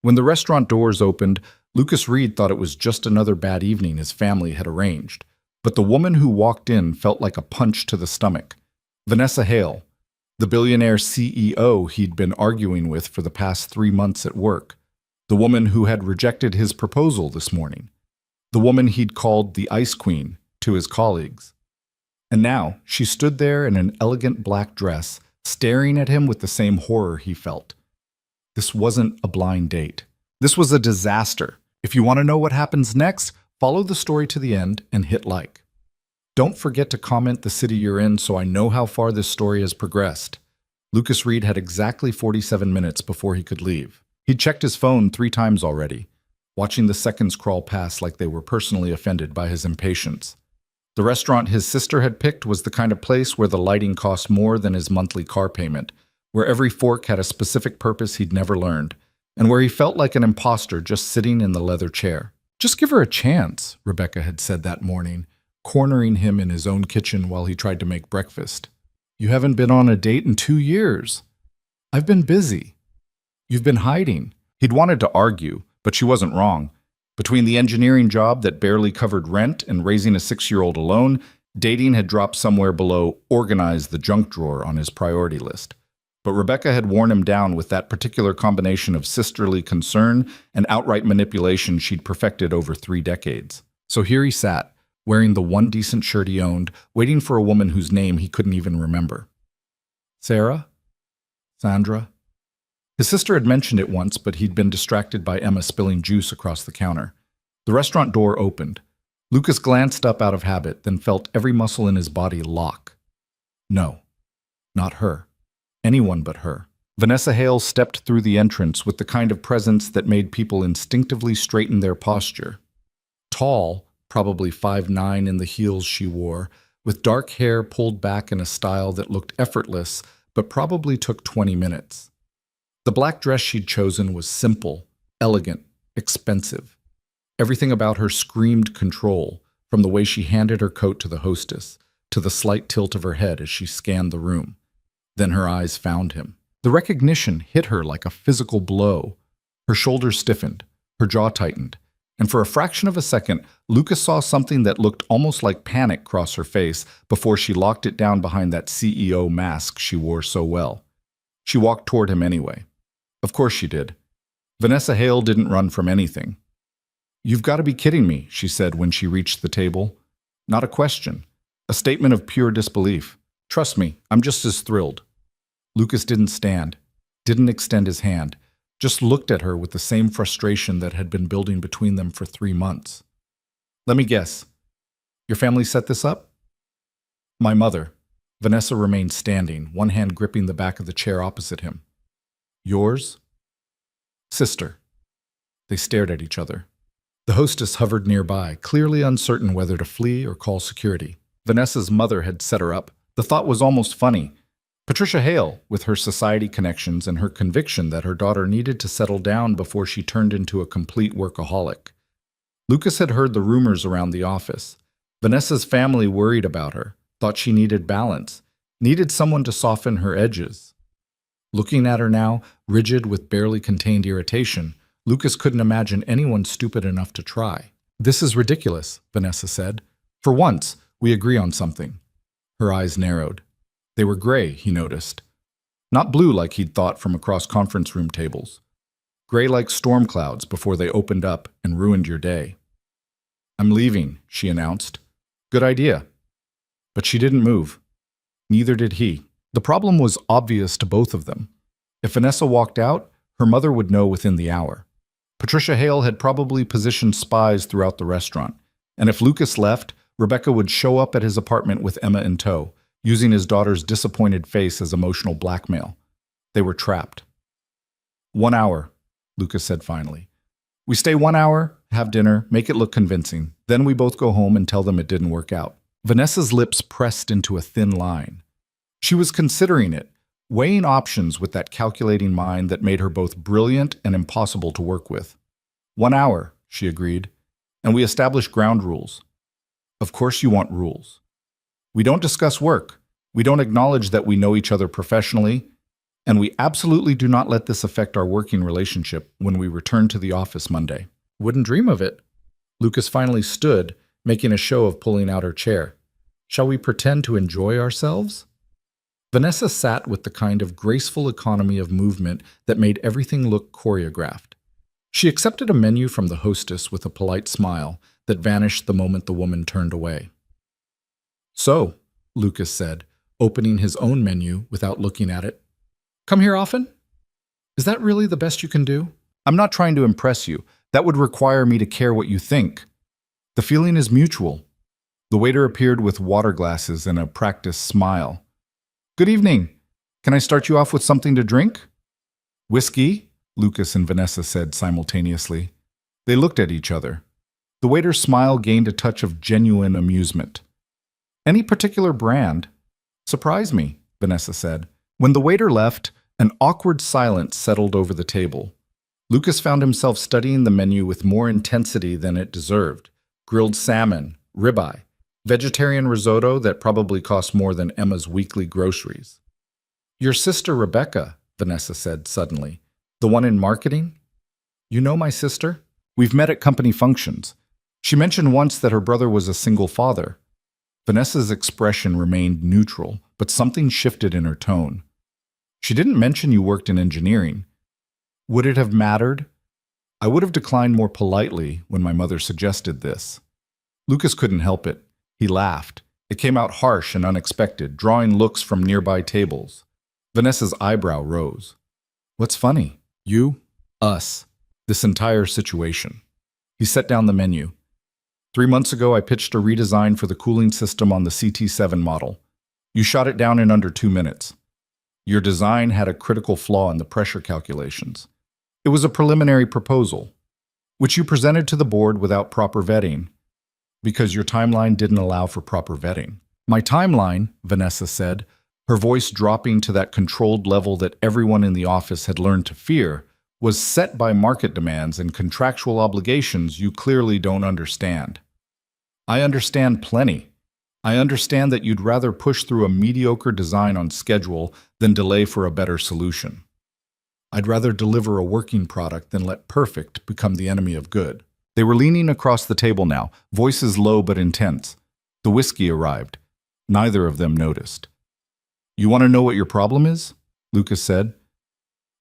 When the restaurant doors opened, Lucas Reed thought it was just another bad evening his family had arranged. But the woman who walked in felt like a punch to the stomach. Vanessa Hale, the billionaire CEO he'd been arguing with for the past 3 months at work. The woman who had rejected his proposal this morning. The woman he'd called the Ice Queen to his colleagues. And now she stood there in an elegant black dress, staring at him with the same horror he felt. This wasn't a blind date. This was a disaster. If you want to know what happens next, follow the story to the end and hit like. Don't forget to comment the city you're in so I know how far this story has progressed. Lucas Reed had exactly 47 minutes before he could leave. He'd checked his phone 3 times already, watching the seconds crawl past like they were personally offended by his impatience. The restaurant his sister had picked was the kind of place where the lighting cost more than his monthly car payment, where every fork had a specific purpose he'd never learned, and where he felt like an imposter just sitting in the leather chair. "Just give her a chance," Rebecca had said that morning, cornering him in his own kitchen while he tried to make breakfast. "You haven't been on a date in 2 years. I've been busy. You've been hiding." He'd wanted to argue, but she wasn't wrong. Between the engineering job that barely covered rent and raising a 6-year-old alone, dating had dropped somewhere below organize the junk drawer on his priority list. But Rebecca had worn him down with that particular combination of sisterly concern and outright manipulation she'd perfected over 3 decades. So here he sat, wearing the one decent shirt he owned, waiting for a woman whose name he couldn't even remember. Sarah? Sandra? His sister had mentioned it once, but he'd been distracted by Emma spilling juice across the counter. The restaurant door opened. Lucas glanced up out of habit, then felt every muscle in his body lock. No, not her. Anyone but her. Vanessa Hale stepped through the entrance with the kind of presence that made people instinctively straighten their posture. Tall, probably 5'9" in the heels she wore, with dark hair pulled back in a style that looked effortless, but probably took 20 minutes. The black dress she'd chosen was simple, elegant, expensive. Everything about her screamed control, from the way she handed her coat to the hostess, to the slight tilt of her head as she scanned the room. Then her eyes found him. The recognition hit her like a physical blow. Her shoulders stiffened, her jaw tightened, and for a fraction of a second, Lucas saw something that looked almost like panic cross her face before she locked it down behind that CEO mask she wore so well. She walked toward him anyway. Of course she did. Vanessa Hale didn't run from anything. "You've got to be kidding me," she said when she reached the table. Not a question. A statement of pure disbelief. "Trust me, I'm just as thrilled." Lucas didn't stand, didn't extend his hand, just looked at her with the same frustration that had been building between them for 3 months. "Let me guess. Your family set this up?" "My mother." Vanessa remained standing, one hand gripping the back of the chair opposite him. "Yours?" "Sister." They stared at each other. The hostess hovered nearby, clearly uncertain whether to flee or call security. Vanessa's mother had set her up. The thought was almost funny. Patricia Hale, with her society connections and her conviction that her daughter needed to settle down before she turned into a complete workaholic. Lucas had heard the rumors around the office. Vanessa's family worried about her, thought she needed balance, needed someone to soften her edges. Looking at her now, rigid with barely contained irritation, Lucas couldn't imagine anyone stupid enough to try. "This is ridiculous," Vanessa said. "For once, we agree on something." Her eyes narrowed. They were gray, he noticed. Not blue like he'd thought from across conference room tables. Gray like storm clouds before they opened up and ruined your day. "I'm leaving," she announced. "Good idea." But she didn't move. Neither did he. The problem was obvious to both of them. If Vanessa walked out, her mother would know within the hour. Patricia Hale had probably positioned spies throughout the restaurant, and if Lucas left, Rebecca would show up at his apartment with Emma in tow, using his daughter's disappointed face as emotional blackmail. They were trapped. 1 hour, Lucas said finally. "We stay 1 hour, have dinner, make it look convincing. Then we both go home and tell them it didn't work out." Vanessa's lips pressed into a thin line. She was considering it, weighing options with that calculating mind that made her both brilliant and impossible to work with. 1 hour, she agreed, and we establish ground rules. Of course you want rules. We don't discuss work. We don't acknowledge that we know each other professionally. And we absolutely do not let this affect our working relationship when we return to the office Monday. Wouldn't dream of it. Lucas finally stood, making a show of pulling out her chair. Shall we pretend to enjoy ourselves? Vanessa sat with the kind of graceful economy of movement that made everything look choreographed. She accepted a menu from the hostess with a polite smile that vanished the moment the woman turned away. So, Lucas said, opening his own menu without looking at it. Come here often? Is that really the best you can do? I'm not trying to impress you. That would require me to care what you think. The feeling is mutual. The waiter appeared with water glasses and a practiced smile. Good evening. Can I start you off with something to drink? Whiskey? Lucas and Vanessa said simultaneously. They looked at each other. The waiter's smile gained a touch of genuine amusement. Any particular brand? Surprise me, Vanessa said. When the waiter left, an awkward silence settled over the table. Lucas found himself studying the menu with more intensity than it deserved. Grilled salmon, ribeye, vegetarian risotto that probably cost more than Emma's weekly groceries. Your sister Rebecca, Vanessa said suddenly. The one in marketing? You know my sister? We've met at company functions. She mentioned once that her brother was a single father. Vanessa's expression remained neutral, but something shifted in her tone. She didn't mention you worked in engineering. Would it have mattered? I would have declined more politely when my mother suggested this. Lucas couldn't help it. He laughed. It came out harsh and unexpected, drawing looks from nearby tables. Vanessa's eyebrow rose. What's funny? You, us, this entire situation. He set down the menu. 3 months ago, I pitched a redesign for the cooling system on the CT7 model. You shot it down in under 2 minutes. Your design had a critical flaw in the pressure calculations. It was a preliminary proposal, which you presented to the board without proper vetting, because your timeline didn't allow for proper vetting. My timeline, Vanessa said, her voice dropping to that controlled level that everyone in the office had learned to fear, was set by market demands and contractual obligations you clearly don't understand. I understand plenty. I understand that you'd rather push through a mediocre design on schedule than delay for a better solution. I'd rather deliver a working product than let perfect become the enemy of good. They were leaning across the table now, voices low but intense. The whiskey arrived. Neither of them noticed. You want to know what your problem is? Lucas said.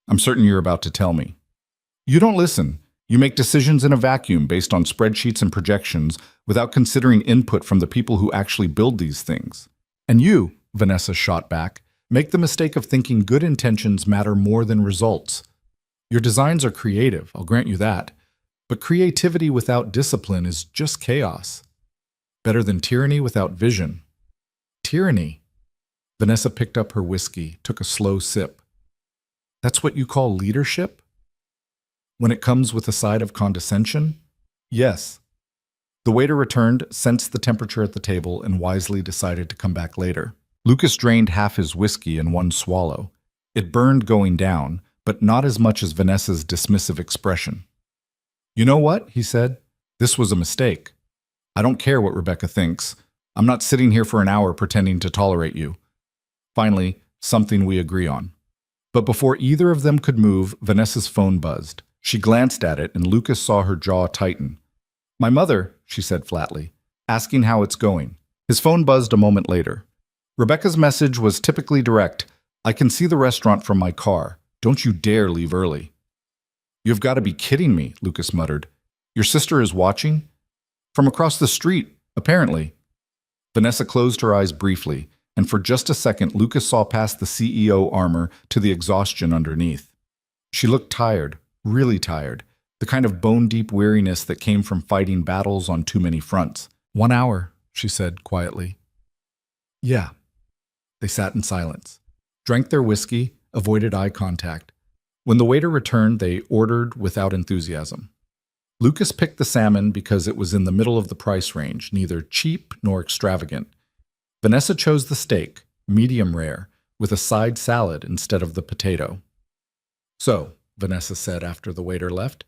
I'm certain you're about to tell me. You don't listen. You make decisions in a vacuum based on spreadsheets and projections without considering input from the people who actually build these things. And you, Vanessa shot back, make the mistake of thinking good intentions matter more than results. Your designs are creative, I'll grant you that. But creativity without discipline is just chaos. Better than tyranny without vision. Tyranny. Vanessa picked up her whiskey, took a slow sip. That's what you call leadership? When it comes with a side of condescension? Yes. The waiter returned, sensed the temperature at the table, and wisely decided to come back later. Lucas drained half his whiskey in one swallow. It burned going down, but not as much as Vanessa's dismissive expression. You know what? He said. This was a mistake. I don't care what Rebecca thinks. I'm not sitting here for an hour pretending to tolerate you. Finally, something we agree on. But before either of them could move, Vanessa's phone buzzed. She glanced at it, and Lucas saw her jaw tighten. My mother, she said flatly, asking how it's going. His phone buzzed a moment later. Rebecca's message was typically direct. I can see the restaurant from my car. Don't you dare leave early. You've got to be kidding me, Lucas muttered. Your sister is watching? From across the street, apparently. Vanessa closed her eyes briefly, and for just a second, Lucas saw past the CEO armor to the exhaustion underneath. She looked tired, really tired, the kind of bone-deep weariness that came from fighting battles on too many fronts. 1 hour, she said quietly. Yeah. They sat in silence, drank their whiskey, avoided eye contact. When the waiter returned, they ordered without enthusiasm. Lucas picked the salmon because it was in the middle of the price range, neither cheap nor extravagant. Vanessa chose the steak, medium rare, with a side salad instead of the potato. So, Vanessa said after the waiter left,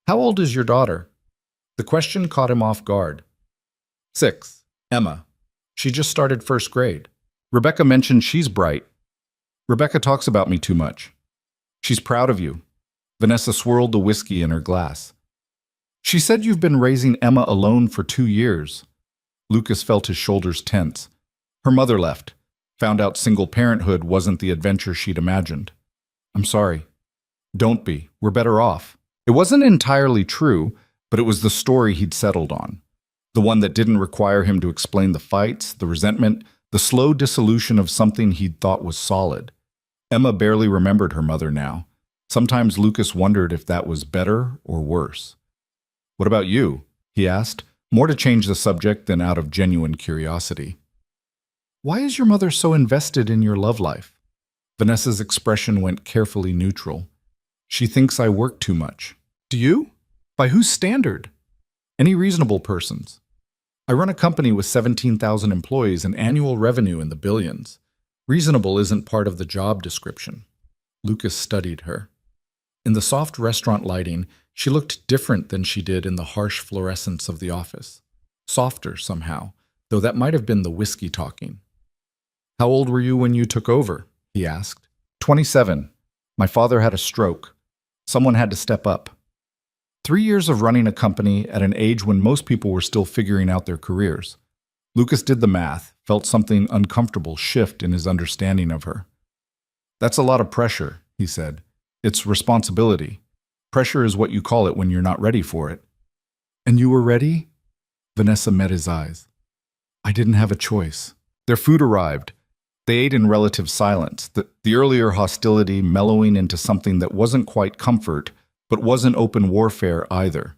how old is your daughter? The question caught him off guard. 6. Emma. She just started first grade. Rebecca mentioned she's bright. Rebecca talks about me too much. She's proud of you. Vanessa swirled the whiskey in her glass. She said you've been raising Emma alone for 2 years. Lucas felt his shoulders tense. Her mother left, found out single parenthood wasn't the adventure she'd imagined. I'm sorry. Don't be. We're better off. It wasn't entirely true, but it was the story he'd settled on. The one that didn't require him to explain the fights, the resentment, the slow dissolution of something he'd thought was solid. Emma barely remembered her mother now. Sometimes Lucas wondered if that was better or worse. What about you? He asked, more to change the subject than out of genuine curiosity. Why is your mother so invested in your love life? Vanessa's expression went carefully neutral. She thinks I work too much. Do you? By whose standard? Any reasonable person's. I run a company with 17,000 employees and annual revenue in the billions. Reasonable isn't part of the job description. Lucas studied her. In the soft restaurant lighting, she looked different than she did in the harsh fluorescence of the office. Softer somehow, though that might have been the whiskey talking. How old were you when you took over? He asked. 27. My father had a stroke. Someone had to step up. 3 years of running a company at an age when most people were still figuring out their careers. Lucas did the math, felt something uncomfortable shift in his understanding of her. That's a lot of pressure, he said. It's responsibility. Pressure is what you call it when you're not ready for it. And you were ready? Vanessa met his eyes. I didn't have a choice. Their food arrived. They ate in relative silence, the earlier hostility mellowing into something that wasn't quite comfort, but wasn't open warfare either.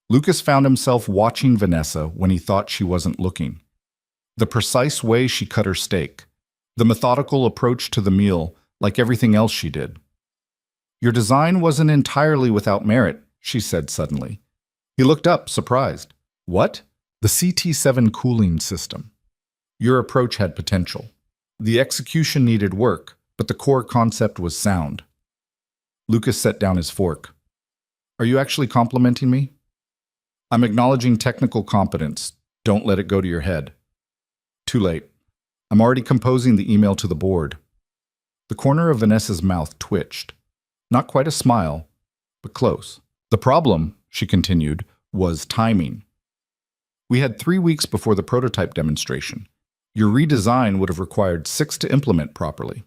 Lucas found himself watching Vanessa when he thought she wasn't looking. The precise way she cut her steak, the methodical approach to the meal, like everything else she did. Your design wasn't entirely without merit, she said suddenly. He looked up, surprised. What? The CT7 cooling system. Your approach had potential. The execution needed work, but the core concept was sound. Lucas set down his fork. Are you actually complimenting me? I'm acknowledging technical competence. Don't let it go to your head. Too late. I'm already composing the email to the board. The corner of Vanessa's mouth twitched. Not quite a smile, but close. The problem, she continued, was timing. We had 3 weeks before the prototype demonstration. Your redesign would have required 6 to implement properly.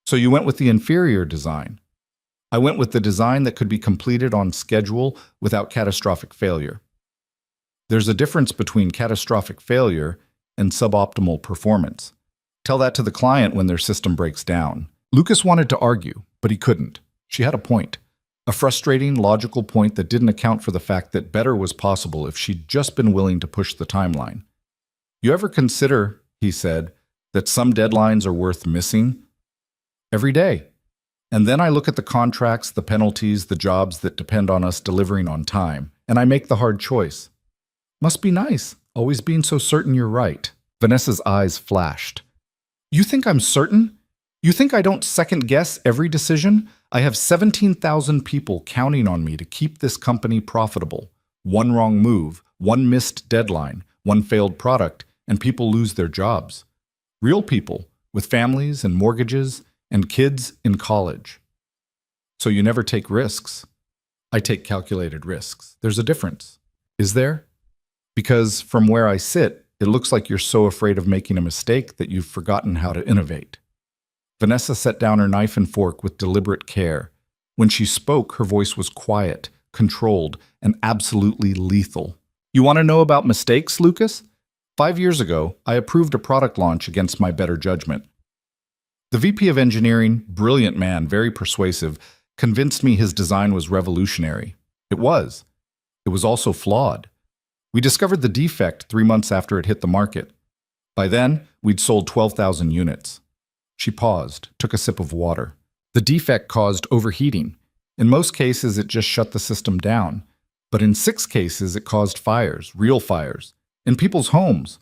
So you went with the inferior design. I went with the design that could be completed on schedule without catastrophic failure. There's a difference between catastrophic failure and suboptimal performance. Tell that to the client when their system breaks down. Lucas wanted to argue, but he couldn't. She had a point. A frustrating, logical point that didn't account for the fact that better was possible if she'd just been willing to push the timeline. You ever consider, he said, that some deadlines are worth missing? Every day. And then I look at the contracts, the penalties, the jobs that depend on us delivering on time, and I make the hard choice. Must be nice, always being so certain you're right. Vanessa's eyes flashed. You think I'm certain? You think I don't second-guess every decision? I have 17,000 people counting on me to keep this company profitable. One wrong move, one missed deadline, one failed product, and people lose their jobs. Real people, with families and mortgages and kids in college. So you never take risks. I take calculated risks. There's a difference. Is there? Because from where I sit, it looks like you're so afraid of making a mistake that you've forgotten how to innovate. Vanessa set down her knife and fork with deliberate care. When she spoke, her voice was quiet, controlled, and absolutely lethal. You want to know about mistakes, Lucas? 5 years ago, I approved a product launch against my better judgment. The VP of Engineering, brilliant man, very persuasive, convinced me his design was revolutionary. It was. It was also flawed. We discovered the defect 3 months after it hit the market. By then, we'd sold 12,000 units. She paused, took a sip of water. The defect caused overheating. In most cases, it just shut the system down. But in 6 cases, it caused fires, real fires, in people's homes.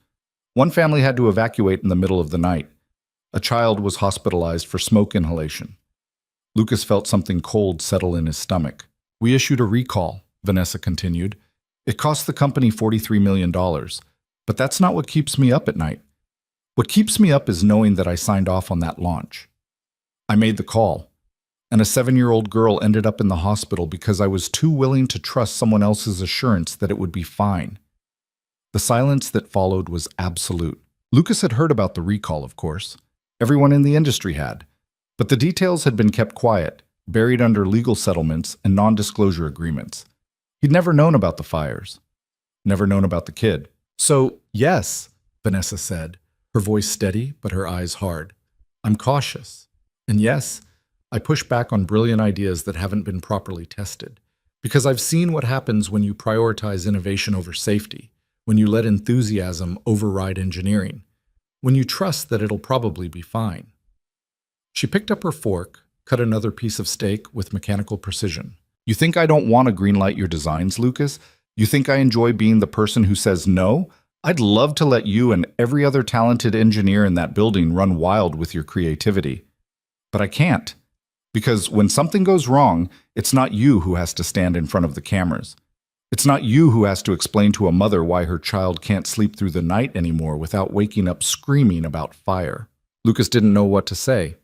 One family had to evacuate in the middle of the night. A child was hospitalized for smoke inhalation. Lucas felt something cold settle in his stomach. We issued a recall, Vanessa continued. It cost the company $43 million. But that's not what keeps me up at night. What keeps me up is knowing that I signed off on that launch. I made the call, and a 7-year-old girl ended up in the hospital because I was too willing to trust someone else's assurance that it would be fine. The silence that followed was absolute. Lucas had heard about the recall, of course. Everyone in the industry had. But the details had been kept quiet, buried under legal settlements and non-disclosure agreements. He'd never known about the fires. Never known about the kid. So, yes, Vanessa said, her voice steady but her eyes hard. I'm cautious. And yes, I push back on brilliant ideas that haven't been properly tested. Because I've seen what happens when you prioritize innovation over safety, when you let enthusiasm override engineering, when you trust that it'll probably be fine. She picked up her fork, cut another piece of steak with mechanical precision. You think I don't want to greenlight your designs, Lucas? You think I enjoy being the person who says no? I'd love to let you and every other talented engineer in that building run wild with your creativity. But I can't. Because when something goes wrong, it's not you who has to stand in front of the cameras. It's not you who has to explain to a mother why her child can't sleep through the night anymore without waking up screaming about fire. Lucas didn't know what to say.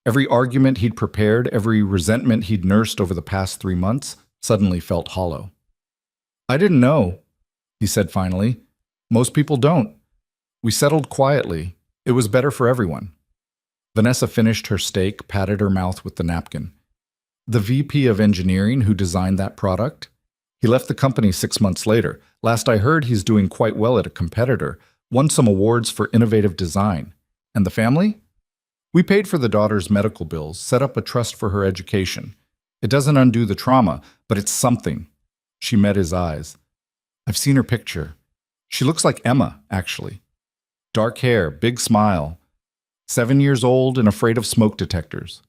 Every argument he'd prepared, every resentment he'd nursed over the past 3 months, suddenly felt hollow. I didn't know, he said finally. Most people don't. We settled quietly. It was better for everyone. Vanessa finished her steak, patted her mouth with the napkin. The VP of engineering who designed that product? He left the company 6 months later. Last I heard, he's doing quite well at a competitor, won some awards for innovative design. And the family? We paid for the daughter's medical bills, set up a trust for her education. It doesn't undo the trauma, but it's something. She met his eyes. I've seen her picture. She looks like Emma, actually. Dark hair, big smile. 7 years old and afraid of smoke detectors.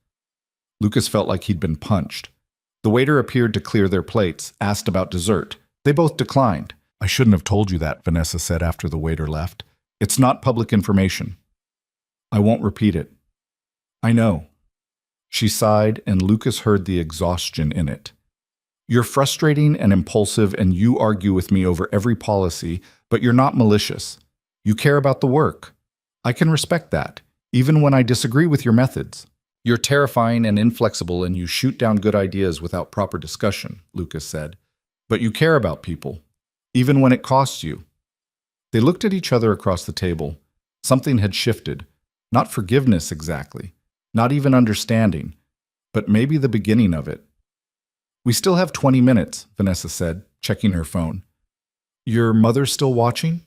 Lucas felt like he'd been punched. The waiter appeared to clear their plates, asked about dessert. They both declined. I shouldn't have told you that, Vanessa said after the waiter left. It's not public information. I won't repeat it. I know. She sighed, and Lucas heard the exhaustion in it. You're frustrating and impulsive, and you argue with me over every policy, but you're not malicious. You care about the work. I can respect that, even when I disagree with your methods. You're terrifying and inflexible, and you shoot down good ideas without proper discussion, Lucas said. But you care about people, even when it costs you. They looked at each other across the table. Something had shifted. Not forgiveness exactly, not even understanding, but maybe the beginning of it. We still have 20 minutes, Vanessa said, checking her phone. Your mother's still watching?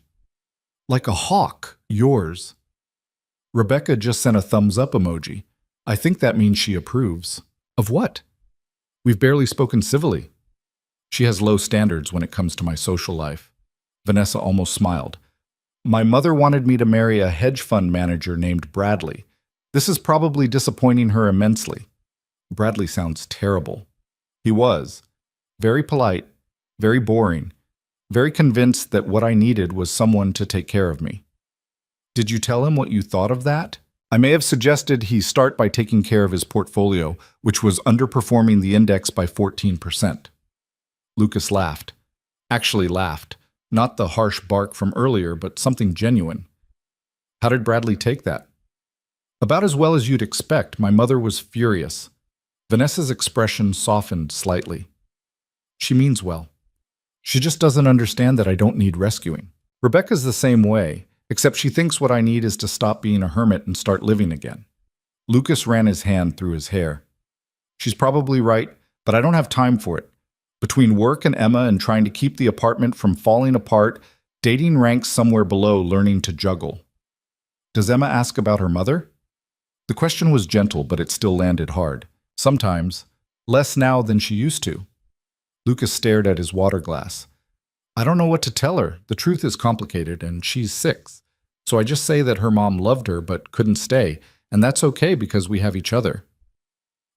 Like a hawk, yours. Rebecca just sent a thumbs up emoji. I think that means she approves. Of what? We've barely spoken civilly. She has low standards when it comes to my social life. Vanessa almost smiled. My mother wanted me to marry a hedge fund manager named Bradley. This is probably disappointing her immensely. Bradley sounds terrible. He was. Very polite, very boring, very convinced that what I needed was someone to take care of me. Did you tell him what you thought of that? I may have suggested he start by taking care of his portfolio, which was underperforming the index by 14%. Lucas laughed. Actually laughed. Not the harsh bark from earlier, but something genuine. How did Bradley take that? About as well as you'd expect. My mother was furious. Vanessa's expression softened slightly. She means well. She just doesn't understand that I don't need rescuing. Rebecca's the same way, except she thinks what I need is to stop being a hermit and start living again. Lucas ran his hand through his hair. She's probably right, but I don't have time for it. Between work and Emma and trying to keep the apartment from falling apart, dating ranks somewhere below learning to juggle. Does Emma ask about her mother? The question was gentle, but it still landed hard. Sometimes. Less now than she used to. Lucas stared at his water glass. I don't know what to tell her. The truth is complicated, and she's 6. So I just say that her mom loved her but couldn't stay, and that's okay because we have each other.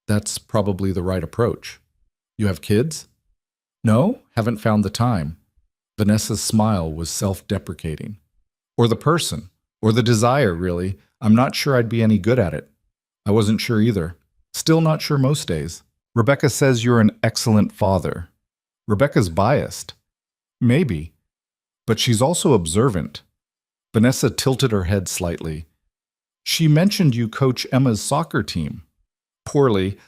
That's probably the right approach. You have kids? No, haven't found the time. Vanessa's smile was self-deprecating. Or the person, or the desire, really. I'm not sure I'd be any good at it. I wasn't sure either. Still not sure most days. Rebecca says you're an excellent father. Rebecca's biased. Maybe. But she's also observant. Vanessa tilted her head slightly. She mentioned you coach Emma's soccer team. Poorly.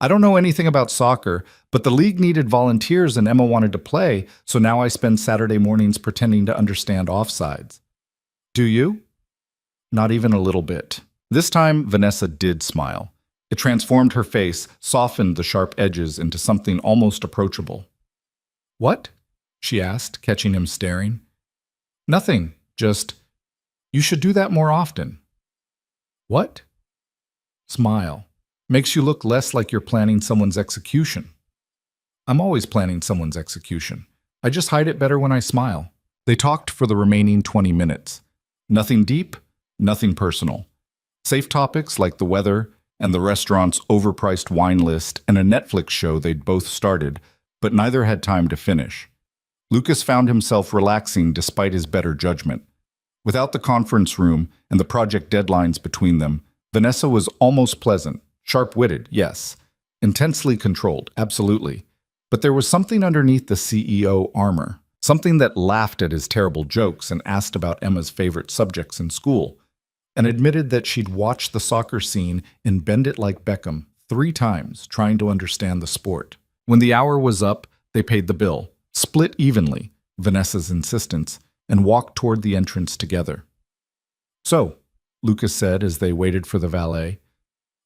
I don't know anything about soccer, but the league needed volunteers and Emma wanted to play, so now I spend Saturday mornings pretending to understand offsides. Do you? Not even a little bit. This time, Vanessa did smile. It transformed her face, softened the sharp edges into something almost approachable. What? She asked, catching him staring. Nothing, just, you should do that more often. What? Smile. Makes you look less like you're planning someone's execution. I'm always planning someone's execution. I just hide it better when I smile. They talked for the remaining 20 minutes. Nothing deep, nothing personal. Safe topics like the weather and the restaurant's overpriced wine list and a Netflix show they'd both started, but neither had time to finish. Lucas found himself relaxing despite his better judgment. Without the conference room and the project deadlines between them, Vanessa was almost pleasant, sharp-witted, yes, intensely controlled, absolutely. But there was something underneath the CEO armor, something that laughed at his terrible jokes and asked about Emma's favorite subjects in school, and admitted that she'd watched the soccer scene in Bend It Like Beckham 3 times trying to understand the sport. When the hour was up, they paid the bill, split evenly, Vanessa's insistence, and walked toward the entrance together. So, Lucas said as they waited for the valet,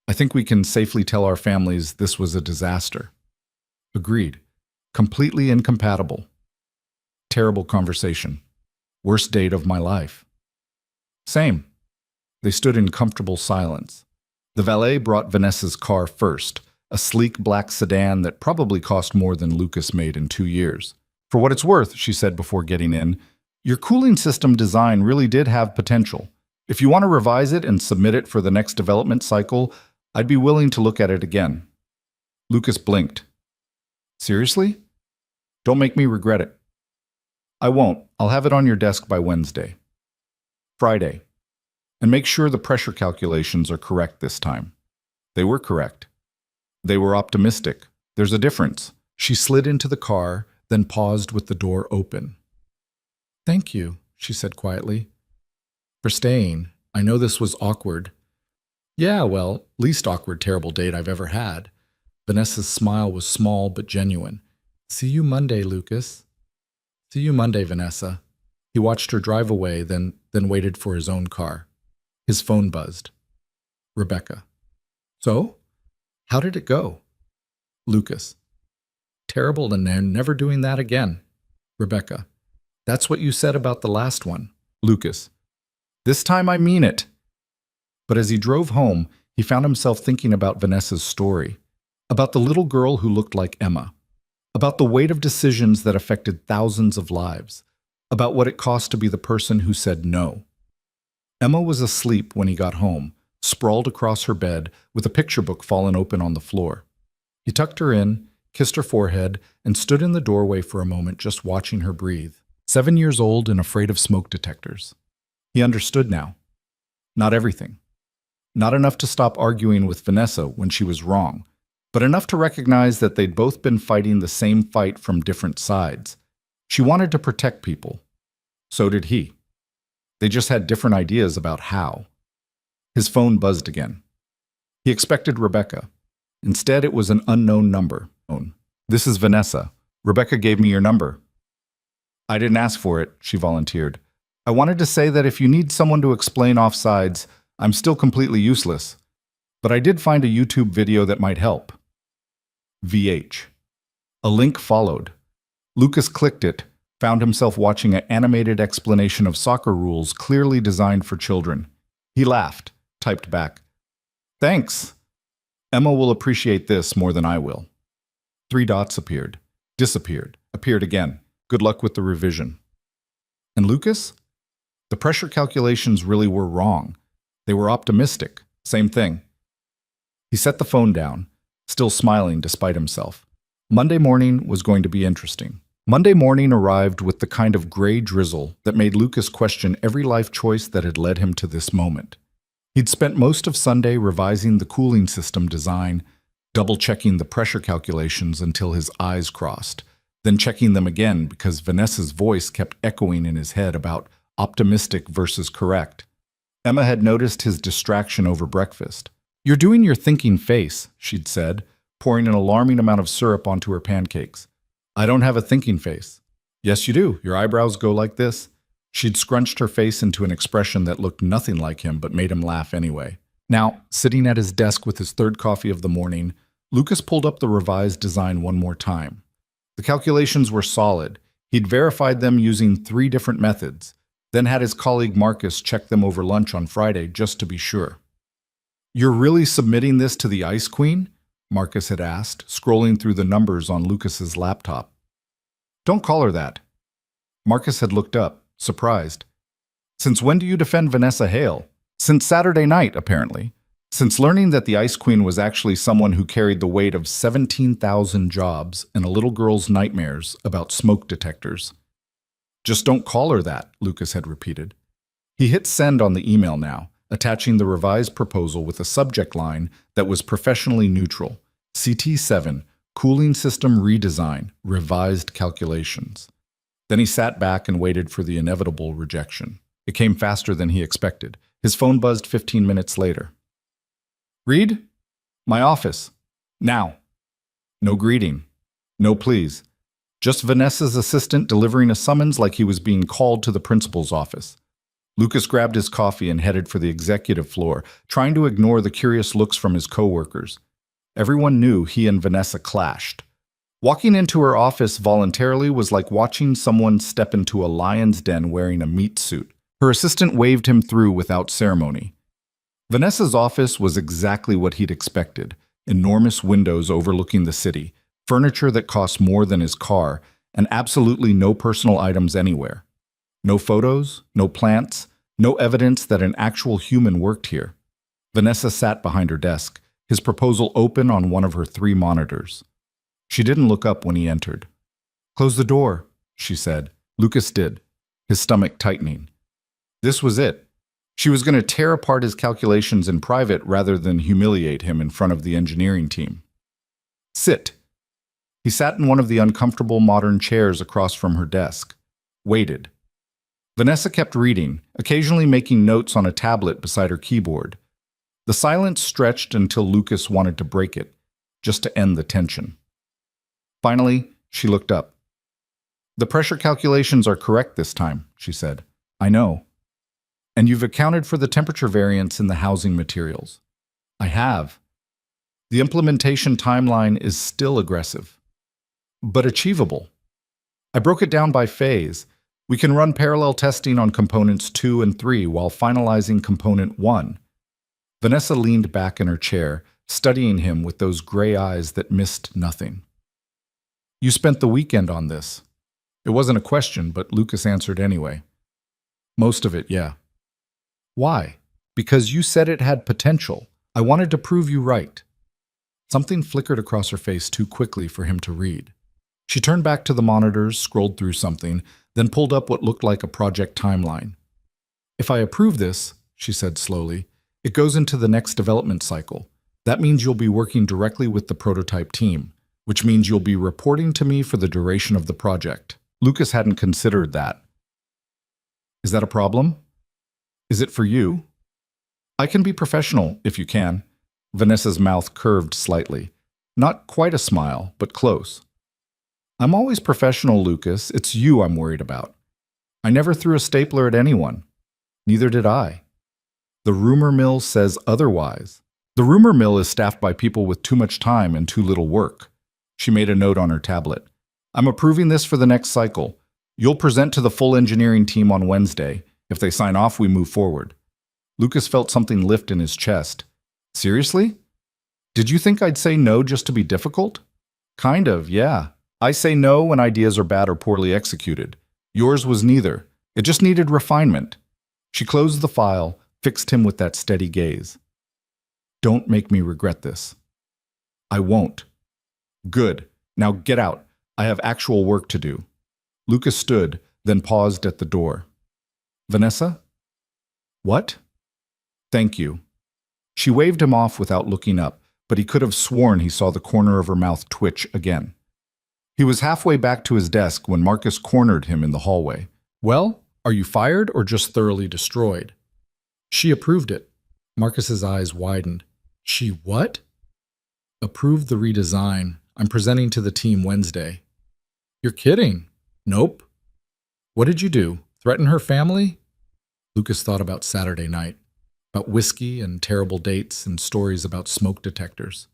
I think we can safely tell our families this was a disaster. Agreed. Completely incompatible. Terrible conversation. Worst date of my life. Same. They stood in comfortable silence. The valet brought Vanessa's car first, a sleek black sedan that probably cost more than Lucas made in 2 years. For what it's worth, she said before getting in, your cooling system design really did have potential. If you want to revise it and submit it for the next development cycle, I'd be willing to look at it again. Lucas blinked. Seriously? Don't make me regret it. I won't. I'll have it on your desk by Wednesday. Friday. And make sure the pressure calculations are correct this time. They were correct. They were optimistic. There's a difference. She slid into the car, then paused with the door open. Thank you, she said quietly. For staying. I know this was awkward. Yeah, well, least awkward terrible date I've ever had. Vanessa's smile was small but genuine. See you Monday, Lucas. See you Monday, Vanessa. He watched her drive away, then waited for his own car. His phone buzzed. Rebecca. So? How did it go? Lucas. Terrible, and they're never doing that again. Rebecca. That's what you said about the last one. Lucas. This time I mean it. But as he drove home, he found himself thinking about Vanessa's story, about the little girl who looked like Emma, about the weight of decisions that affected thousands of lives, about what it cost to be the person who said no. Emma was asleep when he got home, sprawled across her bed with a picture book fallen open on the floor. He tucked her in, kissed her forehead, and stood in the doorway for a moment just watching her breathe. 7 years old and afraid of smoke detectors. He understood now. Not everything. Not enough to stop arguing with Vanessa when she was wrong, but enough to recognize that they'd both been fighting the same fight from different sides. She wanted to protect people. So did he. They just had different ideas about how. His phone buzzed again. He expected Rebecca. Instead, it was an unknown number. This is Vanessa. Rebecca gave me your number. I didn't ask for it, she volunteered. I wanted to say that if you need someone to explain offsides, I'm still completely useless. But I did find a YouTube video that might help. VH. A link followed. Lucas clicked it, found himself watching an animated explanation of soccer rules clearly designed for children. He laughed, typed back, Thanks. Emma will appreciate this more than I will. 3 dots appeared, disappeared, appeared again. Good luck with the revision. And Lucas? The pressure calculations really were wrong. They were optimistic. Same thing. He set the phone down, still smiling despite himself. Monday morning was going to be interesting. Monday morning arrived with the kind of gray drizzle that made Lucas question every life choice that had led him to this moment. He'd spent most of Sunday revising the cooling system design, double-checking the pressure calculations until his eyes crossed, then checking them again because Vanessa's voice kept echoing in his head about optimistic versus correct. Emma had noticed his distraction over breakfast. You're doing your thinking face, she'd said, pouring an alarming amount of syrup onto her pancakes. I don't have a thinking face. Yes, you do. Your eyebrows go like this. She'd scrunched her face into an expression that looked nothing like him but made him laugh anyway. Now, sitting at his desk with his third coffee of the morning, Lucas pulled up the revised design one more time. The calculations were solid. He'd verified them using 3 different methods, then had his colleague Marcus check them over lunch on Friday just to be sure. You're really submitting this to the Ice Queen? Marcus had asked, scrolling through the numbers on Lucas's laptop. Don't call her that. Marcus had looked up, surprised. Since when do you defend Vanessa Hale? Since Saturday night, apparently. Since learning that the Ice Queen was actually someone who carried the weight of 17,000 jobs and a little girl's nightmares about smoke detectors. Just don't call her that, Lucas had repeated. He hit send on the email now, attaching the revised proposal with a subject line that was professionally neutral. CT7, Cooling System Redesign, Revised Calculations. Then he sat back and waited for the inevitable rejection. It came faster than he expected. His phone buzzed 15 minutes later. Reed? My office. Now. No greeting. No please. Just Vanessa's assistant delivering a summons like he was being called to the principal's office. Lucas grabbed his coffee and headed for the executive floor, trying to ignore the curious looks from his coworkers. Everyone knew he and Vanessa clashed. Walking into her office voluntarily was like watching someone step into a lion's den wearing a meat suit. Her assistant waved him through without ceremony. Vanessa's office was exactly what he'd expected. Enormous windows overlooking the city, furniture that cost more than his car, and absolutely no personal items anywhere. No photos, no plants, no evidence that an actual human worked here. Vanessa sat behind her desk, his proposal open on one of her 3 monitors. She didn't look up when he entered. Close the door, she said. Lucas did, his stomach tightening. This was it. She was going to tear apart his calculations in private rather than humiliate him in front of the engineering team. Sit. He sat in one of the uncomfortable modern chairs across from her desk. Waited. Vanessa kept reading, occasionally making notes on a tablet beside her keyboard. The silence stretched until Lucas wanted to break it, just to end the tension. Finally, she looked up. The pressure calculations are correct this time, she said. I know. And you've accounted for the temperature variance in the housing materials. I have. The implementation timeline is still aggressive, but achievable. I broke it down by phase. We can run parallel testing on components 2 and 3 while finalizing component 1. Vanessa leaned back in her chair, studying him with those gray eyes that missed nothing. You spent the weekend on this. It wasn't a question, but Lucas answered anyway. Most of it, yeah. Why? Because you said it had potential. I wanted to prove you right. Something flickered across her face too quickly for him to read. She turned back to the monitors, scrolled through something, then pulled up what looked like a project timeline. If I approve this, she said slowly, it goes into the next development cycle. That means you'll be working directly with the prototype team, which means you'll be reporting to me for the duration of the project. Lucas hadn't considered that. Is that a problem? Is it for you? I can be professional, if you can. Vanessa's mouth curved slightly. Not quite a smile, but close. I'm always professional, Lucas. It's you I'm worried about. I never threw a stapler at anyone. Neither did I. The rumor mill says otherwise. The rumor mill is staffed by people with too much time and too little work. She made a note on her tablet. I'm approving this for the next cycle. You'll present to the full engineering team on Wednesday. If they sign off, we move forward. Lucas felt something lift in his chest. Seriously? Did you think I'd say no just to be difficult? Kind of, yeah. I say no when ideas are bad or poorly executed. Yours was neither. It just needed refinement. She closed the file, fixed him with that steady gaze. Don't make me regret this. I won't. Good. Now get out. I have actual work to do. Lucas stood, then paused at the door. Vanessa? What? Thank you. She waved him off without looking up, but he could have sworn he saw the corner of her mouth twitch again. He was halfway back to his desk when Marcus cornered him in the hallway. Well, are you fired or just thoroughly destroyed? She approved it. Marcus's eyes widened. She what? Approved the redesign. I'm presenting to the team Wednesday. You're kidding. Nope. What did you do? Threaten her family? Lucas thought about Saturday night, about whiskey and terrible dates and stories about smoke detectors.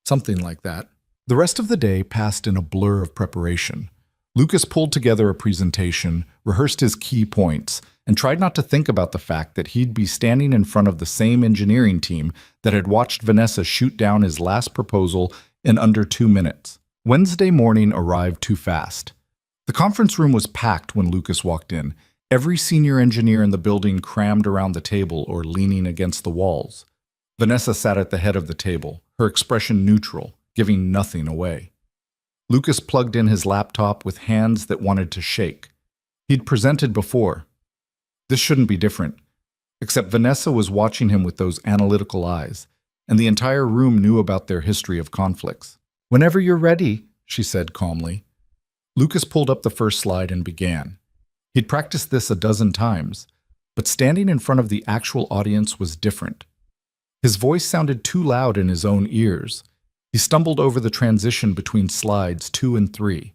Something like that. The rest of the day passed in a blur of preparation. Lucas pulled together a presentation, rehearsed his key points, and tried not to think about the fact that he'd be standing in front of the same engineering team that had watched Vanessa shoot down his last proposal in under 2 minutes. Wednesday morning arrived too fast. The conference room was packed when Lucas walked in. Every senior engineer in the building crammed around the table or leaning against the walls. Vanessa sat at the head of the table, her expression neutral, giving nothing away. Lucas plugged in his laptop with hands that wanted to shake. He'd presented before. This shouldn't be different. Except Vanessa was watching him with those analytical eyes, and the entire room knew about their history of conflicts. "Whenever you're ready," she said calmly. Lucas pulled up the first slide and began. He'd practiced this a dozen times, but standing in front of the actual audience was different. His voice sounded too loud in his own ears. He stumbled over the transition between slides 2 and 3.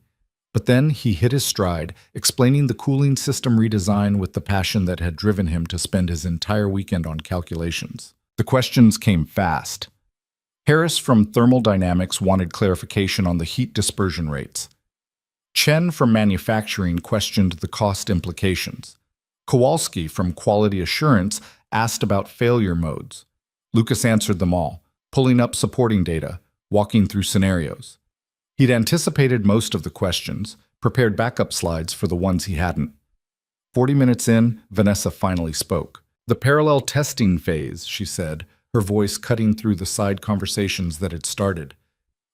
But then he hit his stride, explaining the cooling system redesign with the passion that had driven him to spend his entire weekend on calculations. The questions came fast. Harris from Thermodynamics wanted clarification on the heat dispersion rates. Chen from Manufacturing questioned the cost implications. Kowalski from Quality Assurance asked about failure modes. Lucas answered them all, pulling up supporting data, walking through scenarios. He'd anticipated most of the questions, prepared backup slides for the ones he hadn't. 40 minutes in, Vanessa finally spoke. "The parallel testing phase," she said, her voice cutting through the side conversations that had started.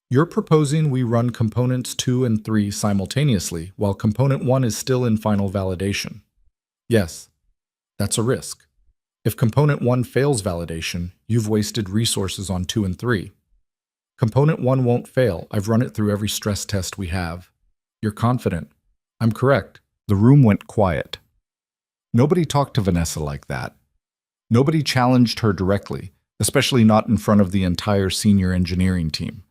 "You're proposing we run components 2 and 3 simultaneously, while component 1 is still in final validation." "Yes, that's a risk. If component 1 fails validation, you've wasted resources on 2 and 3. Component 1 won't fail. I've run it through every stress test we have." "You're confident." "I'm correct." The room went quiet. Nobody talked to Vanessa like that. Nobody challenged her directly, especially not in front of the entire senior engineering team.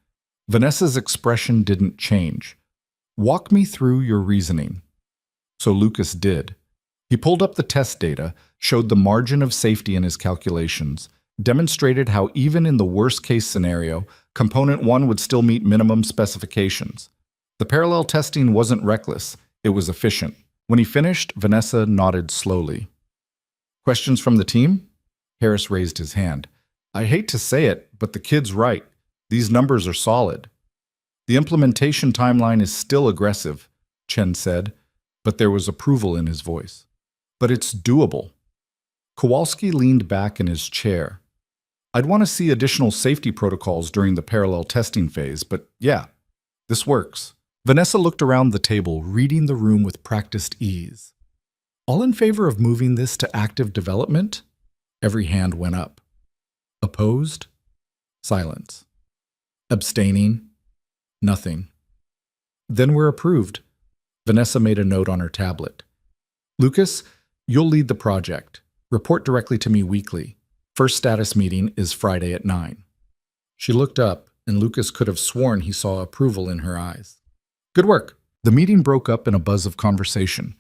Vanessa's expression didn't change. "Walk me through your reasoning." So Lucas did. He pulled up the test data, showed the margin of safety in his calculations, demonstrated how even in the worst-case scenario, component 1 would still meet minimum specifications. The parallel testing wasn't reckless, it was efficient. When he finished, Vanessa nodded slowly. "Questions from the team?" Harris raised his hand. "I hate to say it, but the kid's right. These numbers are solid." "The implementation timeline is still aggressive," Chen said, but there was approval in his voice. "But it's doable." Kowalski leaned back in his chair. "I'd want to see additional safety protocols during the parallel testing phase, but yeah, this works." Vanessa looked around the table, reading the room with practiced ease. "All in favor of moving this to active development?" Every hand went up. Opposed? Silence. Abstaining? Nothing. "Then we're approved." Vanessa made a note on her tablet. "Lucas, you'll lead the project. Report directly to me weekly. First status meeting is Friday at 9. She looked up, and Lucas could have sworn he saw approval in her eyes. "Good work." The meeting broke up in a buzz of conversation.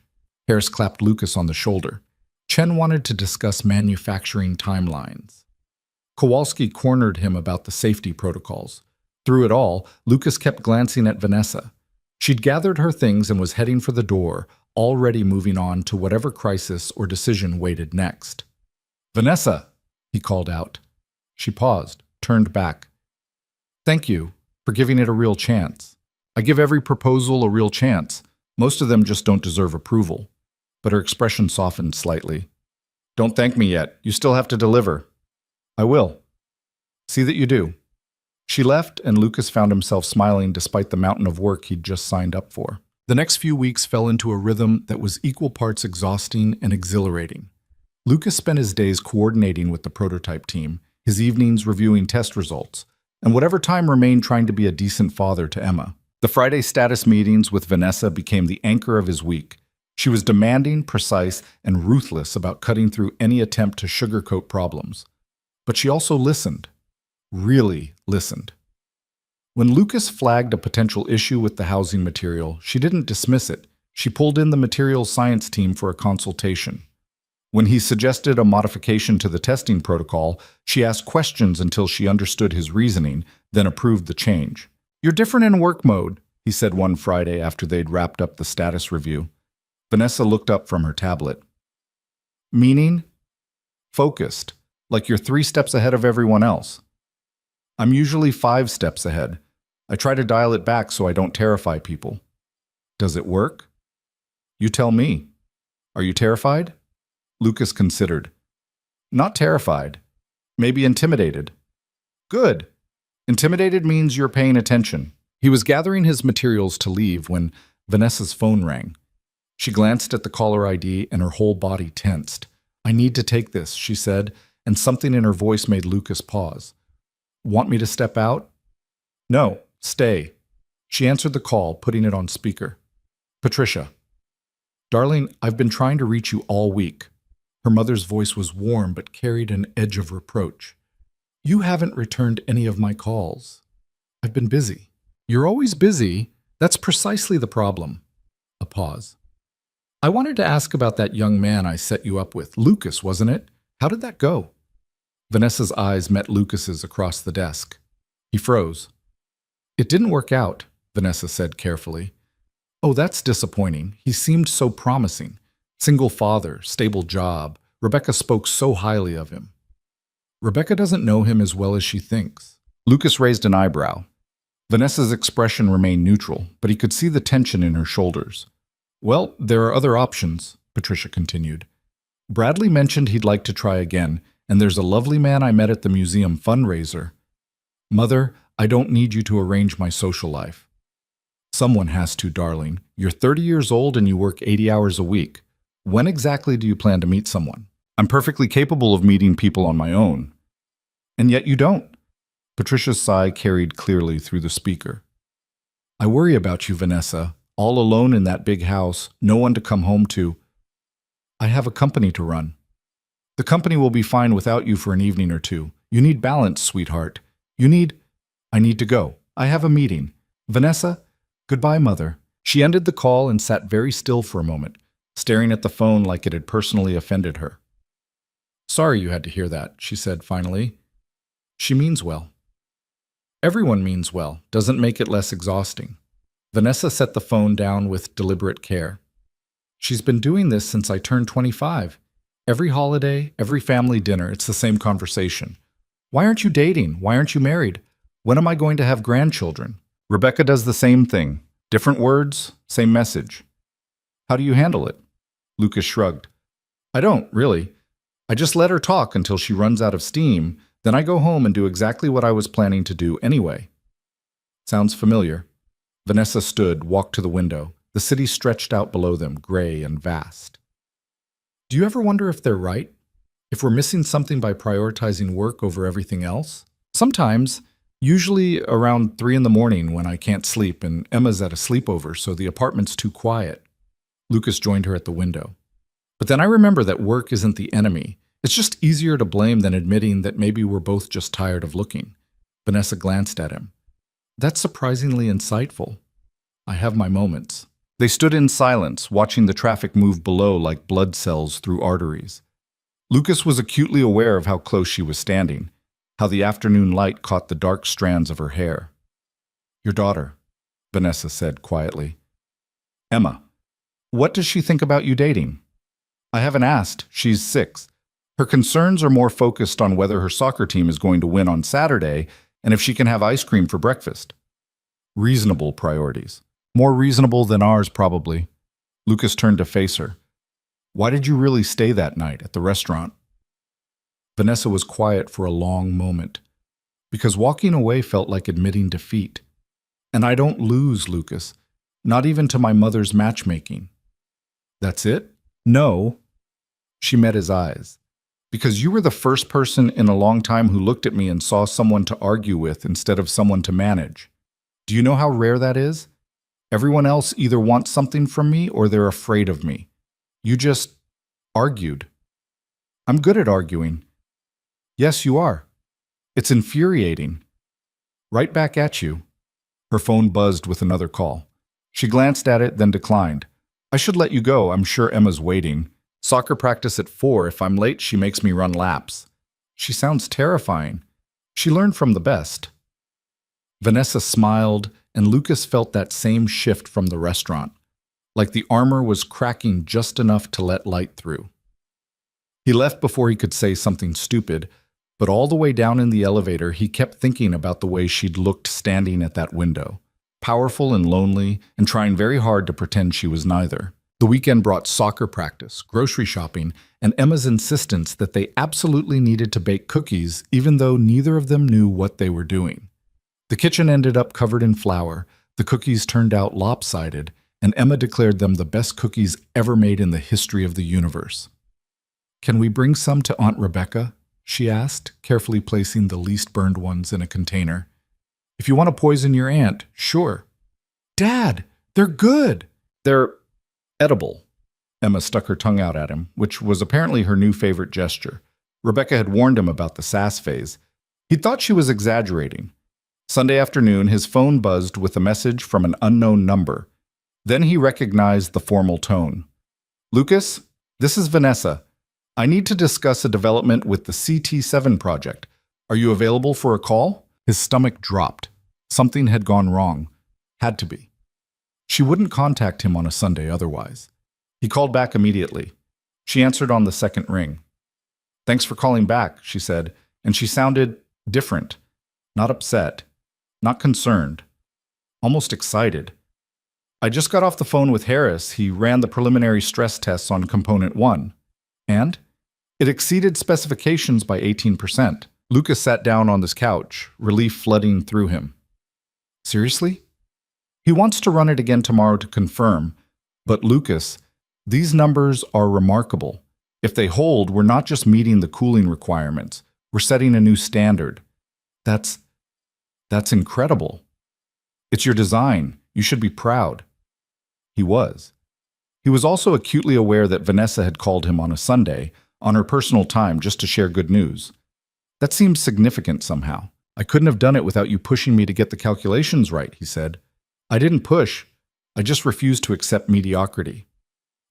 Harris clapped Lucas on the shoulder. Chen wanted to discuss manufacturing timelines. Kowalski cornered him about the safety protocols. Through it all, Lucas kept glancing at Vanessa. She'd gathered her things and was heading for the door, already moving on to whatever crisis or decision waited next. "Vanessa!" he called out. She paused, turned back. "Thank you for giving it a real chance. I give every proposal a real chance. Most of them just don't deserve approval." But her expression softened slightly. "Don't thank me yet. You still have to deliver." "I will. See that you do." She left, and Lucas found himself smiling despite the mountain of work he'd just signed up for. The next few weeks fell into a rhythm that was equal parts exhausting and exhilarating. Lucas spent his days coordinating with the prototype team, his evenings reviewing test results, and whatever time remained trying to be a decent father to Emma. The Friday status meetings with Vanessa became the anchor of his week. She was demanding, precise, and ruthless about cutting through any attempt to sugarcoat problems. But she also listened. really listened. When Lucas flagged a potential issue with the housing material, she didn't dismiss it. She pulled in the materials science team for a consultation. When he suggested a modification to the testing protocol, she asked questions until she understood his reasoning, then approved the change. "You're different in work mode," he said one Friday after they'd wrapped up the status review. Vanessa looked up from her tablet. "Meaning?" "Focused, like you're 3 steps ahead of everyone else." "I'm usually 5 steps ahead. I try to dial it back so I don't terrify people." "Does it work?" "You tell me. Are you terrified?" Lucas considered. "Not terrified. Maybe intimidated." "Good. Intimidated means you're paying attention." He was gathering his materials to leave when Vanessa's phone rang. She glanced at the caller ID and her whole body tensed. "I need to take this," she said, and something in her voice made Lucas pause. "Want me to step out?" "No, stay." She answered the call, putting it on speaker. "Patricia." "Darling, I've been trying to reach you all week." Her mother's voice was warm but carried an edge of reproach. "You haven't returned any of my calls. I've been busy." "You're always busy. That's precisely the problem." A pause. "I wanted to ask about that young man I set you up with. Lucas, wasn't it? How did that go?" Vanessa's eyes met Lucas's across the desk. He froze. "It didn't work out," Vanessa said carefully. "Oh, that's disappointing. He seemed so promising. Single father, stable job. Rebecca spoke so highly of him." "Rebecca doesn't know him as well as she thinks." Lucas raised an eyebrow. Vanessa's expression remained neutral, but he could see the tension in her shoulders. "Well, there are other options," Patricia continued. "Bradley mentioned he'd like to try again, and there's a lovely man I met at the museum fundraiser." "Mother, I don't need you to arrange my social life." "Someone has to, darling. You're 30 years old and you work 80 hours a week. When exactly do you plan to meet someone?" "I'm perfectly capable of meeting people on my own." "And yet you don't." Patricia's sigh carried clearly through the speaker. "I worry about you, Vanessa. All alone in that big house, no one to come home to." "I have a company to run." "The company will be fine without you for an evening or two. You need balance, sweetheart. You need—" "I need to go. I have a meeting. Vanessa, goodbye, Mother." She ended the call and sat very still for a moment, staring at the phone like it had personally offended her. "Sorry you had to hear that," she said finally. "She means well." "Everyone means well. Doesn't make it less exhausting." Vanessa set the phone down with deliberate care. "She's been doing this since I turned 25. Every holiday, every family dinner, it's the same conversation. Why aren't you dating? Why aren't you married? When am I going to have grandchildren?" Rebecca does the same thing. Different words, same message. "How do you handle it?" Lucas shrugged. "I don't, really. I just let her talk until she runs out of steam, then I go home and do exactly what I was planning to do anyway." "Sounds familiar." Vanessa stood, walked to the window. The city stretched out below them, gray and vast. "Do you ever wonder if they're right? If we're missing something by prioritizing work over everything else?" "Sometimes. Usually around 3 in the morning when I can't sleep and Emma's at a sleepover, so the apartment's too quiet." Lucas joined her at the window. "But then I remember that work isn't the enemy. It's just easier to blame than admitting that maybe we're both just tired of looking." Vanessa glanced at him. "That's surprisingly insightful." "I have my moments." They stood in silence, watching the traffic move below like blood cells through arteries. Lucas was acutely aware of how close she was standing, how the afternoon light caught the dark strands of her hair. "Your daughter," Vanessa said quietly. "Emma. What does she think about you dating?" "I haven't asked. She's 6. Her concerns are more focused on whether her soccer team is going to win on Saturday and if she can have ice cream for breakfast." "Reasonable priorities. More reasonable than ours, probably." Lucas turned to face her. "Why did you really stay that night at the restaurant?" Vanessa was quiet for a long moment. "Because walking away felt like admitting defeat. And I don't lose, Lucas. Not even to my mother's matchmaking." "That's it?" "No." She met his eyes. "Because you were the first person in a long time who looked at me and saw someone to argue with instead of someone to manage. Do you know how rare that is? Everyone else either wants something from me or they're afraid of me. You just argued." "I'm good at arguing." "Yes, you are." It's infuriating. Right back at you. Her phone buzzed with another call. She glanced at it, then declined. I should let you go. I'm sure Emma's waiting. Soccer practice at 4. If I'm late, she makes me run laps. She sounds terrifying. She learned from the best. Vanessa smiled, and Lucas felt that same shift from the restaurant, like the armor was cracking just enough to let light through. He left before he could say something stupid, but all the way down in the elevator, he kept thinking about the way she'd looked standing at that window, powerful and lonely, and trying very hard to pretend she was neither. The weekend brought soccer practice, grocery shopping, and Emma's insistence that they absolutely needed to bake cookies, even though neither of them knew what they were doing. The kitchen ended up covered in flour, the cookies turned out lopsided, and Emma declared them the best cookies ever made in the history of the universe. Can we bring some to Aunt Rebecca? She asked, carefully placing the least burned ones in a container. If you want to poison your aunt, sure. Dad, they're good. They're edible. Emma stuck her tongue out at him, which was apparently her new favorite gesture. Rebecca had warned him about the sass phase. He thought she was exaggerating. Sunday afternoon, his phone buzzed with a message from an unknown number. Then he recognized the formal tone. Lucas, this is Vanessa. I need to discuss a development with the CT7 project. Are you available for a call? His stomach dropped. Something had gone wrong. Had to be. She wouldn't contact him on a Sunday otherwise. He called back immediately. She answered on the second ring. Thanks for calling back, she said, and she sounded different. Not upset. Not concerned. Almost excited. I just got off the phone with Harris. He ran the preliminary stress tests on component 1. And? It exceeded specifications by 18%. Lucas sat down on this couch, relief flooding through him. Seriously? He wants to run it again tomorrow to confirm. But Lucas, these numbers are remarkable. If they hold, we're not just meeting the cooling requirements. We're setting a new standard. That's incredible. It's your design. You should be proud. He was. He was also acutely aware that Vanessa had called him on a Sunday, on her personal time, just to share good news. That seems significant somehow. I couldn't have done it without you pushing me to get the calculations right, he said. I didn't push. I just refused to accept mediocrity.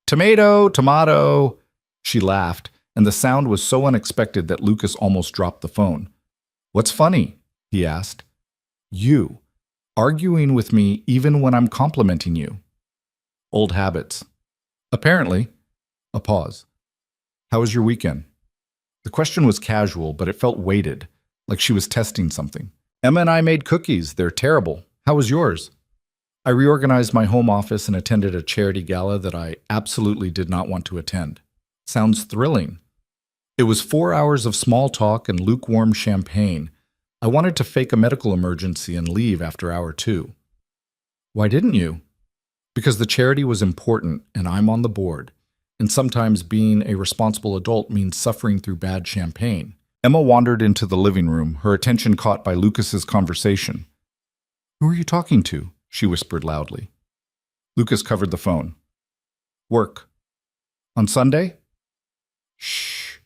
Tomato, tomato. She laughed, and the sound was so unexpected that Lucas almost dropped the phone. What's funny? He asked. You. Arguing with me even when I'm complimenting you. Old habits. Apparently. A pause. How was your weekend? The question was casual, but it felt weighted, like she was testing something. Emma and I made cookies. They're terrible. How was yours? I reorganized my home office and attended a charity gala that I absolutely did not want to attend. Sounds thrilling. It was 4 hours of small talk and lukewarm champagne. I wanted to fake a medical emergency and leave after hour 2. Why didn't you? Because the charity was important and I'm on the board. And sometimes being a responsible adult means suffering through bad champagne. Emma wandered into the living room, her attention caught by Lucas's conversation. Who are you talking to? She whispered loudly. Lucas covered the phone. Work. On Sunday? Shh.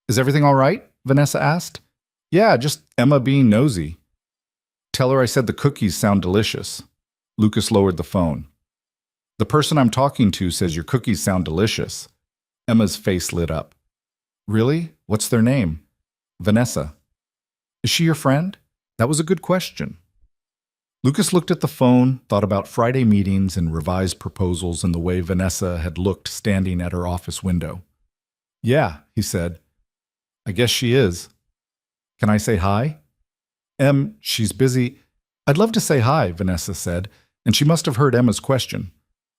Is everything all right? Vanessa asked. Yeah, just Emma being nosy. Tell her I said the cookies sound delicious. Lucas lowered the phone. The person I'm talking to says your cookies sound delicious. Emma's face lit up. Really? What's their name? Vanessa. Is she your friend? That was a good question. Lucas looked at the phone, thought about Friday meetings and revised proposals and the way Vanessa had looked standing at her office window. Yeah, he said. I guess she is. Can I say hi? She's busy. I'd love to say hi, Vanessa said, and she must have heard Emma's question.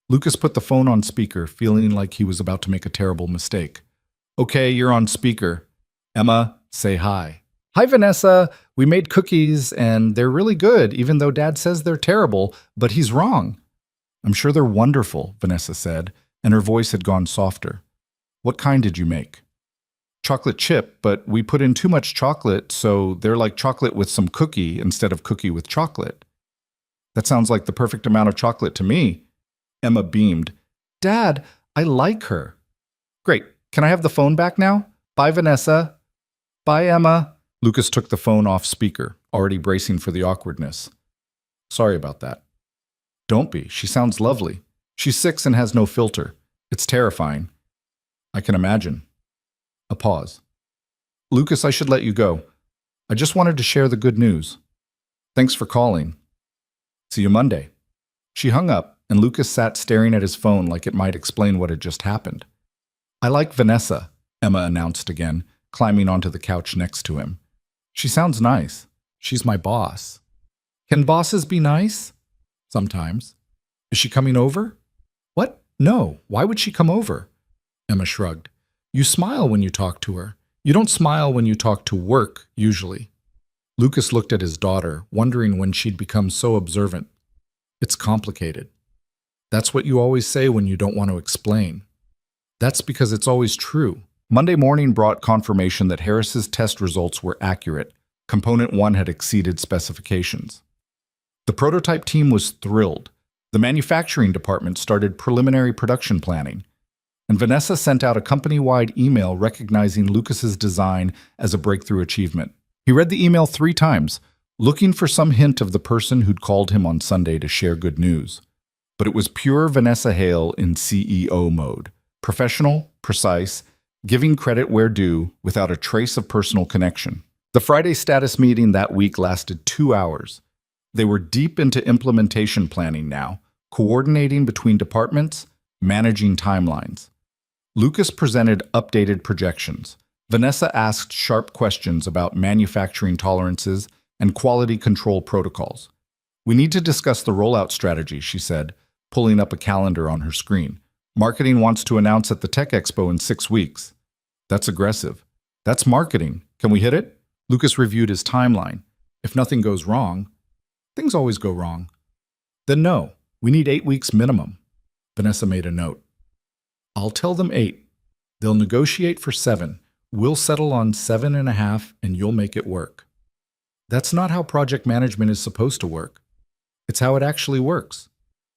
Lucas put the phone on speaker, feeling like he was about to make a terrible mistake. Okay, you're on speaker. Emma, say hi. Hi, Vanessa. We made cookies, and they're really good, even though Dad says they're terrible, but he's wrong. I'm sure they're wonderful, Vanessa said, and her voice had gone softer. What kind did you make? Chocolate chip, but we put in too much chocolate, so they're like chocolate with some cookie instead of cookie with chocolate. That sounds like the perfect amount of chocolate to me. Emma beamed. Dad, I like her. Great. Can I have the phone back now? Bye, Vanessa. Bye, Emma. Lucas took the phone off speaker, already bracing for the awkwardness. Sorry about that. Don't be. She sounds lovely. She's 6 and has no filter. It's terrifying. I can imagine. A pause. Lucas, I should let you go. I just wanted to share the good news. Thanks for calling. See you Monday. She hung up, and Lucas sat staring at his phone like it might explain what had just happened. I like Vanessa, Emma announced again, climbing onto the couch next to him. She sounds nice. She's my boss. Can bosses be nice? Sometimes. Is she coming over? What? No. Why would she come over? Emma shrugged. You smile when you talk to her. You don't smile when you talk to work, usually. Lucas looked at his daughter, wondering when she'd become so observant. It's complicated. That's what you always say when you don't want to explain. That's because it's always true. Monday morning brought confirmation that Harris's test results were accurate. Component 1 had exceeded specifications. The prototype team was thrilled. The manufacturing department started preliminary production planning, and Vanessa sent out a company-wide email recognizing Lucas's design as a breakthrough achievement. He read the email 3 times, looking for some hint of the person who'd called him on Sunday to share good news. But it was pure Vanessa Hale in CEO mode. Professional, precise, giving credit where due, without a trace of personal connection. The Friday status meeting that week lasted 2 hours. They were deep into implementation planning now, coordinating between departments, managing timelines. Lucas presented updated projections. Vanessa asked sharp questions about manufacturing tolerances and quality control protocols. We need to discuss the rollout strategy, she said, pulling up a calendar on her screen. Marketing wants to announce at the Tech Expo in 6 weeks. That's aggressive. That's marketing. Can we hit it? Lucas reviewed his timeline. If nothing goes wrong, things always go wrong. Then no, we need 8 weeks minimum. Vanessa made a note. I'll tell them 8. They'll negotiate for 7. We'll settle on 7.5 and you'll make it work. That's not how project management is supposed to work. It's how it actually works.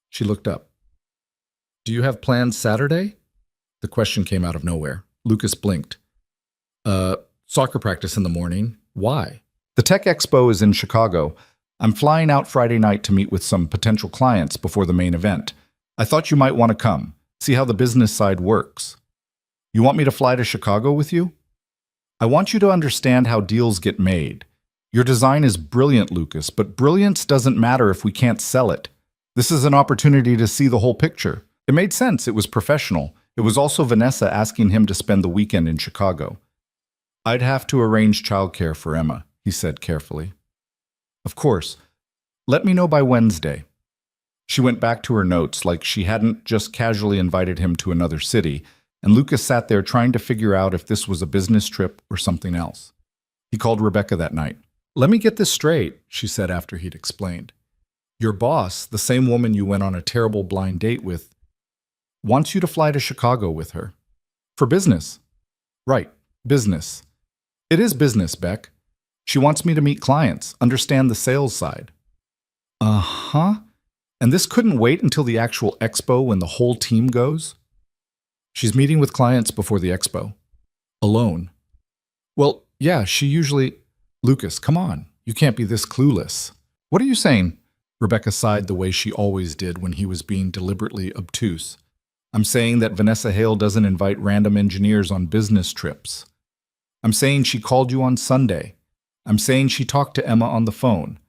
She looked up. Do you have plans Saturday? The question came out of nowhere. Lucas blinked. Soccer practice in the morning. Why? The Tech Expo is in Chicago. I'm flying out Friday night to meet with some potential clients before the main event. I thought you might want to come, see how the business side works. You want me to fly to Chicago with you? I want you to understand how deals get made. Your design is brilliant, Lucas, but brilliance doesn't matter if we can't sell it. This is an opportunity to see the whole picture. It made sense. It was professional. It was also Vanessa asking him to spend the weekend in Chicago. I'd have to arrange childcare for Emma, he said carefully. Of course. Let me know by Wednesday. She went back to her notes like she hadn't just casually invited him to another city, and Lucas sat there trying to figure out if this was a business trip or something else. He called Rebecca that night. Let me get this straight, she said after he'd explained. Your boss, the same woman you went on a terrible blind date with, wants you to fly to Chicago with her. For business. Right, business. It is business, Beck. She wants me to meet clients, understand the sales side. Uh-huh. And this couldn't wait until the actual expo when the whole team goes? She's meeting with clients before the expo. Alone. Well, yeah, she usually... Lucas, come on. You can't be this clueless. What are you saying? Rebecca sighed the way she always did when he was being deliberately obtuse. I'm saying that Vanessa Hale doesn't invite random engineers on business trips. I'm saying she called you on Sunday. I'm saying she talked to Emma on the phone.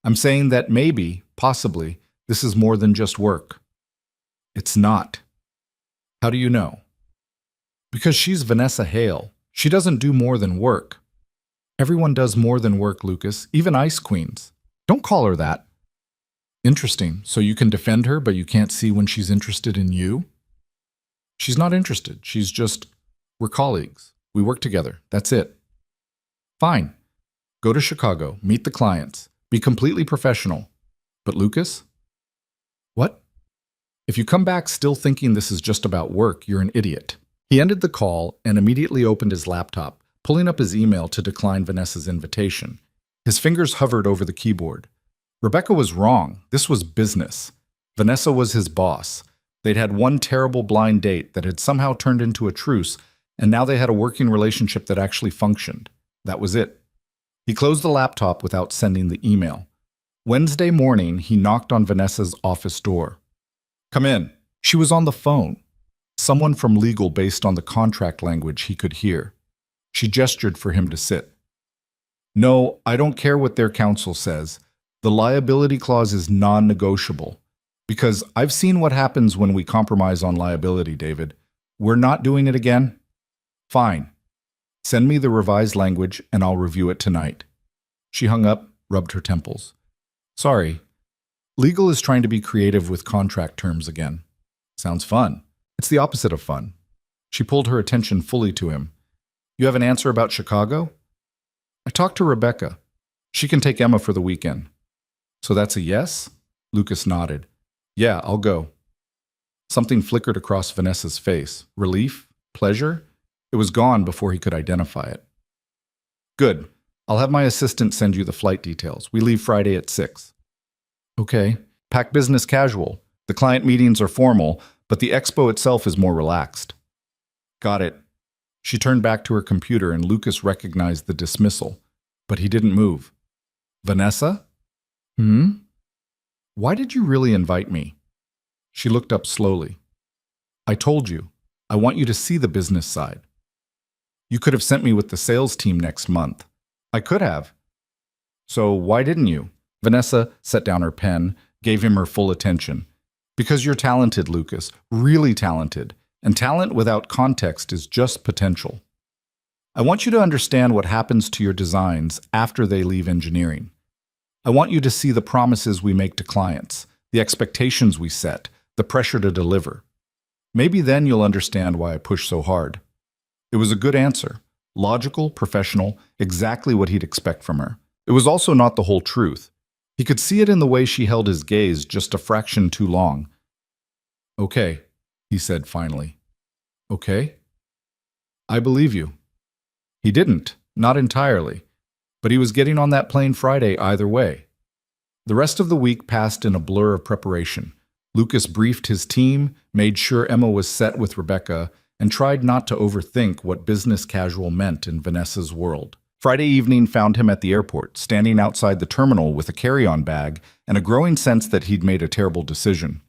I'm saying that maybe, possibly, this is more than just work. It's not. How do you know? Because she's Vanessa Hale. She doesn't do more than work. Everyone does more than work, Lucas, even ice queens. Don't call her that. Interesting. So you can defend her, but you can't see when she's interested in you? She's not interested. She's just, we're colleagues. We work together. That's it. Fine. Go to Chicago. Meet the clients. Be completely professional. But Lucas? What? If you come back still thinking this is just about work, you're an idiot. He ended the call and immediately opened his laptop, pulling up his email to decline Vanessa's invitation. His fingers hovered over the keyboard. Rebecca was wrong. This was business. Vanessa was his boss. They'd had one terrible blind date that had somehow turned into a truce, and now they had a working relationship that actually functioned. That was it. He closed the laptop without sending the email. Wednesday morning, he knocked on Vanessa's office door. "Come in." She was on the phone. Someone from legal based on the contract language he could hear. She gestured for him to sit. "No, I don't care what their counsel says. The liability clause is non-negotiable. Because I've seen what happens when we compromise on liability, David. We're not doing it again? Fine. Send me the revised language and I'll review it tonight." She hung up, rubbed her temples. "Sorry. Legal is trying to be creative with contract terms again." "Sounds fun." "It's the opposite of fun." She pulled her attention fully to him. "You have an answer about Chicago?" "I talked to Rebecca. She can take Emma for the weekend." "So that's a yes?" Lucas nodded. "Yeah, I'll go." Something flickered across Vanessa's face. Relief? Pleasure? It was gone before he could identify it. "Good. I'll have my assistant send you the flight details. We leave Friday at 6. "Okay. Pack business casual. The client meetings are formal, but the expo itself is more relaxed." "Got it." She turned back to her computer and Lucas recognized the dismissal, but he didn't move. "Vanessa?" "Hmm? Why did you really invite me?" She looked up slowly. "I told you. I want you to see the business side." "You could have sent me with the sales team next month." "I could have." "So why didn't you?" Vanessa set down her pen, gave him her full attention. "Because you're talented, Lucas. Really talented. And talent without context is just potential. I want you to understand what happens to your designs after they leave engineering. I want you to see the promises we make to clients, the expectations we set, the pressure to deliver. Maybe then you'll understand why I push so hard." It was a good answer. Logical, professional, exactly what he'd expect from her. It was also not the whole truth. He could see it in the way she held his gaze just a fraction too long. "Okay," he said finally. "Okay? I believe you." He didn't, not entirely, but he was getting on that plane Friday either way. The rest of the week passed in a blur of preparation. Lucas briefed his team, made sure Emma was set with Rebecca, and tried not to overthink what business casual meant in Vanessa's world. Friday evening found him at the airport, standing outside the terminal with a carry-on bag and a growing sense that he'd made a terrible decision.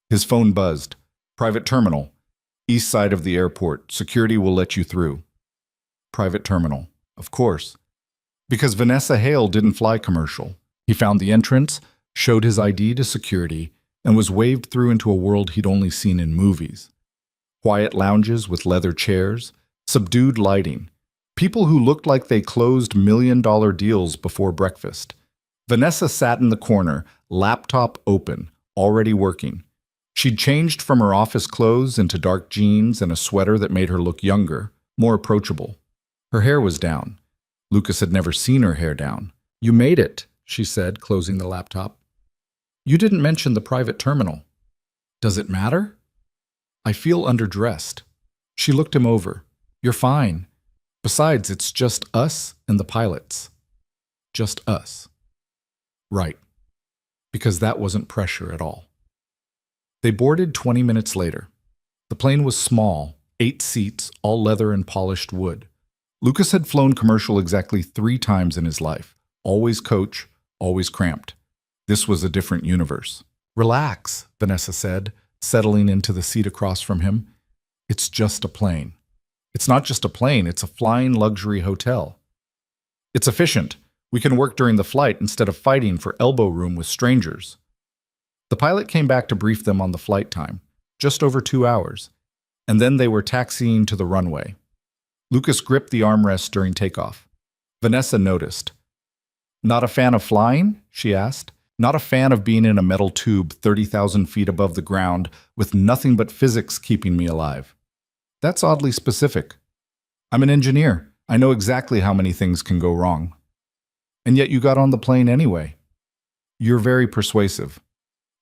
His phone buzzed. "Private terminal. East side of the airport. Security will let you through." Private terminal. Of course. Because Vanessa Hale didn't fly commercial. He found the entrance, showed his ID to security, and was waved through into a world he'd only seen in movies. Quiet lounges with leather chairs, subdued lighting, people who looked like they closed million-dollar deals before breakfast. Vanessa sat in the corner, laptop open, already working. She'd changed from her office clothes into dark jeans and a sweater that made her look younger, more approachable. Her hair was down. Lucas had never seen her hair down. "You made it," she said, closing the laptop. "You didn't mention the private terminal." "Does it matter?" "I feel underdressed." She looked him over. "You're fine. Besides, it's just us and the pilots." "Just us." Right. Because that wasn't pressure at all. They boarded 20 minutes later. The plane was small, 8 seats, all leather and polished wood. Lucas had flown commercial exactly 3 times in his life. Always coach, always cramped. This was a different universe. "Relax," Vanessa said, settling into the seat across from him. "It's just a plane." "It's not just a plane, it's a flying luxury hotel." "It's efficient. We can work during the flight instead of fighting for elbow room with strangers." The pilot came back to brief them on the flight time, just over 2 hours, and then they were taxiing to the runway. Lucas gripped the armrest during takeoff. Vanessa noticed. "Not a fan of flying?" she asked. "Not a fan of being in a metal tube 30,000 feet above the ground with nothing but physics keeping me alive." "That's oddly specific." "I'm an engineer. I know exactly how many things can go wrong." "And yet you got on the plane anyway." "You're very persuasive."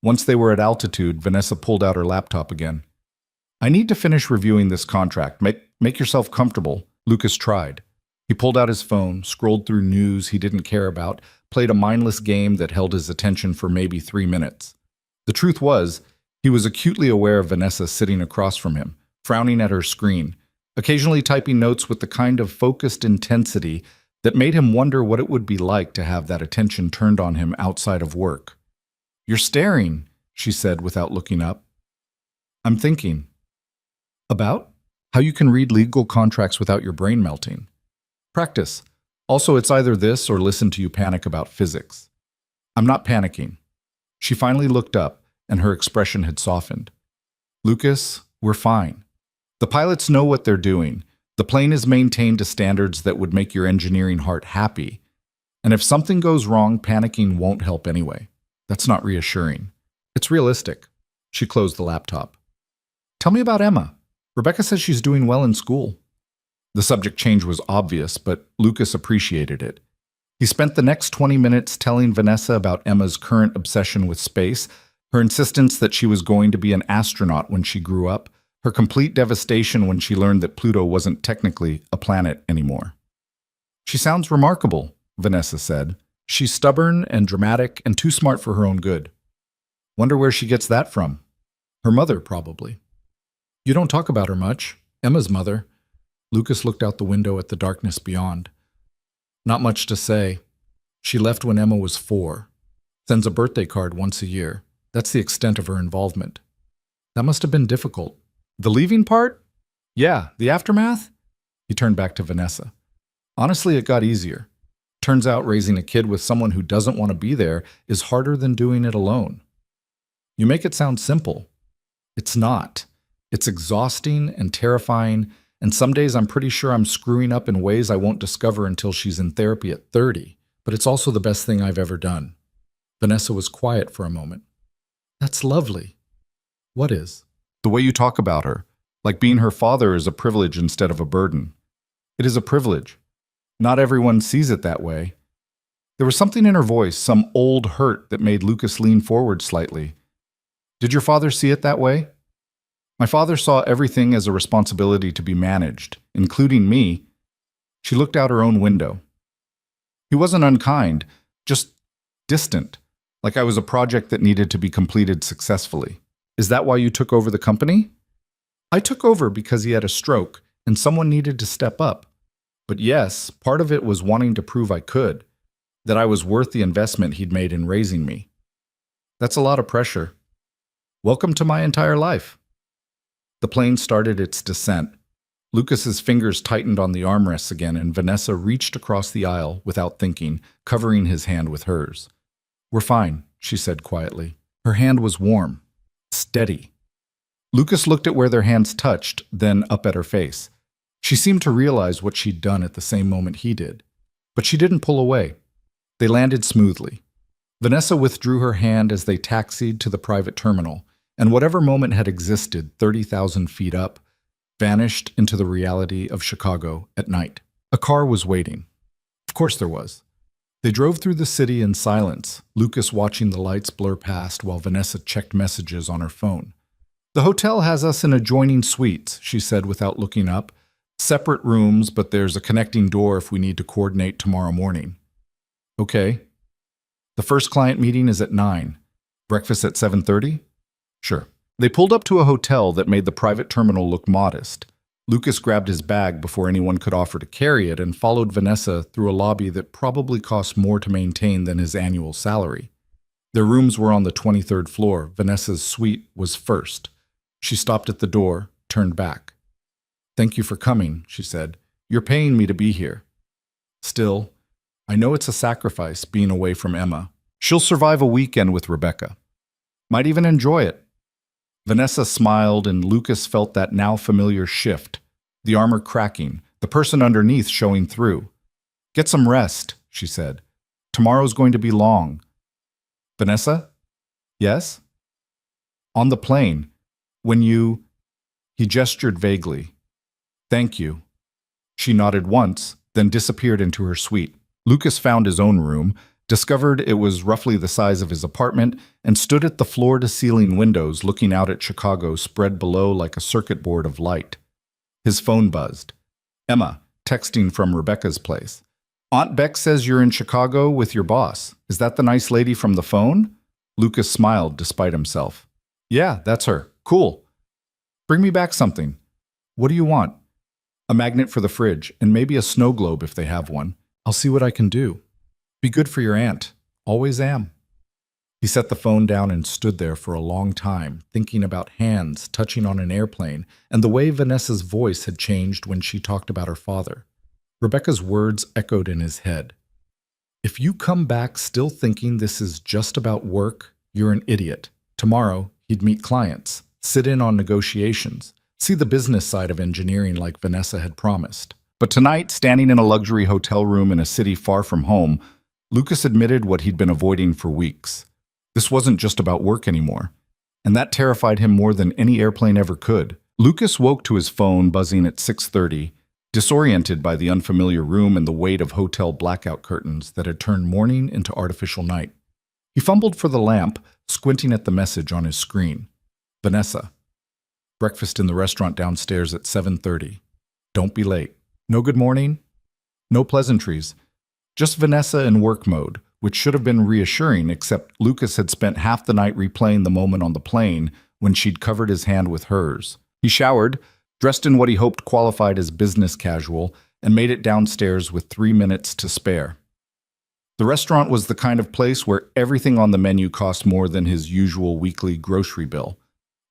Once they were at altitude, Vanessa pulled out her laptop again. "I need to finish reviewing this contract. Make yourself comfortable." Lucas tried. He pulled out his phone, scrolled through news he didn't care about, played a mindless game that held his attention for maybe 3 minutes. The truth was, he was acutely aware of Vanessa sitting across from him, frowning at her screen, occasionally typing notes with the kind of focused intensity that made him wonder what it would be like to have that attention turned on him outside of work. "You're staring," she said without looking up. "I'm thinking." "About?" "How you can read legal contracts without your brain melting." "Practice. Also, it's either this or listen to you panic about physics." "I'm not panicking." She finally looked up, and her expression had softened. "Lucas, we're fine. The pilots know what they're doing. The plane is maintained to standards that would make your engineering heart happy. And if something goes wrong, panicking won't help anyway. That's not reassuring. It's realistic." She closed the laptop. "Tell me about Emma. Rebecca says she's doing well in school." The subject change was obvious, but Lucas appreciated it. He spent the next 20 minutes telling Vanessa about Emma's current obsession with space, her insistence that she was going to be an astronaut when she grew up, her complete devastation when she learned that Pluto wasn't technically a planet anymore. "She sounds remarkable," Vanessa said. "She's stubborn and dramatic and too smart for her own good. Wonder where she gets that from. Her mother, probably." "You don't talk about her much. Emma's mother." Lucas looked out the window at the darkness beyond. "Not much to say. She left when Emma was 4. Sends a birthday card once a year. That's the extent of her involvement." "That must have been difficult." "The leaving part? Yeah, the aftermath?" He turned back to Vanessa. "Honestly, it got easier. Turns out raising a kid with someone who doesn't want to be there is harder than doing it alone." "You make it sound simple." "It's not. It's exhausting and terrifying, and some days I'm pretty sure I'm screwing up in ways I won't discover until she's in therapy at 30, but it's also the best thing I've ever done." Vanessa was quiet for a moment. "That's lovely." "What is?" "The way you talk about her, like being her father is a privilege instead of a burden." "It is a privilege. Not everyone sees it that way." There was something in her voice, some old hurt that made Lucas lean forward slightly. "Did your father see it that way?" "My father saw everything as a responsibility to be managed, including me." She looked out her own window. "He wasn't unkind, just distant, like I was a project that needed to be completed successfully." "Is that why you took over the company?" "I took over because he had a stroke, and someone needed to step up. But yes, part of it was wanting to prove I could, that I was worth the investment he'd made in raising me." "That's a lot of pressure." "Welcome to my entire life." The plane started its descent. Lucas's fingers tightened on the armrests again, and Vanessa reached across the aisle without thinking, covering his hand with hers. "We're fine," she said quietly. Her hand was warm, steady. Lucas looked at where their hands touched, then up at her face. She seemed to realize what she'd done at the same moment he did. But she didn't pull away. They landed smoothly. Vanessa withdrew her hand as they taxied to the private terminal, and whatever moment had existed 30,000 feet up vanished into the reality of Chicago at night. A car was waiting. Of course there was. They drove through the city in silence, Lucas watching the lights blur past while Vanessa checked messages on her phone. "The hotel has us in adjoining suites," she said without looking up. "Separate rooms, but there's a connecting door if we need to coordinate tomorrow morning." "Okay." "The first client meeting is at 9. Breakfast at 7:30? "Sure." They pulled up to a hotel that made the private terminal look modest. Lucas grabbed his bag before anyone could offer to carry it and followed Vanessa through a lobby that probably cost more to maintain than his annual salary. Their rooms were on the 23rd floor. Vanessa's suite was first. She stopped at the door, turned back. "Thank you for coming," she said. "You're paying me to be here. Still, I know it's a sacrifice being away from Emma. She'll survive a weekend with Rebecca. Might even enjoy it." Vanessa smiled, and Lucas felt that now familiar shift, the armor cracking, the person underneath showing through. "Get some rest," she said. "Tomorrow's going to be long." "Vanessa?" "Yes?" "On the plane, when you—" He gestured vaguely. "Thank you." She nodded once, then disappeared into her suite. Lucas found his own room, discovered it was roughly the size of his apartment, and stood at the floor-to-ceiling windows looking out at Chicago spread below like a circuit board of light. His phone buzzed. Emma, texting from Rebecca's place. "Aunt Beck says you're in Chicago with your boss. Is that the nice lady from the phone?" Lucas smiled despite himself. "Yeah, that's her. Cool. Bring me back something." "What do you want?" "A magnet for the fridge, and maybe a snow globe if they have one. I'll see what I can do. Be good for your aunt. Always am. He set the phone down and stood there for a long time, thinking about hands touching on an airplane and the way Vanessa's voice had changed when she talked about her father. Rebecca's words echoed in his head. If you come back still thinking this is just about work, you're an idiot. Tomorrow, he'd meet clients, sit in on negotiations, see the business side of engineering like Vanessa had promised. But tonight, standing in a luxury hotel room in a city far from home, Lucas admitted what he'd been avoiding for weeks. This wasn't just about work anymore, and that terrified him more than any airplane ever could. Lucas woke to his phone buzzing at 6:30, disoriented by the unfamiliar room and the weight of hotel blackout curtains that had turned morning into artificial night. He fumbled for the lamp, squinting at the message on his screen. Vanessa. Breakfast in the restaurant downstairs at 7:30. Don't be late. No good morning. No pleasantries. Just Vanessa in work mode, which should have been reassuring, except Lucas had spent half the night replaying the moment on the plane when she'd covered his hand with hers. He showered, dressed in what he hoped qualified as business casual, and made it downstairs with 3 minutes to spare. The restaurant was the kind of place where everything on the menu cost more than his usual weekly grocery bill.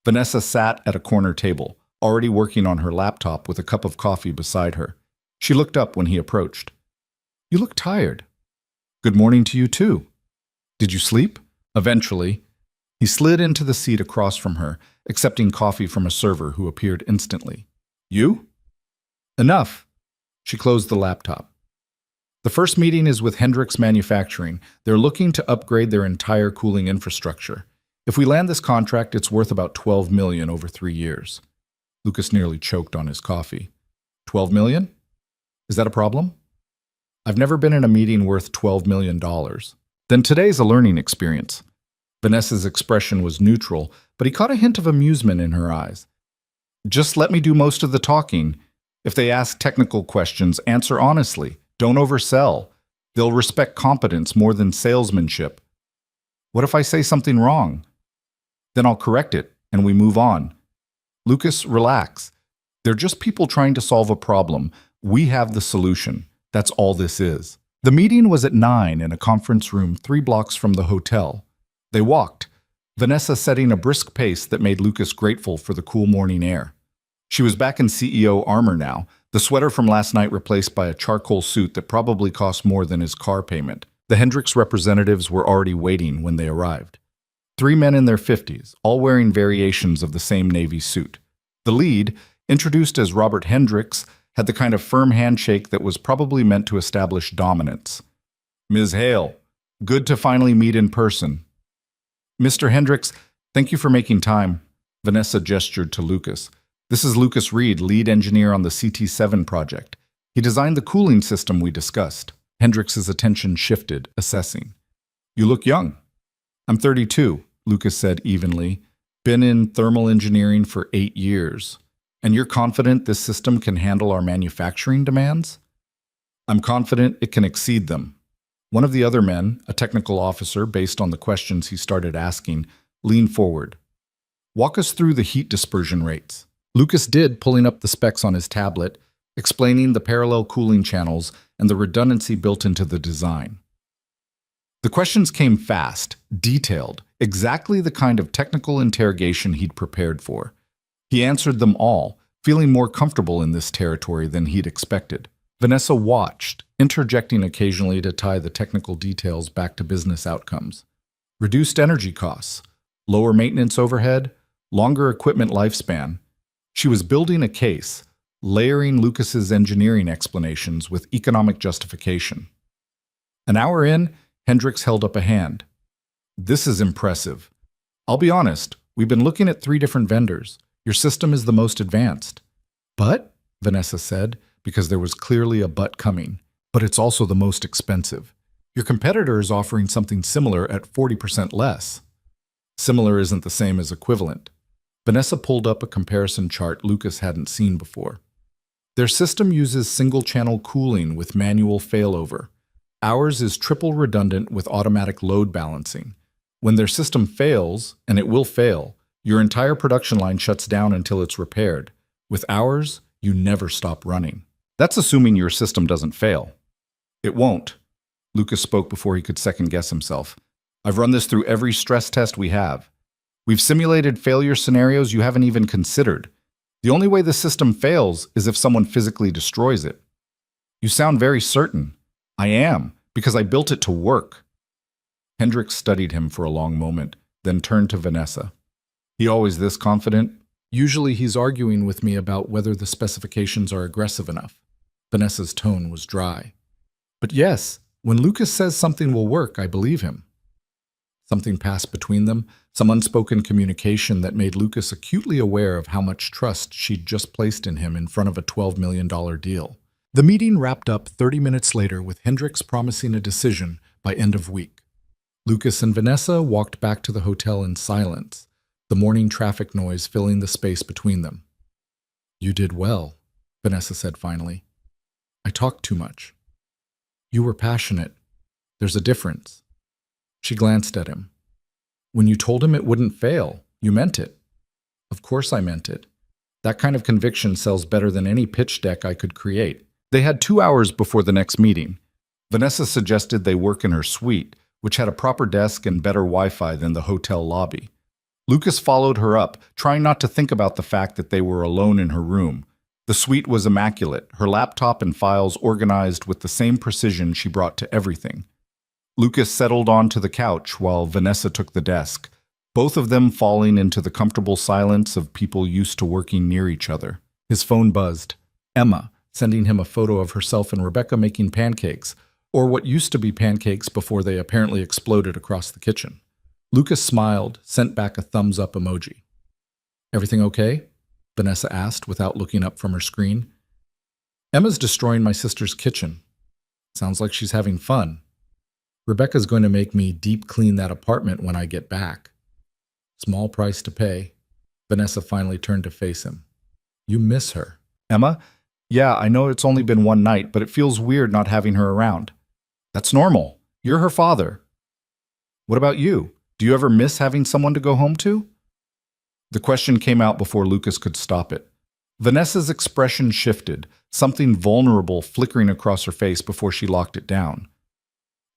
Vanessa sat at a corner table, already working on her laptop with a cup of coffee beside her. She looked up when he approached. You look tired. Good morning to you too. Did you sleep? Eventually, he slid into the seat across from her, accepting coffee from a server who appeared instantly. You? Enough. She closed the laptop. The first meeting is with Hendrix Manufacturing. They're looking to upgrade their entire cooling infrastructure. If we land this contract, it's worth about $12 million over 3 years. Lucas nearly choked on his coffee. $12 million? Is that a problem? I've never been in a meeting worth $12 million. Then today's a learning experience. Vanessa's expression was neutral, but he caught a hint of amusement in her eyes. Just let me do most of the talking. If they ask technical questions, answer honestly. Don't oversell. They'll respect competence more than salesmanship. What if I say something wrong? Then I'll correct it, and we move on. Lucas, relax. They're just people trying to solve a problem. We have the solution. That's all this is. The meeting was at 9 in a conference room 3 blocks from the hotel. They walked, Vanessa setting a brisk pace that made Lucas grateful for the cool morning air. She was back in CEO armor now, the sweater from last night replaced by a charcoal suit that probably cost more than his car payment. The Hendrix representatives were already waiting when they arrived. 3 men in their 50s, all wearing variations of the same navy suit. The lead, introduced as Robert Hendrix, had the kind of firm handshake that was probably meant to establish dominance. Ms. Hale, good to finally meet in person. Mr. Hendrix, thank you for making time. Vanessa gestured to Lucas. This is Lucas Reed, lead engineer on the CT7 project. He designed the cooling system we discussed. Hendrix's attention shifted, assessing. You look young. I'm 32, Lucas said evenly. Been in thermal engineering for 8 years. And you're confident this system can handle our manufacturing demands? I'm confident it can exceed them. One of the other men, a technical officer based on the questions he started asking, leaned forward. Walk us through the heat dispersion rates. Lucas did, pulling up the specs on his tablet, explaining the parallel cooling channels and the redundancy built into the design. The questions came fast, detailed, exactly the kind of technical interrogation he'd prepared for. He answered them all, feeling more comfortable in this territory than he'd expected. Vanessa watched, interjecting occasionally to tie the technical details back to business outcomes. Reduced energy costs, lower maintenance overhead, longer equipment lifespan. She was building a case, layering Lucas's engineering explanations with economic justification. An hour in, Hendrix held up a hand. This is impressive. I'll be honest, we've been looking at 3 different vendors. Your system is the most advanced. But, Vanessa said, because there was clearly a but coming, but it's also the most expensive. Your competitor is offering something similar at 40% less. Similar isn't the same as equivalent. Vanessa pulled up a comparison chart Lucas hadn't seen before. Their system uses single-channel cooling with manual failover. Ours is triple redundant with automatic load balancing. When their system fails, and it will fail, your entire production line shuts down until it's repaired. With ours, you never stop running. That's assuming your system doesn't fail. It won't. Lucas spoke before he could second-guess himself. I've run this through every stress test we have. We've simulated failure scenarios you haven't even considered. The only way the system fails is if someone physically destroys it. You sound very certain. I am, because I built it to work. Hendricks studied him for a long moment, then turned to Vanessa. He always this confident? Usually he's arguing with me about whether the specifications are aggressive enough. Vanessa's tone was dry. But yes, when Lucas says something will work, I believe him. Something passed between them, some unspoken communication that made Lucas acutely aware of how much trust she'd just placed in him in front of a $12 million deal. The meeting wrapped up 30 minutes later with Hendricks promising a decision by end of week. Lucas and Vanessa walked back to the hotel in silence, the morning traffic noise filling the space between them. You did well, Vanessa said finally. I talked too much. You were passionate. There's a difference. She glanced at him. When you told him it wouldn't fail, you meant it. Of course I meant it. That kind of conviction sells better than any pitch deck I could create. They had 2 hours before the next meeting. Vanessa suggested they work in her suite, which had a proper desk and better Wi-Fi than the hotel lobby. Lucas followed her up, trying not to think about the fact that they were alone in her room. The suite was immaculate, her laptop and files organized with the same precision she brought to everything. Lucas settled onto the couch while Vanessa took the desk, both of them falling into the comfortable silence of people used to working near each other. His phone buzzed. Emma, sending him a photo of herself and Rebecca making pancakes, or what used to be pancakes before they apparently exploded across the kitchen. Lucas smiled, sent back a thumbs-up emoji. Everything okay? Vanessa asked without looking up from her screen. Emma's destroying my sister's kitchen. Sounds like she's having fun. Rebecca's going to make me deep clean that apartment when I get back. Small price to pay. Vanessa finally turned to face him. You miss her. Emma? Yeah, I know it's only been one night, but it feels weird not having her around. That's normal. You're her father. What about you? Do you ever miss having someone to go home to? The question came out before Lucas could stop it. Vanessa's expression shifted, something vulnerable flickering across her face before she locked it down.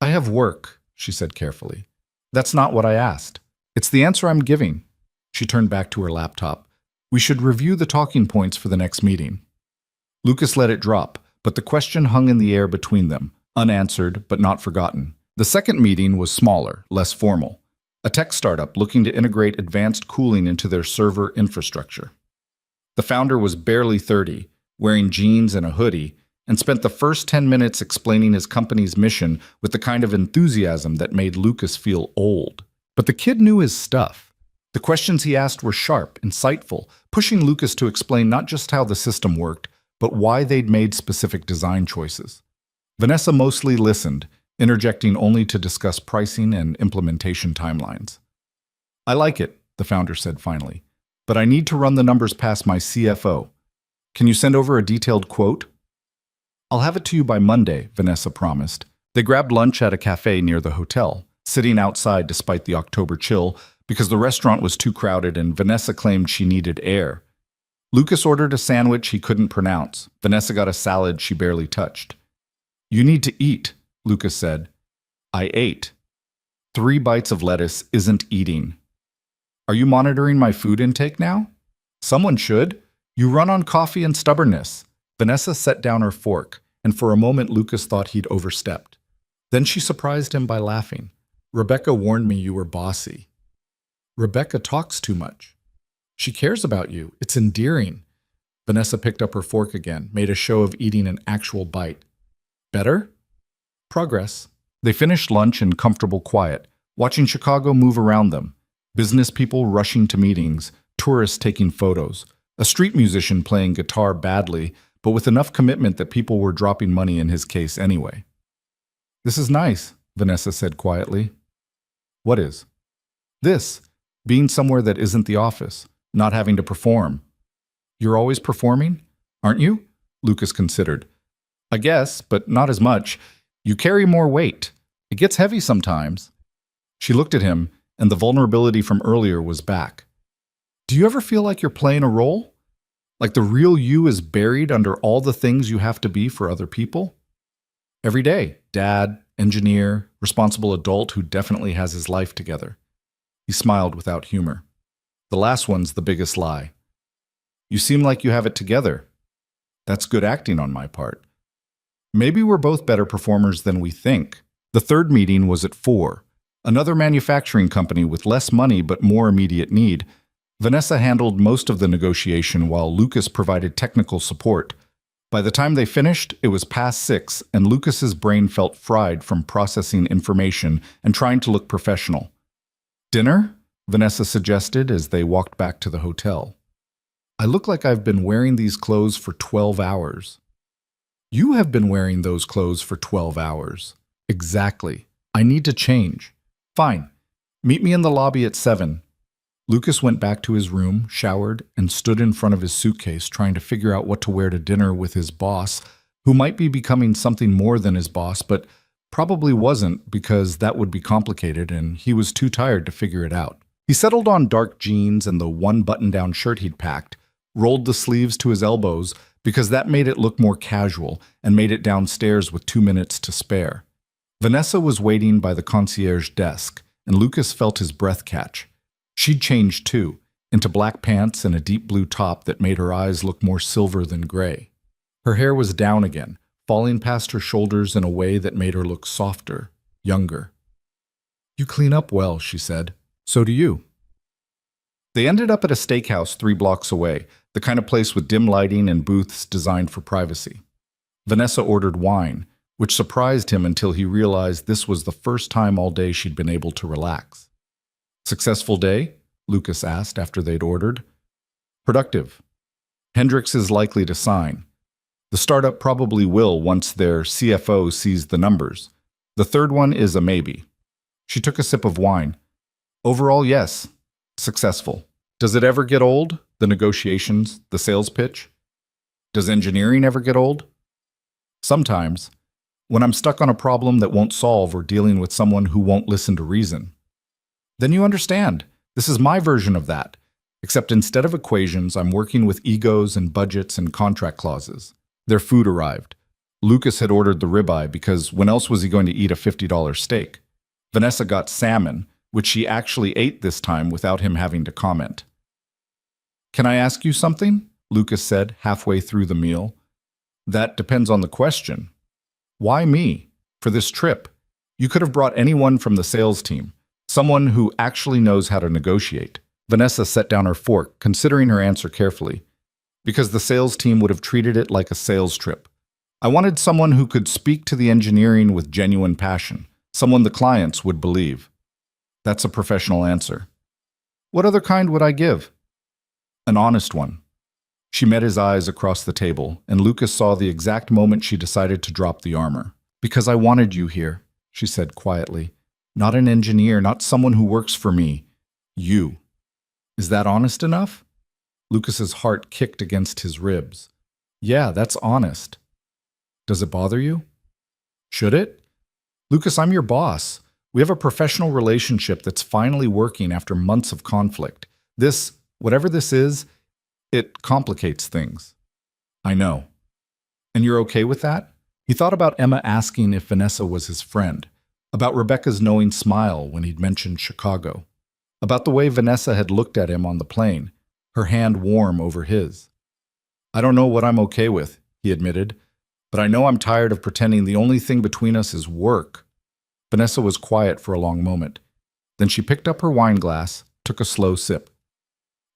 I have work, she said carefully. That's not what I asked. It's the answer I'm giving. She turned back to her laptop. We should review the talking points for the next meeting. Lucas let it drop, but the question hung in the air between them, unanswered but not forgotten. The second meeting was smaller, less formal. A tech startup looking to integrate advanced cooling into their server infrastructure. The founder was barely 30, wearing jeans and a hoodie, and spent the first 10 minutes explaining his company's mission with the kind of enthusiasm that made Lucas feel old. But the kid knew his stuff. The questions he asked were sharp, insightful, pushing Lucas to explain not just how the system worked, but why they'd made specific design choices. Vanessa mostly listened, interjecting only to discuss pricing and implementation timelines. I like it, the founder said finally, but I need to run the numbers past my CFO. Can you send over a detailed quote? I'll have it to you by Monday, Vanessa promised. They grabbed lunch at a cafe near the hotel, sitting outside despite the October chill because the restaurant was too crowded and Vanessa claimed she needed air. Lucas ordered a sandwich he couldn't pronounce. Vanessa got a salad she barely touched. You need to eat, Lucas said. I ate. 3 bites of lettuce isn't eating. Are you monitoring my food intake now? Someone should. You run on coffee and stubbornness. Vanessa set down her fork, and for a moment Lucas thought he'd overstepped. Then she surprised him by laughing. Rebecca warned me you were bossy. Rebecca talks too much. She cares about you. It's endearing. Vanessa picked up her fork again, made a show of eating an actual bite. Better? Progress. They finished lunch in comfortable quiet, watching Chicago move around them. Business people rushing to meetings, tourists taking photos, a street musician playing guitar badly, but with enough commitment that people were dropping money in his case anyway. This is nice, Vanessa said quietly. What is? This. Being somewhere that isn't the office, not having to perform. You're always performing, aren't you? Lucas considered. I guess, but not as much. You carry more weight. It gets heavy sometimes. She looked at him, and the vulnerability from earlier was back. Do you ever feel like you're playing a role? Like the real you is buried under all the things you have to be for other people? Every day, dad, engineer, responsible adult who definitely has his life together. He smiled without humor. The last one's the biggest lie. You seem like you have it together. That's good acting on my part. Maybe we're both better performers than we think. The third meeting was at 4. Another manufacturing company with less money but more immediate need. Vanessa handled most of the negotiation while Lucas provided technical support. By the time they finished, it was past 6, and Lucas's brain felt fried from processing information and trying to look professional. Dinner? Vanessa suggested as they walked back to the hotel. I look like I've been wearing these clothes for 12 hours. You have been wearing those clothes for 12 hours. Exactly. I need to change. Fine. Meet me in the lobby at 7. Lucas went back to his room, showered, and stood in front of his suitcase trying to figure out what to wear to dinner with his boss, who might be becoming something more than his boss, but probably wasn't because that would be complicated and he was too tired to figure it out. He settled on dark jeans and the one button-down shirt he'd packed, rolled the sleeves to his elbows because that made it look more casual, and made it downstairs with 2 minutes to spare. Vanessa was waiting by the concierge desk, and Lucas felt his breath catch. She'd changed too, into black pants and a deep blue top that made her eyes look more silver than gray. Her hair was down again, falling past her shoulders in a way that made her look softer, younger. You clean up well, she said. So do you. They ended up at a steakhouse 3 blocks away, the kind of place with dim lighting and booths designed for privacy. Vanessa ordered wine, which surprised him until he realized this was the first time all day she'd been able to relax. Successful day? Lucas asked after they'd ordered. Productive. Hendricks is likely to sign. The startup probably will once their CFO sees the numbers. The third one is a maybe. She took a sip of wine. Overall, yes. Successful. Does it ever get old? The negotiations, the sales pitch? Does engineering ever get old? Sometimes. When I'm stuck on a problem that won't solve or dealing with someone who won't listen to reason. Then you understand. This is my version of that. Except instead of equations, I'm working with egos and budgets and contract clauses. Their food arrived. Lucas had ordered the ribeye because when else was he going to eat a $50 steak? Vanessa got salmon, which she actually ate this time without him having to comment. Can I ask you something? Lucas said halfway through the meal. That depends on the question. Why me? For this trip? You could have brought anyone from the sales team, someone who actually knows how to negotiate. Vanessa set down her fork, considering her answer carefully. Because the sales team would have treated it like a sales trip. I wanted someone who could speak to the engineering with genuine passion, someone the clients would believe. That's a professional answer. What other kind would I give? An honest one. She met his eyes across the table, and Lucas saw the exact moment she decided to drop the armor. Because I wanted you here, she said quietly. Not an engineer, not someone who works for me. You. Is that honest enough? Lucas's heart kicked against his ribs. Yeah, that's honest. Does it bother you? Should it? Lucas, I'm your boss. We have a professional relationship that's finally working after months of conflict. This, whatever this is, it complicates things. I know. And you're okay with that? He thought about Emma asking if Vanessa was his friend, about Rebecca's knowing smile when he'd mentioned Chicago, about the way Vanessa had looked at him on the plane, her hand warm over his. I don't know what I'm okay with, he admitted, but I know I'm tired of pretending the only thing between us is work. Vanessa was quiet for a long moment. Then she picked up her wine glass, took a slow sip.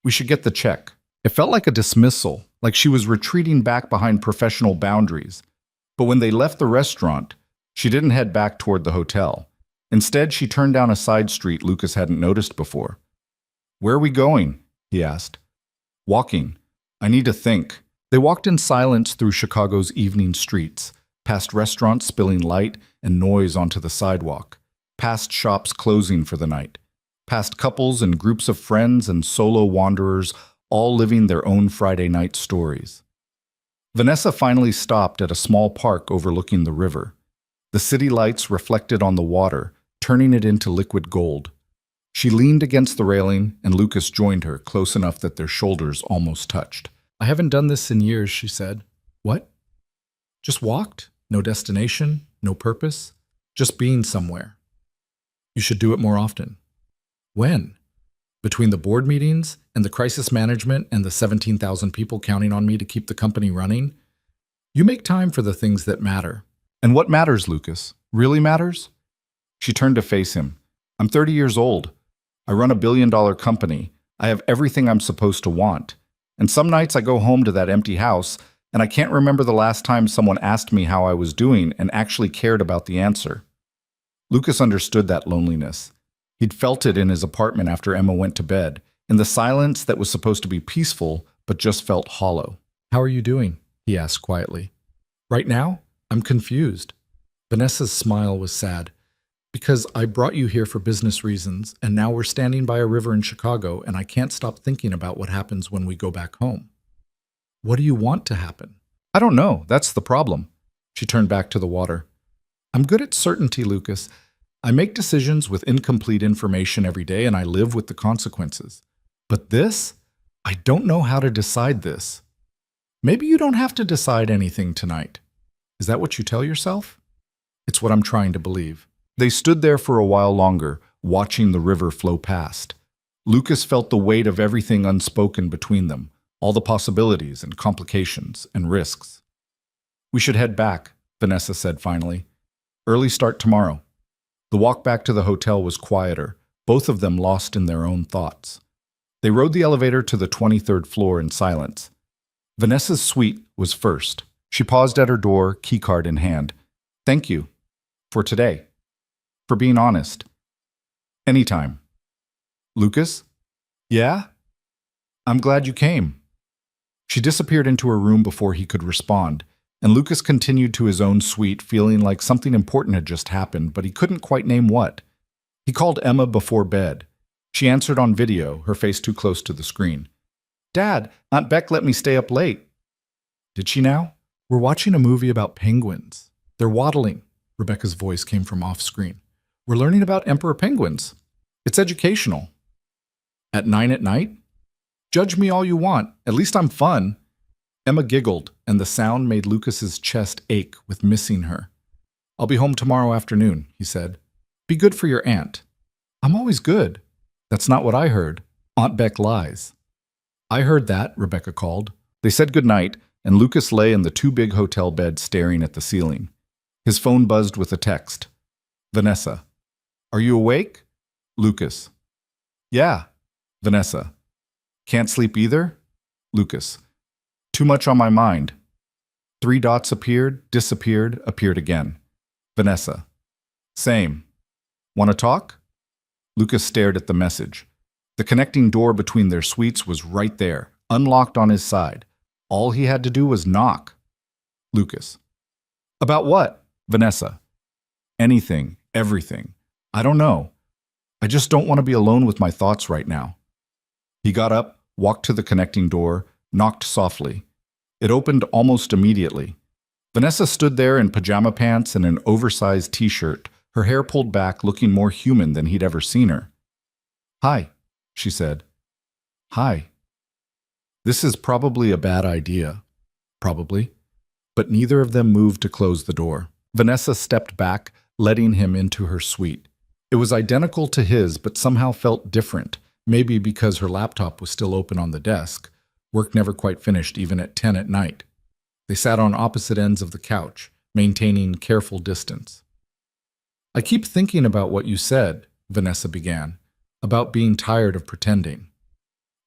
We should get the check. It felt like a dismissal, like she was retreating back behind professional boundaries. But when they left the restaurant, she didn't head back toward the hotel. Instead, she turned down a side street Lucas hadn't noticed before. Where are we going? He asked. Walking. I need to think. They walked in silence through Chicago's evening streets, past restaurants spilling light and noise onto the sidewalk, past shops closing for the night, past couples and groups of friends and solo wanderers all living their own Friday night stories. Vanessa finally stopped at a small park overlooking the river. The city lights reflected on the water, turning it into liquid gold. She leaned against the railing, and Lucas joined her, close enough that their shoulders almost touched. I haven't done this in years, she said. What? Just walked? No destination, no purpose, just being somewhere. You should do it more often. When? Between the board meetings and the crisis management and the 17,000 people counting on me to keep the company running, you make time for the things that matter. And what matters, Lucas? Really matters? She turned to face him. I'm 30 years old. I run a billion-dollar company. I have everything I'm supposed to want. And some nights I go home to that empty house, and I can't remember the last time someone asked me how I was doing and actually cared about the answer. Lucas understood that loneliness. He'd felt it in his apartment after Emma went to bed, in the silence that was supposed to be peaceful but just felt hollow. How are you doing? He asked quietly. Right now, I'm confused. Vanessa's smile was sad. Because I brought you here for business reasons, and now we're standing by a river in Chicago, and I can't stop thinking about what happens when we go back home. What do you want to happen? I don't know. That's the problem. She turned back to the water. I'm good at certainty, Lucas. I make decisions with incomplete information every day, and I live with the consequences. But this? I don't know how to decide this. Maybe you don't have to decide anything tonight. Is that what you tell yourself? It's what I'm trying to believe. They stood there for a while longer, watching the river flow past. Lucas felt the weight of everything unspoken between them, all the possibilities and complications and risks. We should head back, Vanessa said finally. Early start tomorrow. The walk back to the hotel was quieter, both of them lost in their own thoughts. They rode the elevator to the 23rd floor in silence. Vanessa's suite was first. She paused at her door, keycard in hand. Thank you. For today. For being honest. Anytime. Lucas? Yeah? I'm glad you came. She disappeared into her room before he could respond, and Lucas continued to his own suite, feeling like something important had just happened, but he couldn't quite name what. He called Emma before bed. She answered on video, her face too close to the screen. Dad, Aunt Beck let me stay up late. Did she now? We're watching a movie about penguins. They're waddling. Rebecca's voice came from off-screen. We're learning about emperor penguins. It's educational. At 9 at night? Judge me all you want. At least I'm fun. Emma giggled, and the sound made Lucas's chest ache with missing her. I'll be home tomorrow afternoon, he said. Be good for your aunt. I'm always good. That's not what I heard. Aunt Beck lies. I heard that, Rebecca called. They said goodnight, and Lucas lay in the two big hotel beds staring at the ceiling. His phone buzzed with a text. Vanessa. Are you awake? Lucas. Yeah. Vanessa. Can't sleep either? Lucas. Too much on my mind. 3 dots appeared, disappeared, appeared again. Vanessa. Same. Want to talk? Lucas stared at the message. The connecting door between their suites was right there, unlocked on his side. All he had to do was knock. Lucas. About what? Vanessa. Anything, everything. I don't know. I just don't want to be alone with my thoughts right now. He got up, walked to the connecting door, knocked softly. It opened almost immediately. Vanessa stood there in pajama pants and an oversized t-shirt, her hair pulled back, looking more human than he'd ever seen her. Hi, she said. Hi. This is probably a bad idea. Probably. But neither of them moved to close the door. Vanessa stepped back, letting him into her suite. It was identical to his, but somehow felt different, maybe because her laptop was still open on the desk. Work never quite finished, even at 10 at night. They sat on opposite ends of the couch, maintaining careful distance. I keep thinking about what you said, Vanessa began, about being tired of pretending.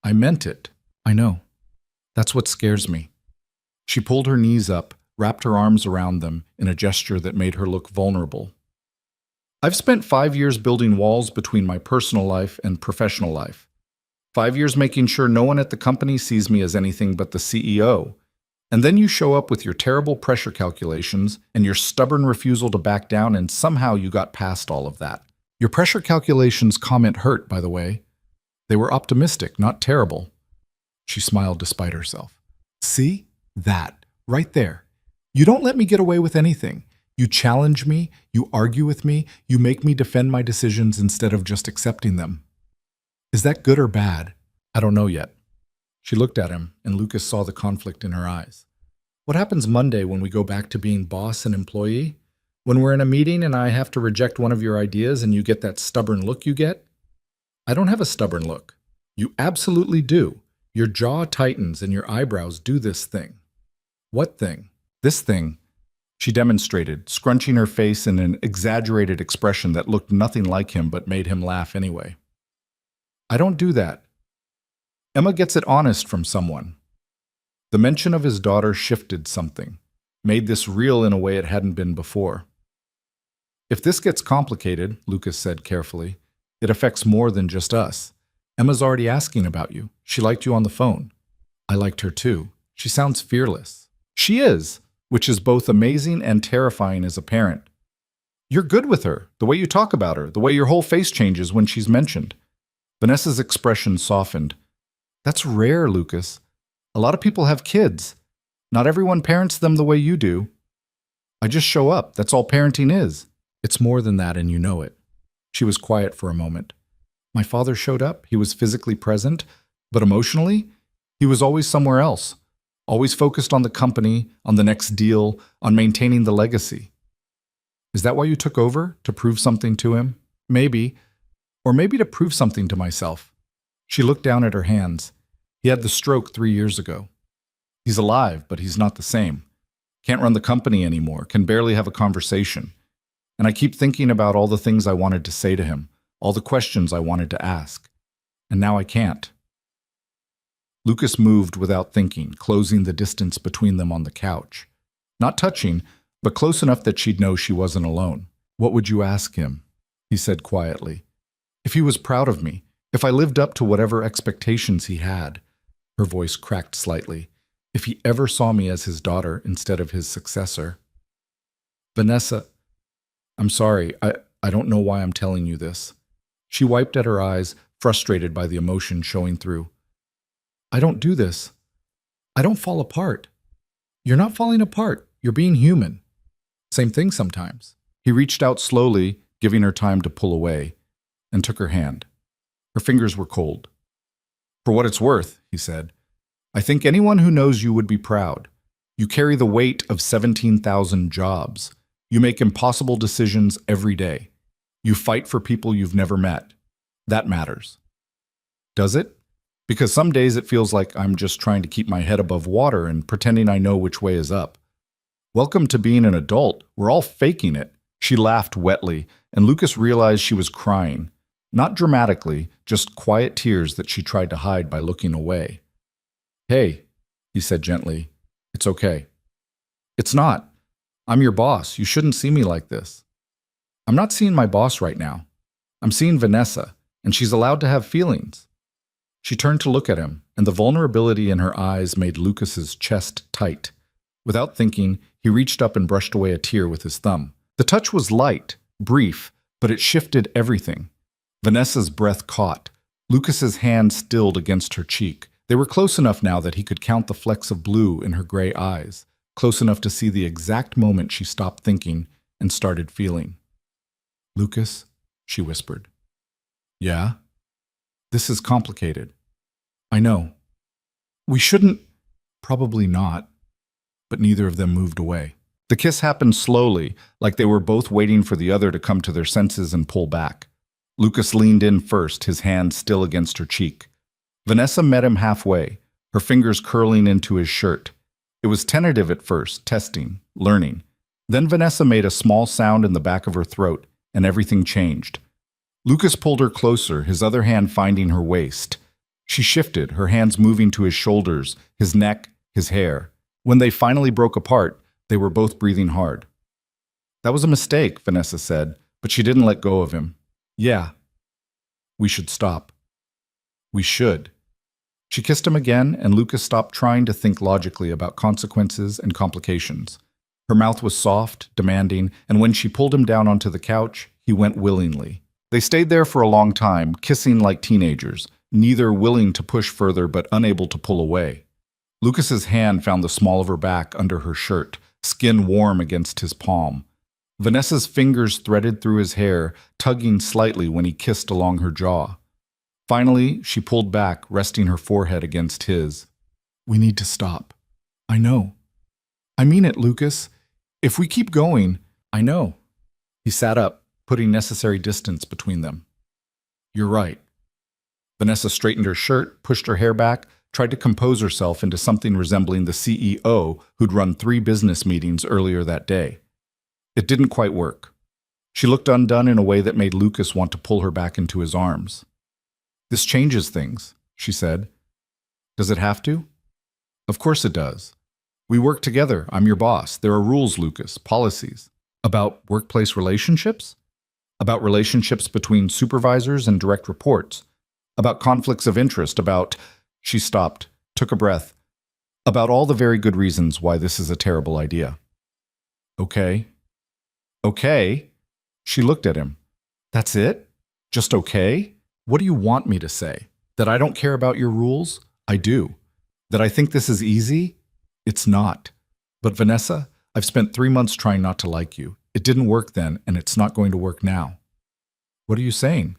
I meant it. I know. That's what scares me. She pulled her knees up, wrapped her arms around them in a gesture that made her look vulnerable. I've spent 5 years building walls between my personal life and professional life. 5 years making sure no one at the company sees me as anything but the CEO. And then you show up with your terrible pressure calculations and your stubborn refusal to back down, and somehow you got past all of that. Your pressure calculations comment hurt, by the way. They were optimistic, not terrible. She smiled despite herself. See? That. Right there. You don't let me get away with anything. You challenge me, you argue with me, you make me defend my decisions instead of just accepting them. Is that good or bad? I don't know yet. She looked at him, and Lucas saw the conflict in her eyes. What happens Monday when we go back to being boss and employee? When we're in a meeting and I have to reject one of your ideas and you get that stubborn look you get? I don't have a stubborn look. You absolutely do. Your jaw tightens and your eyebrows do this thing. What thing? This thing, she demonstrated, scrunching her face in an exaggerated expression that looked nothing like him but made him laugh anyway. I don't do that. Emma gets it honest from someone. The mention of his daughter shifted something, made this real in a way it hadn't been before. If this gets complicated, Lucas said carefully, it affects more than just us. Emma's already asking about you. She liked you on the phone. I liked her too. She sounds fearless. She is, which is both amazing and terrifying as a parent. You're good with her, the way you talk about her, the way your whole face changes when she's mentioned. Vanessa's expression softened. That's rare, Lucas. A lot of people have kids. Not everyone parents them the way you do. I just show up. That's all parenting is. It's more than that, and you know it. She was quiet for a moment. My father showed up. He was physically present, but emotionally, he was always somewhere else. Always focused on the company, on the next deal, on maintaining the legacy. Is that why you took over? To prove something to him? Maybe. Or maybe to prove something to myself. She looked down at her hands. He had the stroke 3 years ago. He's alive, but he's not the same. Can't run the company anymore, can barely have a conversation. And I keep thinking about all the things I wanted to say to him, all the questions I wanted to ask. And now I can't. Lucas moved without thinking, closing the distance between them on the couch. Not touching, but close enough that she'd know she wasn't alone. What would you ask him? He said quietly. If he was proud of me, if I lived up to whatever expectations he had. Her voice cracked slightly. If he ever saw me as his daughter instead of his successor. Vanessa, I'm sorry, I don't know why I'm telling you this. She wiped at her eyes, frustrated by the emotion showing through. I don't do this. I don't fall apart. You're not falling apart. You're being human. Same thing sometimes. He reached out slowly, giving her time to pull away, and took her hand. Her fingers were cold. For what it's worth, he said, I think anyone who knows you would be proud. You carry the weight of 17,000 jobs. You make impossible decisions every day. You fight for people you've never met. That matters. Does it? Because some days it feels like I'm just trying to keep my head above water and pretending I know which way is up. Welcome to being an adult. We're all faking it. She laughed wetly, and Lucas realized she was crying. Not dramatically, just quiet tears that she tried to hide by looking away. Hey, he said gently, it's okay. It's not. I'm your boss. You shouldn't see me like this. I'm not seeing my boss right now. I'm seeing Vanessa, and she's allowed to have feelings. She turned to look at him, and the vulnerability in her eyes made Lucas's chest tight. Without thinking, he reached up and brushed away a tear with his thumb. The touch was light, brief, but it shifted everything. Vanessa's breath caught. Lucas's hand stilled against her cheek. They were close enough now that he could count the flecks of blue in her gray eyes, close enough to see the exact moment she stopped thinking and started feeling. Lucas, she whispered. Yeah? This is complicated. I know. We shouldn't. Probably not. But neither of them moved away. The kiss happened slowly, like they were both waiting for the other to come to their senses and pull back. Lucas leaned in first, his hand still against her cheek. Vanessa met him halfway, her fingers curling into his shirt. It was tentative at first, testing, learning. Then Vanessa made a small sound in the back of her throat, and everything changed. Lucas pulled her closer, his other hand finding her waist. She shifted, her hands moving to his shoulders, his neck, his hair. When they finally broke apart, they were both breathing hard. That was a mistake, Vanessa said, but she didn't let go of him. Yeah. We should stop. We should. She kissed him again, and Lucas stopped trying to think logically about consequences and complications. Her mouth was soft, demanding, and when she pulled him down onto the couch, he went willingly. They stayed there for a long time, kissing like teenagers, neither willing to push further but unable to pull away. Lucas's hand found the small of her back under her shirt, skin warm against his palm. Vanessa's fingers threaded through his hair, tugging slightly when he kissed along her jaw. Finally, she pulled back, resting her forehead against his. We need to stop. I know. I mean it, Lucas. If we keep going, I know. He sat up, putting necessary distance between them. You're right. Vanessa straightened her shirt, pushed her hair back, tried to compose herself into something resembling the CEO who'd run 3 business meetings earlier that day. It didn't quite work. She looked undone in a way that made Lucas want to pull her back into his arms. This changes things, she said. Does it have to? Of course it does. We work together. I'm your boss. There are rules, Lucas, policies. About workplace relationships? About relationships between supervisors and direct reports? About conflicts of interest? About... She stopped, took a breath. About all the very good reasons why this is a terrible idea. Okay. Okay? She looked at him. That's it? Just okay? What do you want me to say? That I don't care about your rules? I do. That I think this is easy? It's not. But Vanessa, I've spent 3 months trying not to like you. It didn't work then, and it's not going to work now. What are you saying?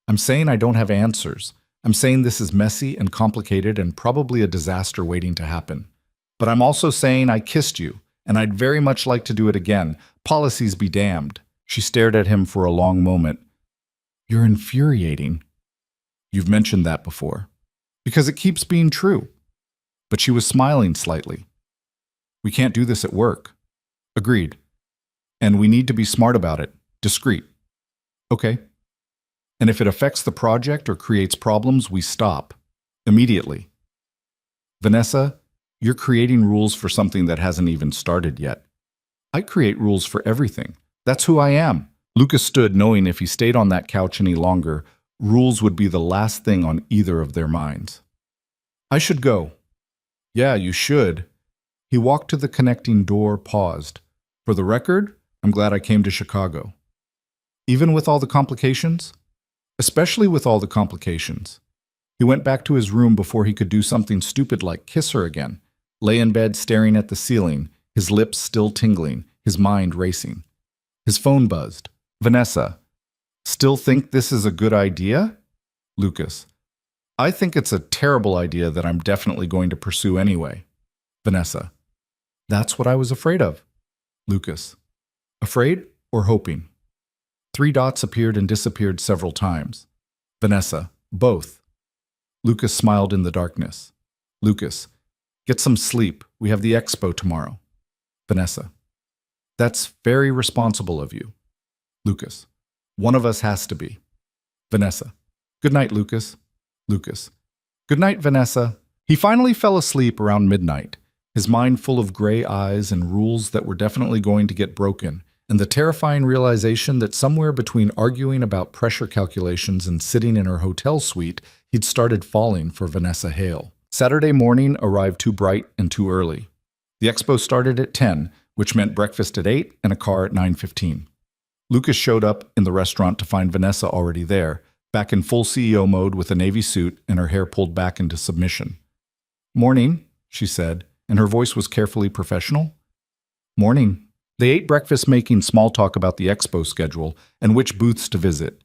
I'm saying I don't have answers. I'm saying this is messy and complicated and probably a disaster waiting to happen. But I'm also saying I kissed you, and I'd very much like to do it again. Policies be damned. She stared at him for a long moment. You're infuriating. You've mentioned that before. Because it keeps being true. But she was smiling slightly. We can't do this at work. Agreed. And we need to be smart about it. Discreet. Okay. And if it affects the project or creates problems, we stop. Immediately. Vanessa, you're creating rules for something that hasn't even started yet. I create rules for everything. That's who I am. Lucas stood knowing if he stayed on that couch any longer, rules would be the last thing on either of their minds. I should go. Yeah, you should. He walked to the connecting door, paused. For the record, I'm glad I came to Chicago. Even with all the complications? Especially with all the complications. He went back to his room before he could do something stupid like kiss her again, lay in bed staring at the ceiling, his lips still tingling, his mind racing. His phone buzzed. Vanessa. Still think this is a good idea? Lucas. I think it's a terrible idea that I'm definitely going to pursue anyway. Vanessa. That's what I was afraid of. Lucas. Afraid or hoping? 3 dots appeared and disappeared several times. Vanessa. Both. Lucas smiled in the darkness. Lucas. Get some sleep. We have the expo tomorrow. Vanessa. That's very responsible of you. Lucas. One of us has to be. Vanessa. Good night, Lucas. Lucas. Good night, Vanessa. He finally fell asleep around midnight, his mind full of gray eyes and rules that were definitely going to get broken, and the terrifying realization that somewhere between arguing about pressure calculations and sitting in her hotel suite, he'd started falling for Vanessa Hale. Saturday morning arrived too bright and too early. The expo started at 10, which meant breakfast at 8 and a car at 9:15. Lucas showed up in the restaurant to find Vanessa already there, back in full CEO mode with a navy suit and her hair pulled back into submission. Morning, she said, and her voice was carefully professional. Morning. They ate breakfast making small talk about the expo schedule and which booths to visit.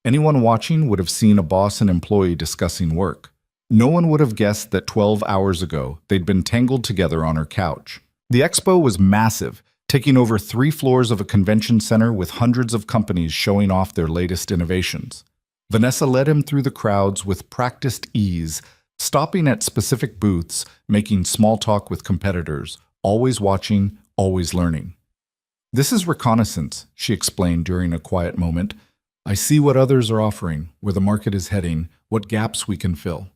Anyone watching would have seen a boss and employee discussing work. No one would have guessed that 12 hours ago they'd been tangled together on her couch. The expo was massive, taking over 3 floors of a convention center with hundreds of companies showing off their latest innovations. Vanessa led him through the crowds with practiced ease, stopping at specific booths, making small talk with competitors, always watching, always learning. This is reconnaissance, she explained during a quiet moment. I see what others are offering, where the market is heading, what gaps we can fill.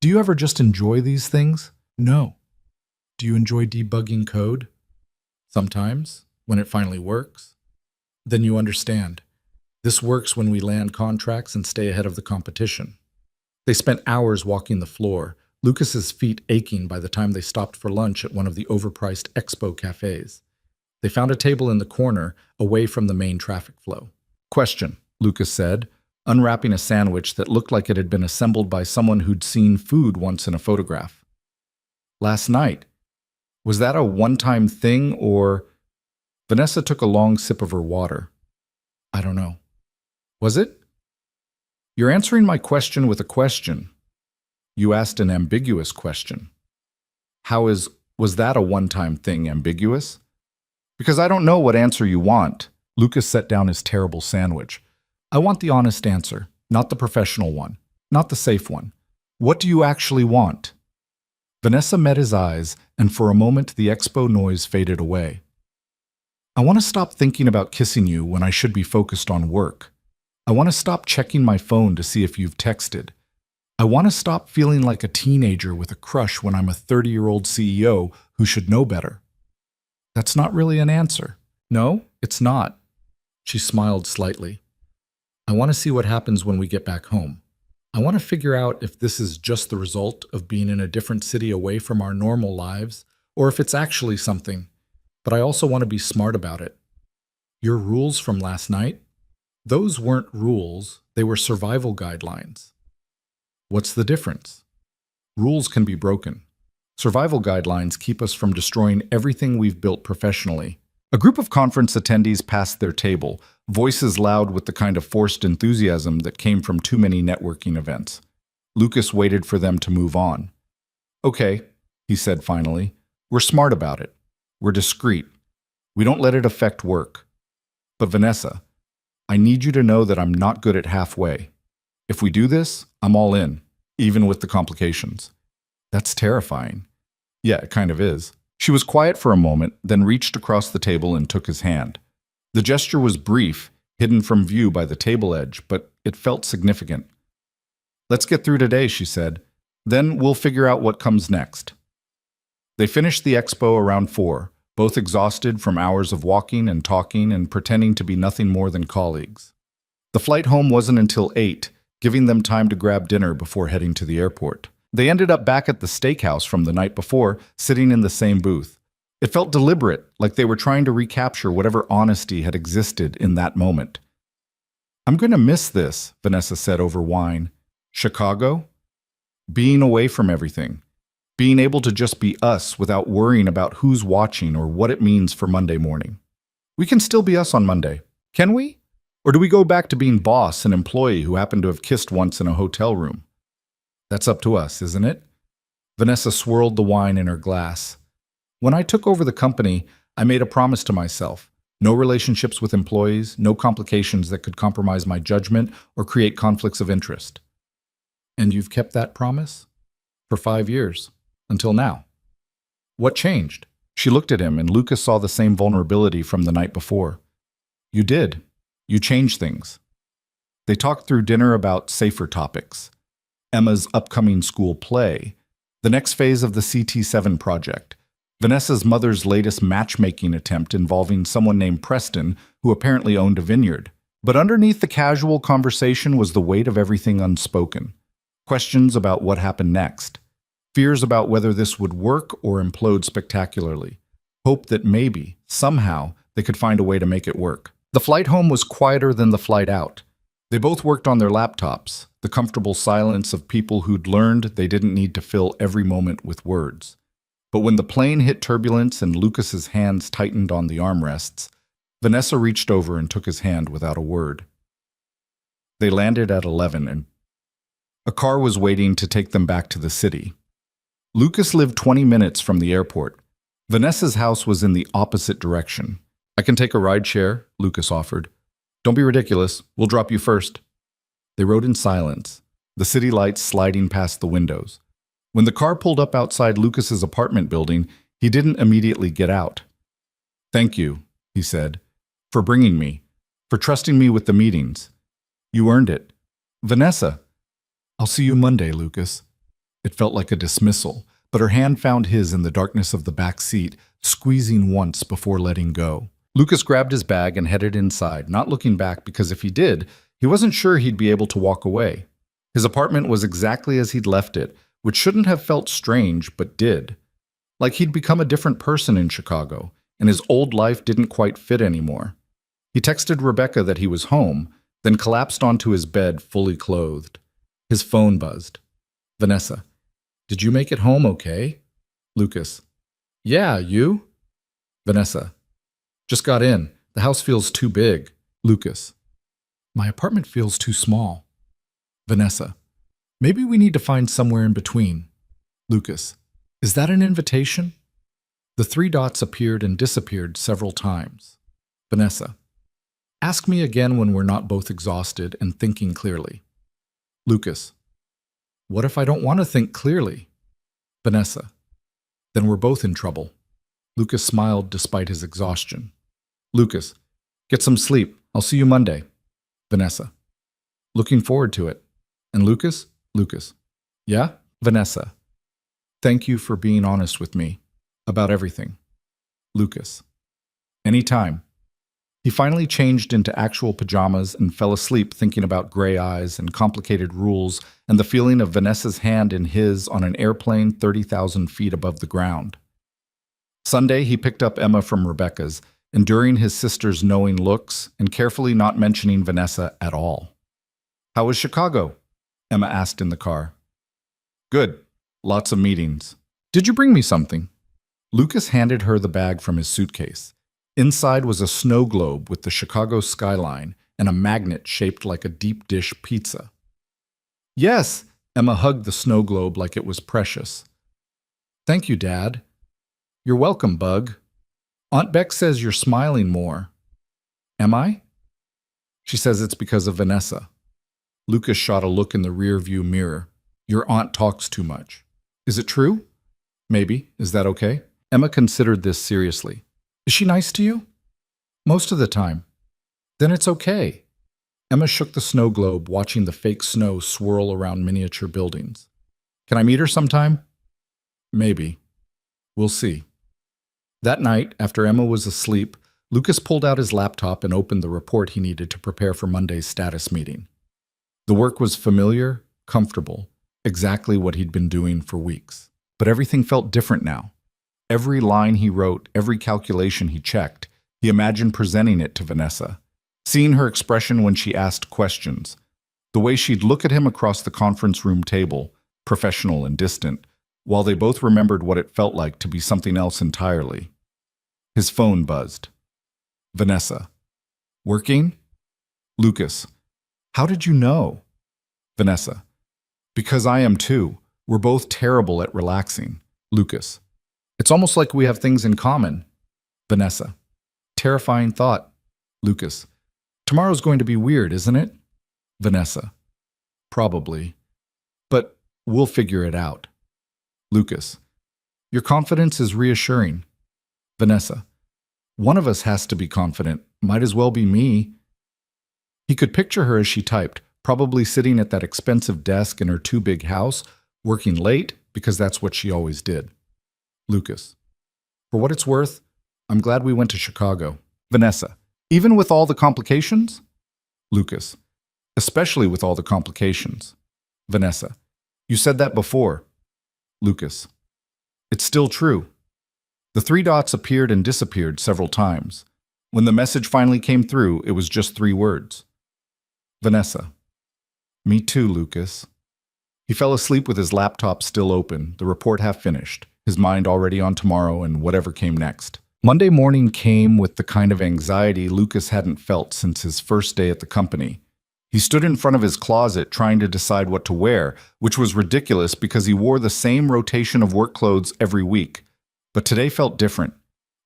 Do you ever just enjoy these things? No. Do you enjoy debugging code? Sometimes, when it finally works. Then you understand. This works when we land contracts and stay ahead of the competition. They spent hours walking the floor, Lucas's feet aching by the time they stopped for lunch at one of the overpriced expo cafes. They found a table in the corner, away from the main traffic flow. Question, Lucas said, unwrapping a sandwich that looked like it had been assembled by someone who'd seen food once in a photograph. Last night. Was that a one-time thing, or... Vanessa took a long sip of her water. I don't know. Was it? You're answering my question with a question. You asked an ambiguous question. How is Was that a one-time thing ambiguous? Because I don't know what answer you want. Lucas set down his terrible sandwich. I want the honest answer, not the professional one, not the safe one. What do you actually want? Vanessa met his eyes, and for a moment the expo noise faded away. I want to stop thinking about kissing you when I should be focused on work. I want to stop checking my phone to see if you've texted. I want to stop feeling like a teenager with a crush when I'm a 30-year-old CEO who should know better. That's not really an answer. No, it's not. She smiled slightly. I want to see what happens when we get back home. I want to figure out if this is just the result of being in a different city away from our normal lives, or if it's actually something. But I also want to be smart about it. Your rules from last night? Those weren't rules, they were survival guidelines. What's the difference? Rules can be broken. Survival guidelines keep us from destroying everything we've built professionally. A group of conference attendees passed their table, voices loud with the kind of forced enthusiasm that came from too many networking events. Lucas waited for them to move on. Okay, he said finally, we're smart about it. We're discreet. We don't let it affect work. But Vanessa, I need you to know that I'm not good at halfway. If we do this, I'm all in, even with the complications. That's terrifying. Yeah, it kind of is. She was quiet for a moment, then reached across the table and took his hand. The gesture was brief, hidden from view by the table edge, but it felt significant. Let's get through today, she said. Then we'll figure out what comes next. They finished the expo around 4, both exhausted from hours of walking and talking and pretending to be nothing more than colleagues. The flight home wasn't until 8, giving them time to grab dinner before heading to the airport. They ended up back at the steakhouse from the night before, sitting in the same booth. It felt deliberate, like they were trying to recapture whatever honesty had existed in that moment. I'm going to miss this, Vanessa said over wine. Chicago? Being away from everything. Being able to just be us without worrying about who's watching or what it means for Monday morning. We can still be us on Monday, can we? Or do we go back to being boss and employee who happened to have kissed once in a hotel room? That's up to us, isn't it? Vanessa swirled the wine in her glass. When I took over the company, I made a promise to myself. No relationships with employees, no complications that could compromise my judgment or create conflicts of interest. And you've kept that promise? For 5 years. Until now. What changed? She looked at him, and Lucas saw the same vulnerability from the night before. You did. You changed things. They talked through dinner about safer topics. Emma's upcoming school play, the next phase of the CT7 project, Vanessa's mother's latest matchmaking attempt involving someone named Preston, who apparently owned a vineyard. But underneath the casual conversation was the weight of everything unspoken. Questions about what happened next. Fears about whether this would work or implode spectacularly. Hope that maybe, somehow, they could find a way to make it work. The flight home was quieter than the flight out. They both worked on their laptops, the comfortable silence of people who'd learned they didn't need to fill every moment with words. But when the plane hit turbulence and Lucas's hands tightened on the armrests, Vanessa reached over and took his hand without a word. They landed at 11 and a car was waiting to take them back to the city. Lucas lived 20 minutes from the airport. Vanessa's house was in the opposite direction. I can take a ride share, Lucas offered. Don't be ridiculous. We'll drop you first. They rode in silence, the city lights sliding past the windows. When the car pulled up outside Lucas's apartment building, he didn't immediately get out. Thank you, he said, for bringing me, for trusting me with the meetings. You earned it. Vanessa. I'll see you Monday, Lucas. It felt like a dismissal, but her hand found his in the darkness of the back seat, squeezing once before letting go. Lucas grabbed his bag and headed inside, not looking back because if he did, he wasn't sure he'd be able to walk away. His apartment was exactly as he'd left it, which shouldn't have felt strange, but did. Like he'd become a different person in Chicago, and his old life didn't quite fit anymore. He texted Rebecca that he was home, then collapsed onto his bed fully clothed. His phone buzzed. Vanessa. Did you make it home okay? Lucas. Yeah, you? Vanessa. Just got in. The house feels too big. Lucas. My apartment feels too small. Vanessa. Maybe we need to find somewhere in between. Lucas. Is that an invitation? The three dots appeared and disappeared several times. Vanessa. Ask me again when we're not both exhausted and thinking clearly. Lucas. What if I don't want to think clearly? Vanessa. Then we're both in trouble. Lucas smiled despite his exhaustion. Lucas. Get some sleep. I'll see you Monday. Vanessa. Looking forward to it. And Lucas? Lucas. Yeah? Vanessa. Thank you for being honest with me about everything. Lucas. Anytime. He finally changed into actual pajamas and fell asleep thinking about gray eyes and complicated rules and the feeling of Vanessa's hand in his on an airplane 30,000 feet above the ground. Sunday, he picked up Emma from Rebecca's, enduring his sister's knowing looks and carefully not mentioning Vanessa at all. How was Chicago? Emma asked in the car. Good. Lots of meetings. Did you bring me something? Lucas handed her the bag from his suitcase. Inside was a snow globe with the Chicago skyline and a magnet shaped like a deep dish pizza. Yes, Emma hugged the snow globe like it was precious. Thank you, Dad. You're welcome, Bug. Aunt Beck says you're smiling more. Am I? She says it's because of Vanessa. Lucas shot a look in the rearview mirror. Your aunt talks too much. Is it true? Maybe. Is that okay? Emma considered this seriously. Is she nice to you? Most of the time. Then it's okay. Emma shook the snow globe, watching the fake snow swirl around miniature buildings. Can I meet her sometime? Maybe. We'll see. That night, after Emma was asleep, Lucas pulled out his laptop and opened the report he needed to prepare for Monday's status meeting. The work was familiar, comfortable, exactly what he'd been doing for weeks. But everything felt different now. Every line he wrote, every calculation he checked, he imagined presenting it to Vanessa, seeing her expression when she asked questions, the way she'd look at him across the conference room table, professional and distant, while they both remembered what it felt like to be something else entirely. His phone buzzed. Vanessa. Working? Lucas. How did you know? Vanessa. Because I am too. We're both terrible at relaxing. Lucas. It's almost like we have things in common. Vanessa. Terrifying thought. Lucas. Tomorrow's going to be weird, isn't it? Vanessa. Probably. But we'll figure it out. Lucas. Your confidence is reassuring. Vanessa. One of us has to be confident. Might as well be me. He could picture her as she typed, probably sitting at that expensive desk in her too big house, working late because that's what she always did. Lucas. For what it's worth, I'm glad we went to Chicago. Vanessa. Even with all the complications? Lucas. Especially with all the complications. Vanessa. You said that before. Lucas. It's still true. The three dots appeared and disappeared several times. When the message finally came through, it was just 3 words. Vanessa. Me too, Lucas. He fell asleep with his laptop still open, the report half finished, his mind already on tomorrow and whatever came next. Monday morning came with the kind of anxiety Lucas hadn't felt since his first day at the company. He stood in front of his closet trying to decide what to wear, which was ridiculous because he wore the same rotation of work clothes every week. But today felt different.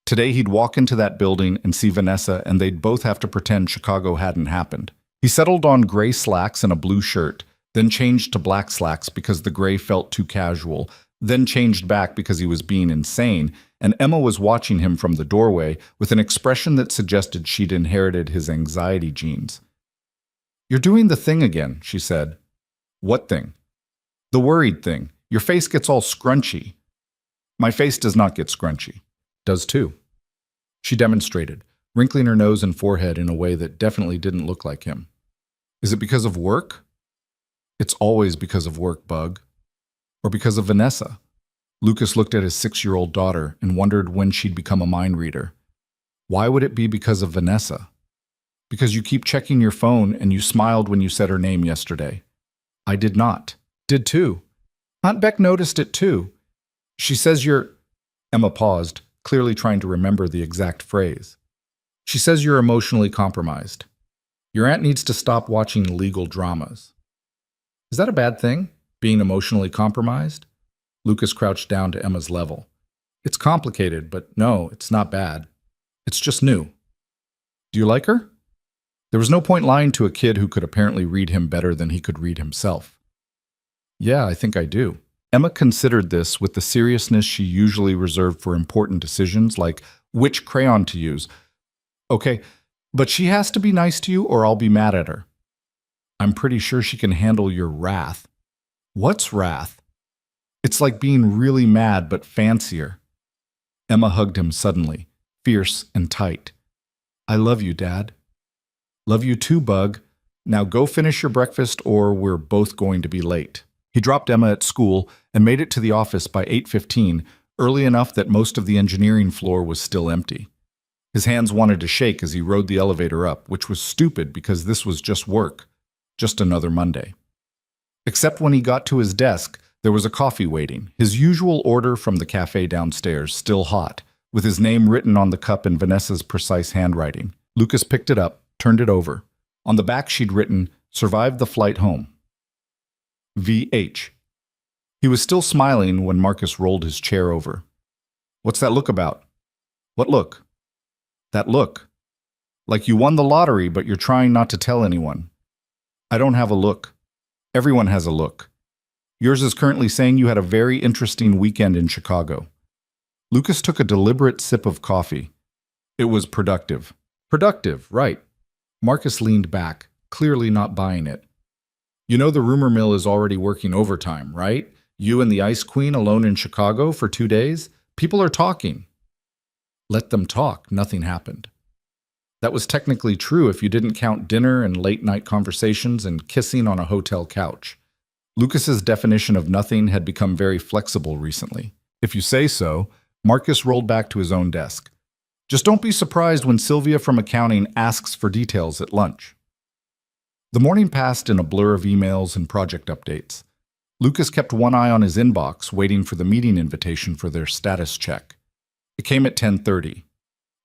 Today he'd walk into that building and see Vanessa and they'd both have to pretend Chicago hadn't happened. He settled on gray slacks and a blue shirt, then changed to black slacks because the gray felt too casual, then changed back because he was being insane, and Emma was watching him from the doorway with an expression that suggested she'd inherited his anxiety genes. You're doing the thing again, she said. What thing? The worried thing. Your face gets all scrunchy. My face does not get scrunchy. Does too. She demonstrated, wrinkling her nose and forehead in a way that definitely didn't look like him. Is it because of work? It's always because of work, Bug. Or because of Vanessa. Lucas looked at his 6-year-old daughter and wondered when she'd become a mind reader. Why would it be because of Vanessa? Because you keep checking your phone and you smiled when you said her name yesterday. I did not. Did too. Aunt Beck noticed it too. She says you're... Emma paused, clearly trying to remember the exact phrase. She says you're emotionally compromised. Your aunt needs to stop watching legal dramas. Is that a bad thing, being emotionally compromised? Lucas crouched down to Emma's level. It's complicated, but no, it's not bad. It's just new. Do you like her? There was no point lying to a kid who could apparently read him better than he could read himself. Yeah, I think I do. Emma considered this with the seriousness she usually reserved for important decisions like which crayon to use. Okay, but she has to be nice to you or I'll be mad at her. I'm pretty sure she can handle your wrath. What's wrath? It's like being really mad but fancier. Emma hugged him suddenly, fierce and tight. I love you, Dad. Love you too, Bug. Now go finish your breakfast or we're both going to be late. He dropped Emma at school and made it to the office by 8:15, early enough that most of the engineering floor was still empty. His hands wanted to shake as he rode the elevator up, which was stupid because this was just work, just another Monday. Except when he got to his desk, there was a coffee waiting, his usual order from the cafe downstairs, still hot, with his name written on the cup in Vanessa's precise handwriting. Lucas picked it up, turned it over. On the back she'd written, "Survived the flight home. VH." He was still smiling when Marcus rolled his chair over. What's that look about? What look? That look. Like you won the lottery, but you're trying not to tell anyone. I don't have a look. Everyone has a look. Yours is currently saying you had a very interesting weekend in Chicago. Lucas took a deliberate sip of coffee. It was productive. Productive, right. Marcus leaned back, clearly not buying it. You know the rumor mill is already working overtime, right? You and the Ice Queen alone in Chicago for 2 days? People are talking. Let them talk. Nothing happened. That was technically true if you didn't count dinner and late-night conversations and kissing on a hotel couch. Lucas's definition of nothing had become very flexible recently. If you say so, Marcus rolled back to his own desk. Just don't be surprised when Sylvia from accounting asks for details at lunch. The morning passed in a blur of emails and project updates. Lucas kept one eye on his inbox, waiting for the meeting invitation for their status check. It came at 10:30.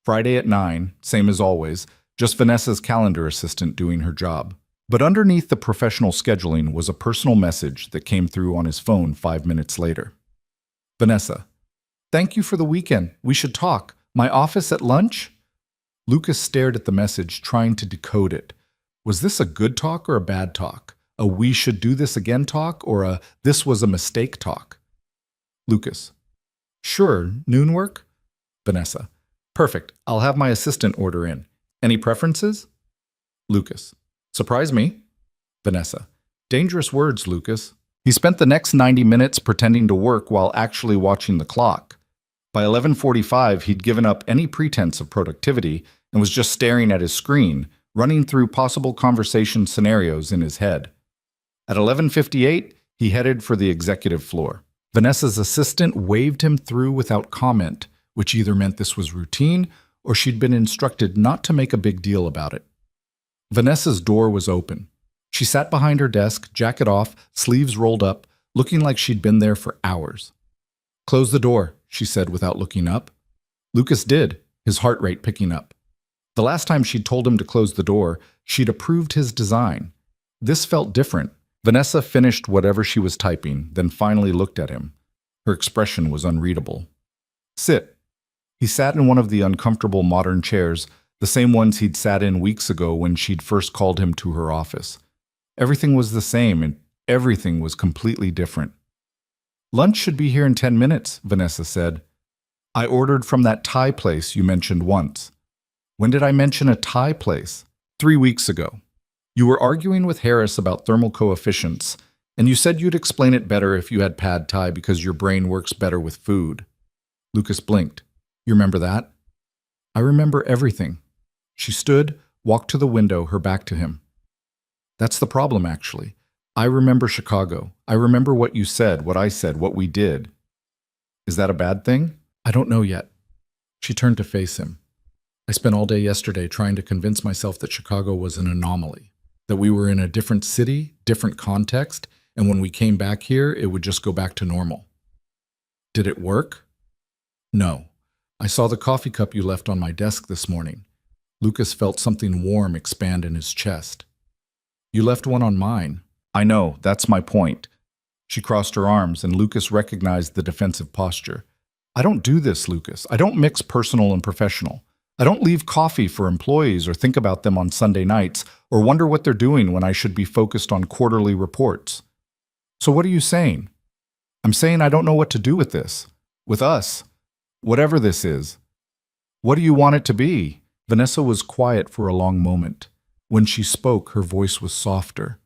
Friday at 9, same as always, just Vanessa's calendar assistant doing her job. But underneath the professional scheduling was a personal message that came through on his phone 5 minutes later. Vanessa, thank you for the weekend. We should talk. My office at lunch? Lucas stared at the message, trying to decode it. Was this a good talk or a bad talk? A we should do this again talk or a this was a mistake talk? Lucas, sure, noon work? Vanessa, perfect. I'll have my assistant order in. Any preferences? Lucas, surprise me. Vanessa, dangerous words, Lucas. He spent the next 90 minutes pretending to work while actually watching the clock. By 11:45, he'd given up any pretense of productivity and was just staring at his screen, running through possible conversation scenarios in his head. At 11:58, he headed for the executive floor. Vanessa's assistant waved him through without comment, which either meant this was routine or she'd been instructed not to make a big deal about it. Vanessa's door was open. She sat behind her desk, jacket off, sleeves rolled up, looking like she'd been there for hours. Close the door, she said without looking up. Lucas did, his heart rate picking up. The last time she'd told him to close the door, she'd approved his design. This felt different. Vanessa finished whatever she was typing, then finally looked at him. Her expression was unreadable. Sit. He sat in one of the uncomfortable modern chairs, the same ones he'd sat in weeks ago when she'd first called him to her office. Everything was the same, and everything was completely different. Lunch should be here in 10 minutes, Vanessa said. I ordered from that Thai place you mentioned once. When did I mention a Thai place? 3 weeks ago. You were arguing with Harris about thermal coefficients, and you said you'd explain it better if you had pad Thai because your brain works better with food. Lucas blinked. You remember that? I remember everything. She stood, walked to the window, her back to him. That's the problem, actually. I remember Chicago. I remember what you said, what I said, what we did. Is that a bad thing? I don't know yet. She turned to face him. I spent all day yesterday trying to convince myself that Chicago was an anomaly, that we were in a different city, different context, and when we came back here, it would just go back to normal. Did it work? No. I saw the coffee cup you left on my desk this morning. Lucas felt something warm expand in his chest. You left one on mine. I know, that's my point. She crossed her arms, and Lucas recognized the defensive posture. I don't do this, Lucas. I don't mix personal and professional. I don't leave coffee for employees or think about them on Sunday nights or wonder what they're doing when I should be focused on quarterly reports. So what are you saying? I'm saying I don't know what to do with this. With us. Whatever this is. What do you want it to be? Vanessa was quiet for a long moment. When she spoke, her voice was softer.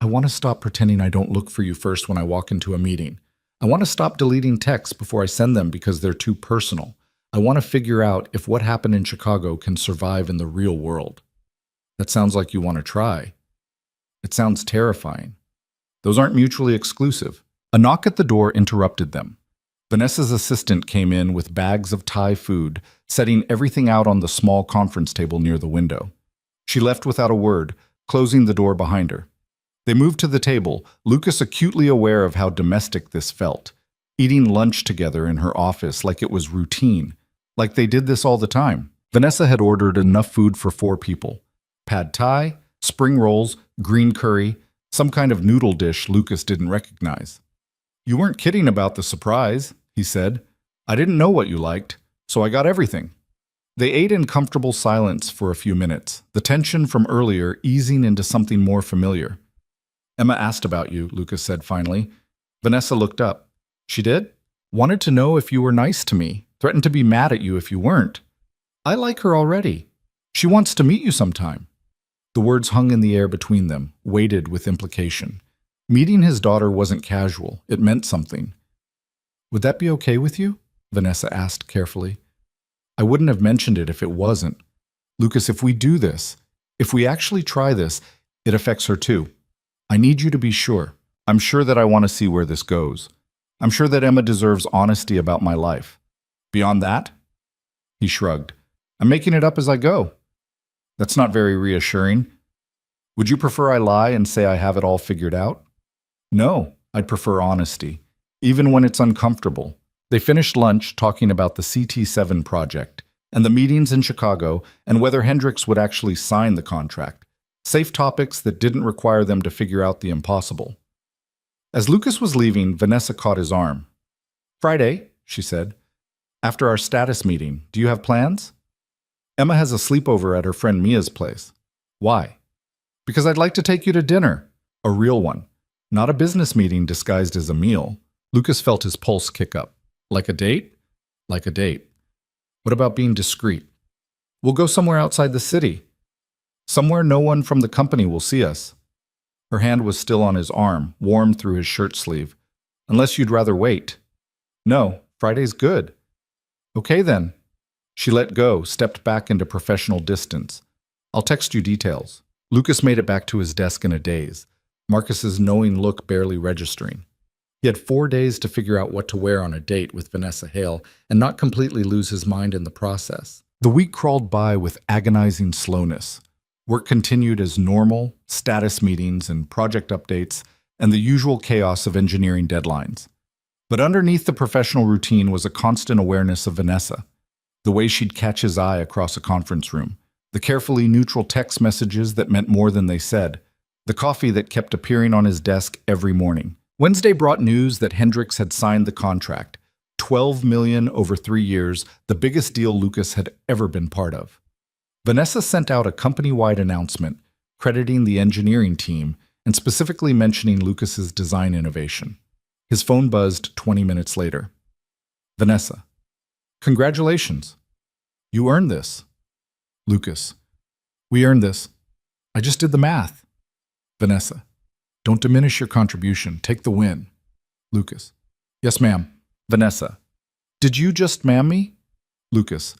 I want to stop pretending I don't look for you first when I walk into a meeting. I want to stop deleting texts before I send them because they're too personal. I want to figure out if what happened in Chicago can survive in the real world. That sounds like you want to try. It sounds terrifying. Those aren't mutually exclusive. A knock at the door interrupted them. Vanessa's assistant came in with bags of Thai food, setting everything out on the small conference table near the window. She left without a word, closing the door behind her. They moved to the table, Lucas acutely aware of how domestic this felt, eating lunch together in her office like it was routine, like they did this all the time. Vanessa had ordered enough food for 4 people. Pad Thai, spring rolls, green curry, some kind of noodle dish Lucas didn't recognize. You weren't kidding about the surprise, he said. I didn't know what you liked, so I got everything. They ate in comfortable silence for a few minutes, the tension from earlier easing into something more familiar. Emma asked about you, Lucas said finally. Vanessa looked up. She did? Wanted to know if you were nice to me, threatened to be mad at you if you weren't. I like her already. She wants to meet you sometime. The words hung in the air between them, weighted with implication. Meeting his daughter wasn't casual. It meant something. Would that be okay with you? Vanessa asked carefully. I wouldn't have mentioned it if it wasn't. Lucas, if we do this, if we actually try this, it affects her too. I need you to be sure. I'm sure that I want to see where this goes. I'm sure that Emma deserves honesty about my life. Beyond that? He shrugged. I'm making it up as I go. That's not very reassuring. Would you prefer I lie and say I have it all figured out? No, I'd prefer honesty, even when it's uncomfortable. They finished lunch talking about the CT7 project and the meetings in Chicago and whether Hendricks would actually sign the contract. Safe topics that didn't require them to figure out the impossible. As Lucas was leaving, Vanessa caught his arm. Friday, she said. After our status meeting, do you have plans? Emma has a sleepover at her friend Mia's place. Why? Because I'd like to take you to dinner. A real one. Not a business meeting disguised as a meal. Lucas felt his pulse kick up. Like a date? Like a date. What about being discreet? We'll go somewhere outside the city. Somewhere no one from the company will see us. Her hand was still on his arm, warm through his shirt sleeve. Unless you'd rather wait. No, Friday's good. Okay then. She let go, stepped back into professional distance. I'll text you details. Lucas made it back to his desk in a daze, Marcus's knowing look barely registering. He had 4 days to figure out what to wear on a date with Vanessa Hale and not completely lose his mind in the process. The week crawled by with agonizing slowness. Work continued as normal, status meetings and project updates, and the usual chaos of engineering deadlines. But underneath the professional routine was a constant awareness of Vanessa. The way she'd catch his eye across a conference room, the carefully neutral text messages that meant more than they said, the coffee that kept appearing on his desk every morning. Wednesday brought news that Hendricks had signed the contract, $12 million over 3 years, the biggest deal Lucas had ever been part of. Vanessa sent out a company-wide announcement, crediting the engineering team and specifically mentioning Lucas's design innovation. His phone buzzed 20 minutes later. Vanessa. Congratulations. You earned this. Lucas. We earned this. I just did the math. Vanessa. Don't diminish your contribution. Take the win. Lucas. Yes, ma'am. Vanessa. Did you just ma'am me? Lucas.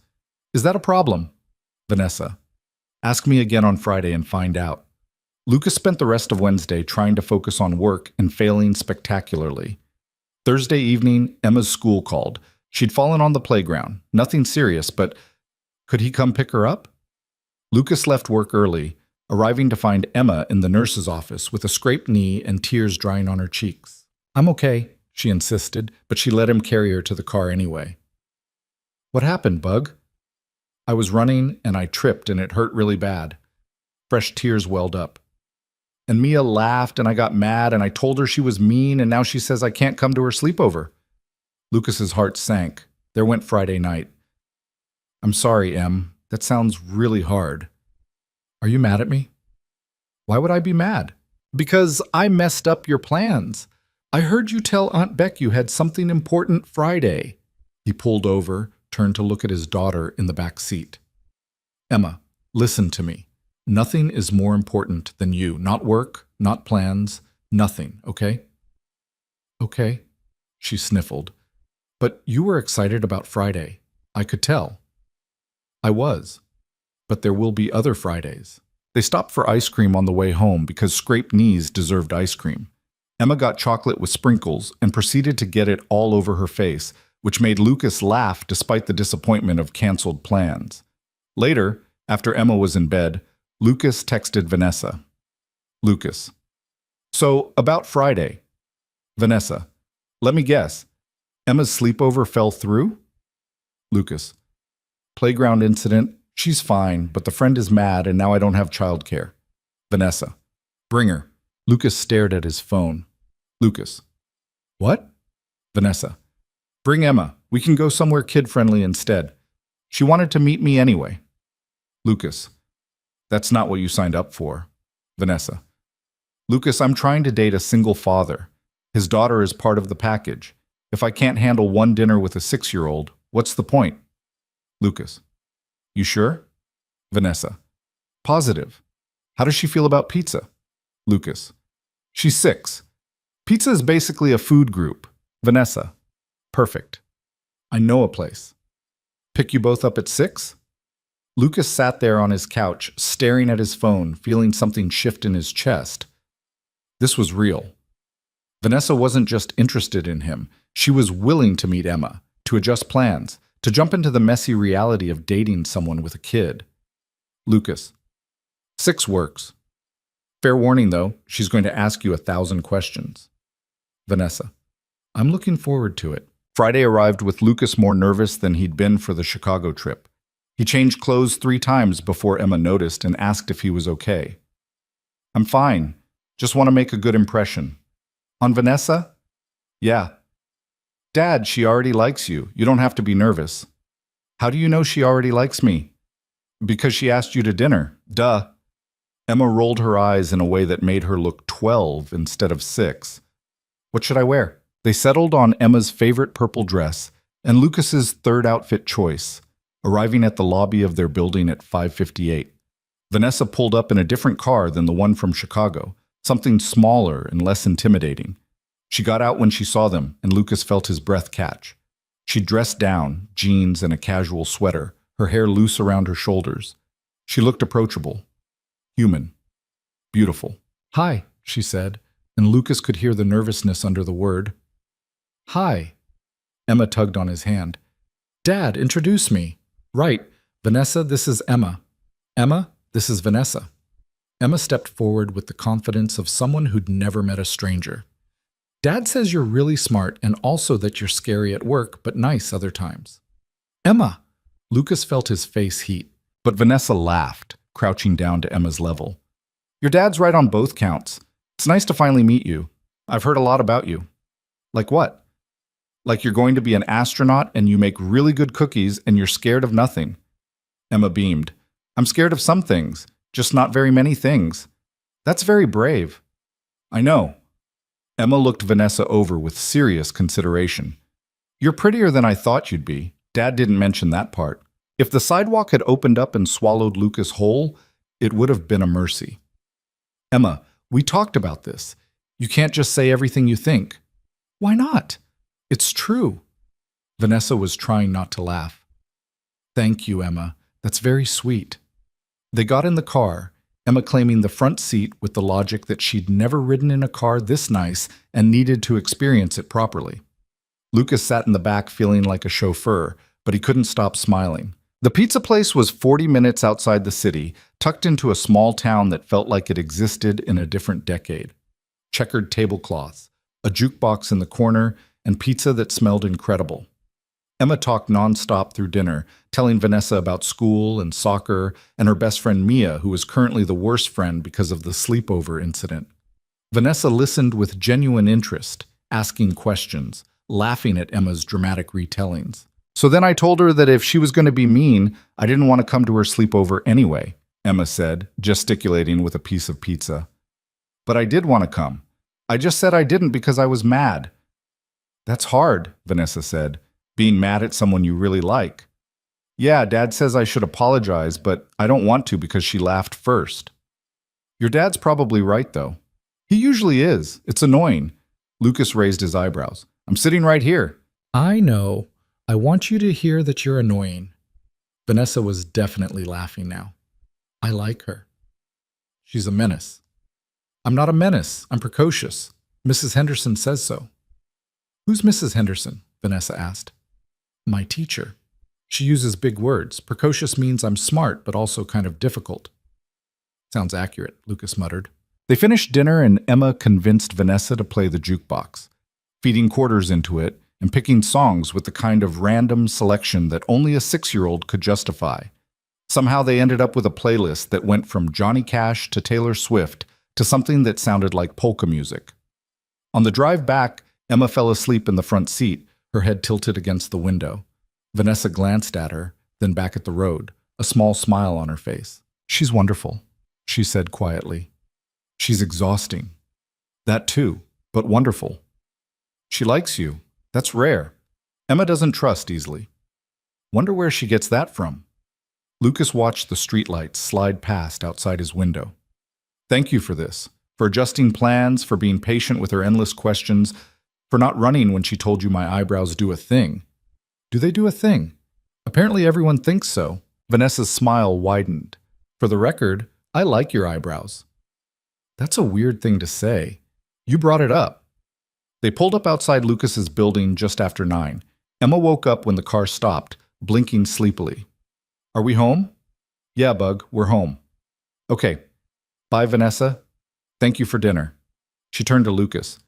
Is that a problem? Vanessa. Ask me again on Friday and find out. Lucas spent the rest of Wednesday trying to focus on work and failing spectacularly. Thursday evening, Emma's school called. She'd fallen on the playground. Nothing serious, but could he come pick her up? Lucas left work early, arriving to find Emma in the nurse's office with a scraped knee and tears drying on her cheeks. I'm okay, she insisted, but she let him carry her to the car anyway. What happened, Bug? I was running and I tripped and it hurt really bad. Fresh tears welled up. And Mia laughed and I got mad and I told her she was mean and now she says I can't come to her sleepover. Lucas's heart sank. There went Friday night. I'm sorry, Em. That sounds really hard. Are you mad at me? Why would I be mad? Because I messed up your plans. I heard you tell Aunt Beck you had something important Friday. He pulled over, turned to look at his daughter in the back seat. Emma, listen to me. Nothing is more important than you. Not work, not plans, nothing, okay? Okay, she sniffled. But you were excited about Friday. I could tell. I was. But there will be other Fridays. They stopped for ice cream on the way home because scraped knees deserved ice cream. Emma got chocolate with sprinkles and proceeded to get it all over her face, which made Lucas laugh despite the disappointment of canceled plans. Later, after Emma was in bed, Lucas texted Vanessa. Lucas. So, about Friday. Vanessa. Let me guess. Emma's sleepover fell through? Lucas. Playground incident. She's fine, but the friend is mad and now I don't have childcare. Vanessa. Bring her. Lucas stared at his phone. Lucas. What? Vanessa. Bring Emma. We can go somewhere kid-friendly instead. She wanted to meet me anyway. Lucas. That's not what you signed up for. Vanessa. Lucas, I'm trying to date a single father. His daughter is part of the package. If I can't handle one dinner with a 6-year-old, what's the point? Lucas. You sure? Vanessa. Positive. How does she feel about pizza? Lucas. She's 6. Pizza is basically a food group. Vanessa. Perfect. I know a place. Pick you both up at 6? Lucas sat there on his couch, staring at his phone, feeling something shift in his chest. This was real. Vanessa wasn't just interested in him. She was willing to meet Emma, to adjust plans, to jump into the messy reality of dating someone with a kid. Lucas. 6 works. Fair warning, though, she's going to ask you 1,000 questions. Vanessa. I'm looking forward to it. Friday arrived with Lucas more nervous than he'd been for the Chicago trip. He changed clothes 3 times before Emma noticed and asked if he was okay. I'm fine. Just want to make a good impression. On Vanessa? Yeah. Dad, she already likes you. You don't have to be nervous. How do you know she already likes me? Because she asked you to dinner. Duh. Emma rolled her eyes in a way that made her look 12 instead of 6. What should I wear? They settled on Emma's favorite purple dress and Lucas's third outfit choice, arriving at the lobby of their building at 5:58. Vanessa pulled up in a different car than the one from Chicago, something smaller and less intimidating. She got out when she saw them, and Lucas felt his breath catch. She dressed down, jeans and a casual sweater, her hair loose around her shoulders. She looked approachable, human, beautiful. Hi, she said, and Lucas could hear the nervousness under the word. Hi. Emma tugged on his hand. Dad, introduce me. Right. Vanessa, this is Emma. Emma, this is Vanessa. Emma stepped forward with the confidence of someone who'd never met a stranger. Dad says you're really smart and also that you're scary at work, but nice other times. Emma! Lucas felt his face heat, but Vanessa laughed, crouching down to Emma's level. Your dad's right on both counts. It's nice to finally meet you. I've heard a lot about you. Like what? Like you're going to be an astronaut and you make really good cookies and you're scared of nothing. Emma beamed. I'm scared of some things, just not very many things. That's very brave. I know. Emma looked Vanessa over with serious consideration. You're prettier than I thought you'd be. Dad didn't mention that part. If the sidewalk had opened up and swallowed Lucas whole, it would have been a mercy. Emma, we talked about this. You can't just say everything you think. Why not? It's true. Vanessa was trying not to laugh. Thank you, Emma. That's very sweet. They got in the car, Emma claiming the front seat with the logic that she'd never ridden in a car this nice and needed to experience it properly. Lucas sat in the back feeling like a chauffeur, but he couldn't stop smiling. The pizza place was 40 minutes outside the city, tucked into a small town that felt like it existed in a different decade. Checkered tablecloths, a jukebox in the corner, and pizza that smelled incredible. Emma talked nonstop through dinner, telling Vanessa about school and soccer and her best friend Mia, who was currently the worst friend because of the sleepover incident. Vanessa listened with genuine interest, asking questions, laughing at Emma's dramatic retellings. So then I told her that if she was going to be mean, I didn't want to come to her sleepover anyway, Emma said, gesticulating with a piece of pizza. But I did want to come. I just said I didn't because I was mad. That's hard, Vanessa said, being mad at someone you really like. Yeah, Dad says I should apologize, but I don't want to because she laughed first. Your dad's probably right, though. He usually is. It's annoying. Lucas raised his eyebrows. I'm sitting right here. I know. I want you to hear that you're annoying. Vanessa was definitely laughing now. I like her. She's a menace. I'm not a menace. I'm precocious. Mrs. Henderson says so. Who's Mrs. Henderson? Vanessa asked. My teacher. She uses big words. Precocious means I'm smart, but also kind of difficult. Sounds accurate, Lucas muttered. They finished dinner and Emma convinced Vanessa to play the jukebox, feeding quarters into it and picking songs with the kind of random selection that only a 6-year-old could justify. Somehow they ended up with a playlist that went from Johnny Cash to Taylor Swift to something that sounded like polka music. On the drive back, Emma fell asleep in the front seat, her head tilted against the window. Vanessa glanced at her, then back at the road, a small smile on her face. She's wonderful, she said quietly. She's exhausting. That too, but wonderful. She likes you. That's rare. Emma doesn't trust easily. Wonder where she gets that from. Lucas watched the streetlights slide past outside his window. Thank you for this, for adjusting plans, for being patient with her endless questions, for not running when she told you my eyebrows do a thing. Do they do a thing? Apparently everyone thinks so. Vanessa's smile widened. For the record, I like your eyebrows. That's a weird thing to say. You brought it up. They pulled up outside Lucas's building just after 9. Emma woke up when the car stopped, blinking sleepily. Are we home? Yeah, Bug, we're home. Okay. Bye, Vanessa. Thank you for dinner. She turned to Lucas.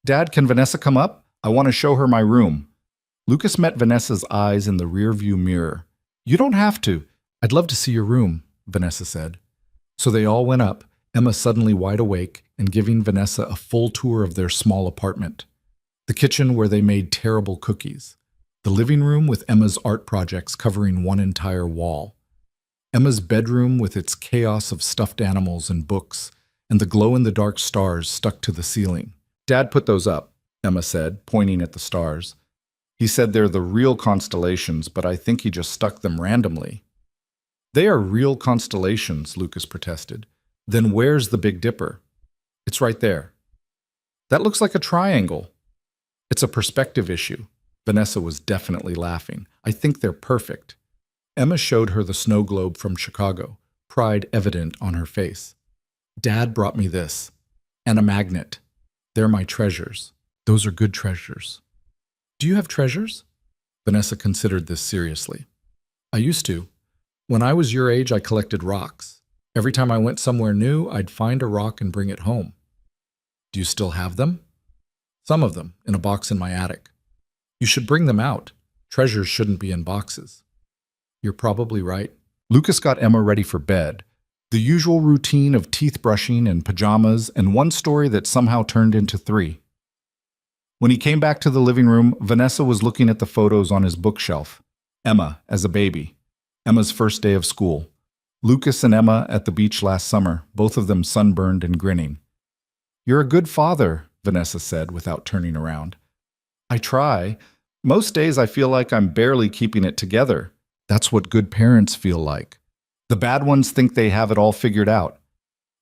Dad, can Vanessa come up? I want to show her my room. Lucas met Vanessa's eyes in the rearview mirror. You don't have to. I'd love to see your room, Vanessa said. So they all went up, Emma suddenly wide awake and giving Vanessa a full tour of their small apartment. The kitchen where they made terrible cookies. The living room with Emma's art projects covering one entire wall. Emma's bedroom with its chaos of stuffed animals and books, and the glow-in-the-dark stars stuck to the ceiling. Dad put those up, Emma said, pointing at the stars. He said they're the real constellations, but I think he just stuck them randomly. They are real constellations, Lucas protested. Then where's the Big Dipper? It's right there. That looks like a triangle. It's a perspective issue. Vanessa was definitely laughing. I think they're perfect. Emma showed her the snow globe from Chicago, pride evident on her face. Dad brought me this. And a magnet. They're my treasures. Those are good treasures. Do you have treasures? Vanessa considered this seriously. I used to. When I was your age, I collected rocks. Every time I went somewhere new, I'd find a rock and bring it home. Do you still have them? Some of them, in a box in my attic. You should bring them out. Treasures shouldn't be in boxes. You're probably right. Lucas got Emma ready for bed. The usual routine of teeth brushing and pajamas and one story that somehow turned into 3. When he came back to the living room, Vanessa was looking at the photos on his bookshelf. Emma as a baby. Emma's first day of school. Lucas and Emma at the beach last summer, both of them sunburned and grinning. You're a good father, Vanessa said without turning around. I try. Most days I feel like I'm barely keeping it together. That's what good parents feel like. The bad ones think they have it all figured out.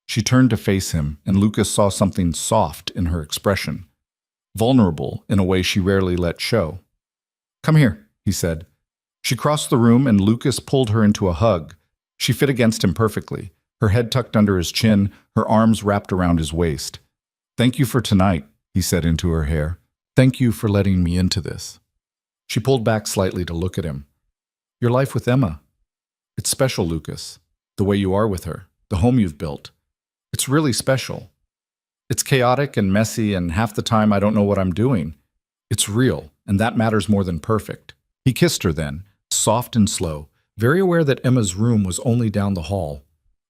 She turned to face him, and Lucas saw something soft in her expression. Vulnerable in a way she rarely let show. Come here, he said. She crossed the room and Lucas pulled her into a hug. She fit against him perfectly, her head tucked under his chin, her arms wrapped around his waist. Thank you for tonight, he said into her hair. Thank you for letting me into this. She pulled back slightly to look at him. Your life with Emma. It's special, Lucas. The way you are with her, the home you've built. It's really special. It's chaotic and messy, and half the time I don't know what I'm doing. It's real, and that matters more than perfect. He kissed her then, soft and slow, very aware that Emma's room was only down the hall.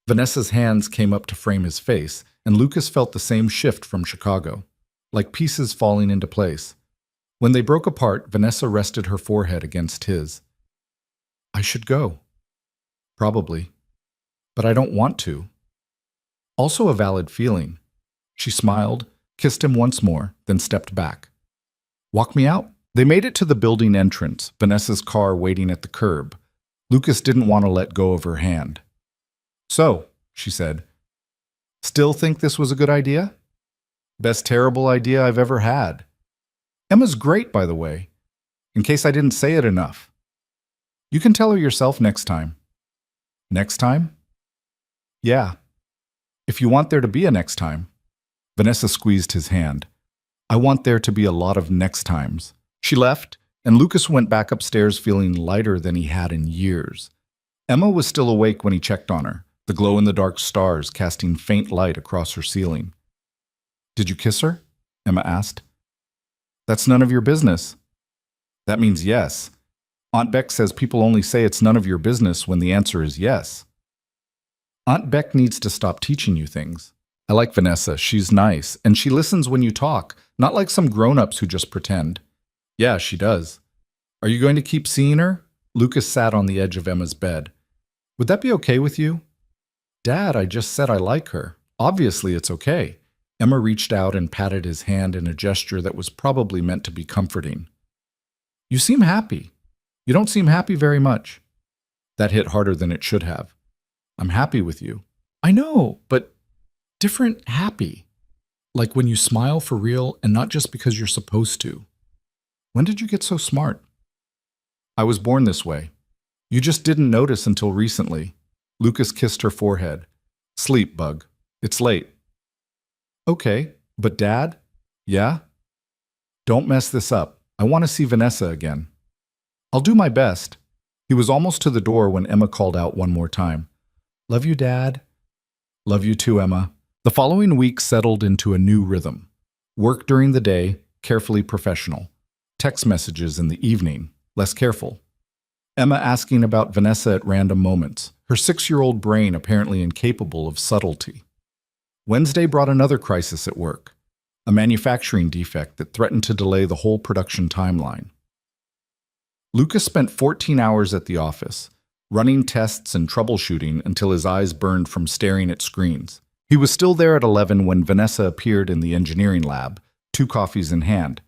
Vanessa's hands came up to frame his face, and Lucas felt the same shift from Chicago, like pieces falling into place. When they broke apart, Vanessa rested her forehead against his. I should go. Probably. But I don't want to. Also a valid feeling. She smiled, kissed him once more, then stepped back. Walk me out? They made it to the building entrance, Vanessa's car waiting at the curb. Lucas didn't want to let go of her hand. So, she said, still think this was a good idea? Best terrible idea I've ever had. Emma's great, by the way, in case I didn't say it enough. You can tell her yourself next time. Next time? Yeah. If you want there to be a next time. Vanessa squeezed his hand. I want there to be a lot of next times. She left, and Lucas went back upstairs feeling lighter than he had in years. Emma was still awake when he checked on her, the glow-in-the-dark stars casting faint light across her ceiling. Did you kiss her? Emma asked. That's none of your business. That means yes. Aunt Beck says people only say it's none of your business when the answer is yes. Aunt Beck needs to stop teaching you things. I like Vanessa. She's nice, and she listens when you talk, not like some grown-ups who just pretend. Yeah, she does. Are you going to keep seeing her? Lucas sat on the edge of Emma's bed. Would that be okay with you? Dad, I just said I like her. Obviously it's okay. Emma reached out and patted his hand in a gesture that was probably meant to be comforting. You seem happy. You don't seem happy very much. That hit harder than it should have. I'm happy with you. I know, but different happy. Like when you smile for real and not just because you're supposed to. When did you get so smart? I was born this way. You just didn't notice until recently. Lucas kissed her forehead. Sleep, bug. It's late. Okay, but Dad? Yeah? Don't mess this up. I want to see Vanessa again. I'll do my best. He was almost to the door when Emma called out one more time. Love you, Dad. Love you too, Emma. The following week settled into a new rhythm. Work during the day, carefully professional. Text messages in the evening, less careful. Emma asking about Vanessa at random moments, her 6-year-old brain apparently incapable of subtlety. Wednesday brought another crisis at work, a manufacturing defect that threatened to delay the whole production timeline. Lucas spent 14 hours at the office, running tests and troubleshooting until his eyes burned from staring at screens. He was still there at 11 when Vanessa appeared in the engineering lab, 2 coffees in hand.